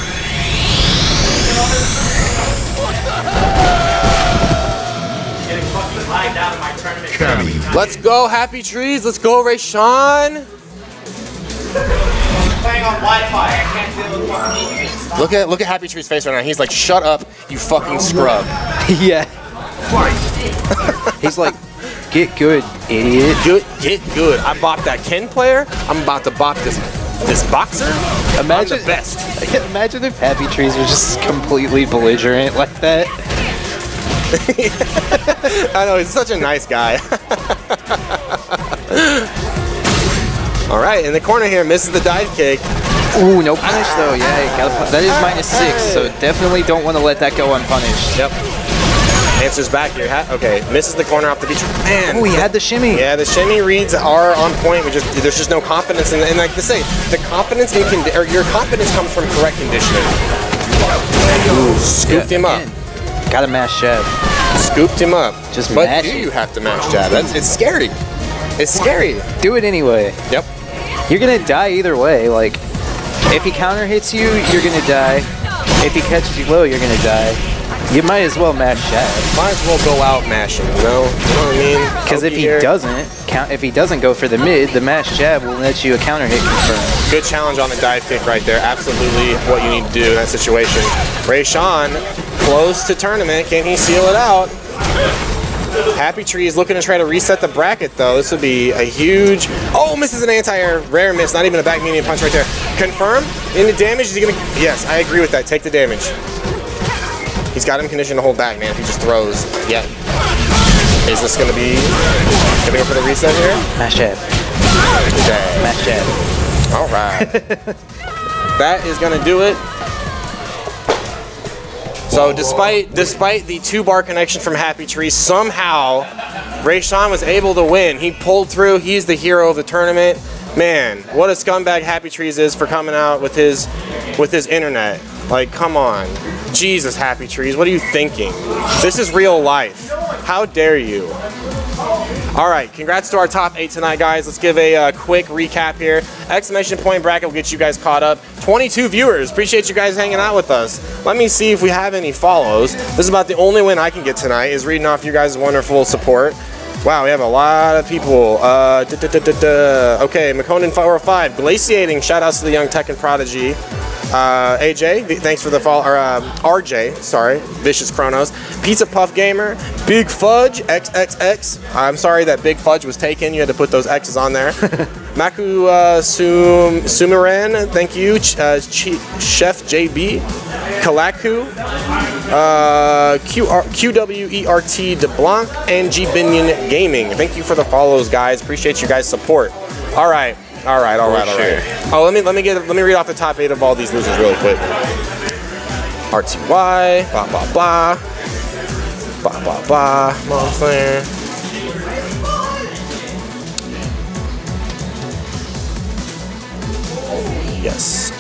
Let's go, Happy Trees. Let's go, Rayshawn. Playing on Wi-Fi. I can't deal with fucking. Look at Happy Tree's face right now. He's like, shut up, you fucking scrub. Yeah. He's like, get good, idiot. Get good. I bought that Ken player. I'm about to bop this boxer. Imagine I'm the best. Imagine if Happy Trees was just completely belligerent like that. I know, he's such a nice guy. All right, in the corner here, misses the dive kick. Ooh, no punish though. Yeah, that is -6, so definitely don't want to let that go unpunished. Yep. Answers back here. Okay, misses the corner off the beach. Man. Oh, he had the shimmy. Yeah, the shimmy reads are on point. There's just no confidence in it. And like to say, the confidence your confidence comes from correct conditioning. Ooh, scooped him up. Got a mash jab. Scooped him up. But do you have to mash jab? It's scary. It's scary. Do it anyway. Yep. You're gonna die either way. Like, if he counter hits you, you're gonna die. If he catches you low, you're gonna die. You might as well mash jab. Might as well go out mashing, you know? You know what I mean? Because if he doesn't go for the mid, the mash jab will let you a counter hit confirm. Good challenge on the dive kick right there. Absolutely what you need to do in that situation. Rayshawn, close to tournament. Can he seal it out? Happy Tree is looking to try to reset the bracket, though. This would be a huge... Oh, misses an anti-air. Rare miss. Not even a back medium punch right there. Confirm. In the damage, is he going to... Yes, I agree with that. Take the damage. He's got him conditioned to hold back, man, if he just throws. Yeah. Is this going to be... Going to go for the reset here? Mash jab. Okay. Mash jab. All right. That is going to do it. So despite the 2-bar connection from Happy Tree, somehow Rayshawn was able to win. He pulled through. He's the hero of the tournament. Man, what a scumbag Happy Trees is for coming out with his internet. Like, come on. Jesus, Happy Trees, what are you thinking? This is real life. How dare you? All right, congrats to our top 8 tonight, guys. Let's give a quick recap here. Exclamation point bracket will get you guys caught up. 22 viewers. Appreciate you guys hanging out with us. Let me see if we have any follows. This is about the only win I can get tonight, is reading off you guys' wonderful support. Wow, we have a lot of people. Okay, McConan 405, glaciating. Shout outs to the young tech and prodigy. AJ, thanks for the follow. Or RJ, sorry, Vicious Chronos. Pizza Puff Gamer, Big Fudge XXX. I'm sorry that Big Fudge was taken. You had to put those X's on there. Maku Sumaran, thank you. Chef JB, Kalaku, QWERT DeBlanc, and G Binion Gaming. Thank you for the follows, guys. Appreciate you guys' support. All right. All right. Oh, let me read off the top 8 of all these losers real quick. RTY, blah blah blah, blah blah blah. Mom Slayer. Yes,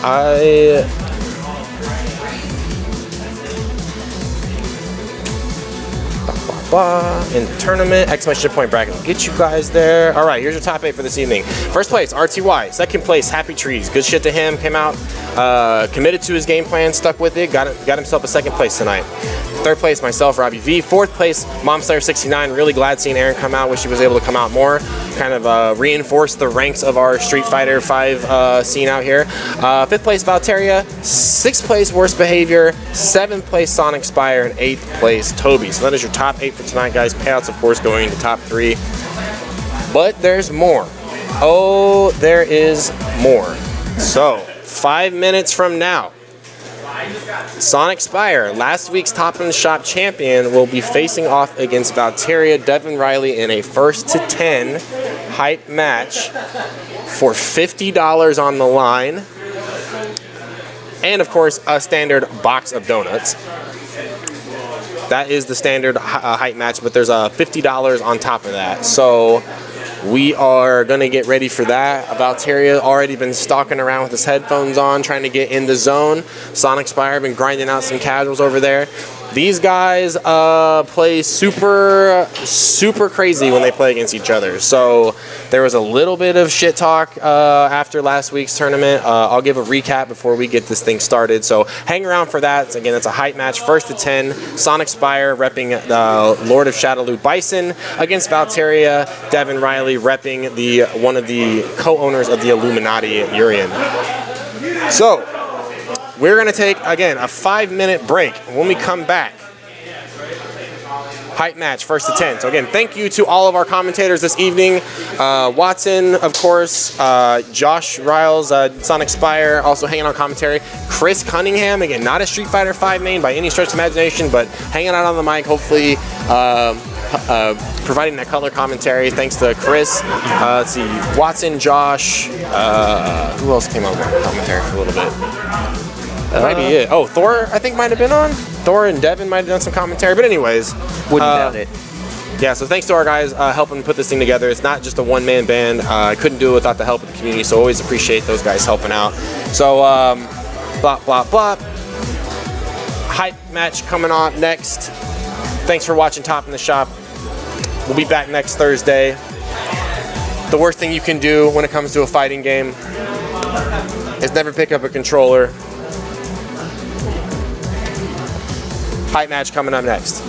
in the tournament, exclamation point bracket will get you guys there. All right, here's your top 8 for this evening. First place, RTY. Second place, Happy Trees. Good shit to him. Came out, committed to his game plan, stuck with it, got himself a second place tonight. Third place, myself, Robbie V. Fourth place, Mom Slayer 69. Really glad seeing Aaron come out. Wish he was able to come out more. Kind of reinforce the ranks of our Street Fighter 5 scene out here. Fifth place, Valteria. Sixth place, Worst Behavior. Seventh place, SonicSpire. And eighth place, Toby. So that is your top 8 for tonight, guys. Payouts, of course, going into top 3. But there's more. Oh, there is more. So, 5 minutes from now, SonicSpire, last week's Top in the Shop champion, will be facing off against Valteria Devin Riley in a 1st to 10 hype match for $50 on the line. And, of course, a standard box of donuts. That is the standard hype match, but there's a $50 on top of that. So we are going to get ready for that. Valteria already been stalking around with his headphones on, trying to get in the zone. SonicSpire been grinding out some casuals over there. These guys play super crazy when they play against each other. So there was a little bit of shit talk after last week's tournament. I'll give a recap before we get this thing started. So hang around for that. Again, it's a hype match, 1st to 10. SonicSpire repping the Lord of Shadowloo Bison against Valteria. Devin Riley repping one of the co-owners of the Illuminati, Urian. So we're going to take, again, a 5-minute break. When we come back, hype match, 1st to 10. So again, thank you to all of our commentators this evening. Watson, of course, Josh Riles, SonicSpire, also hanging on commentary. Chris Cunningham, again, not a Street Fighter 5 main by any stretch of imagination, but hanging out on the mic, hopefully providing that color commentary. Thanks to Chris. Let's see, Watson, Josh, who else came on commentary for a little bit? That might be it. Oh, Thor, I think, might have been on. Thor and Devin might have done some commentary. But anyways. Wouldn't doubt it. Yeah, so thanks to our guys helping put this thing together. It's not just a one-man band. I couldn't do it without the help of the community, so always appreciate those guys helping out. So, blop, blop, blop. Hype match coming on next. Thanks for watching Top in the Shop. We'll be back next Thursday. The worst thing you can do when it comes to a fighting game is never pick up a controller. Hype match coming up next.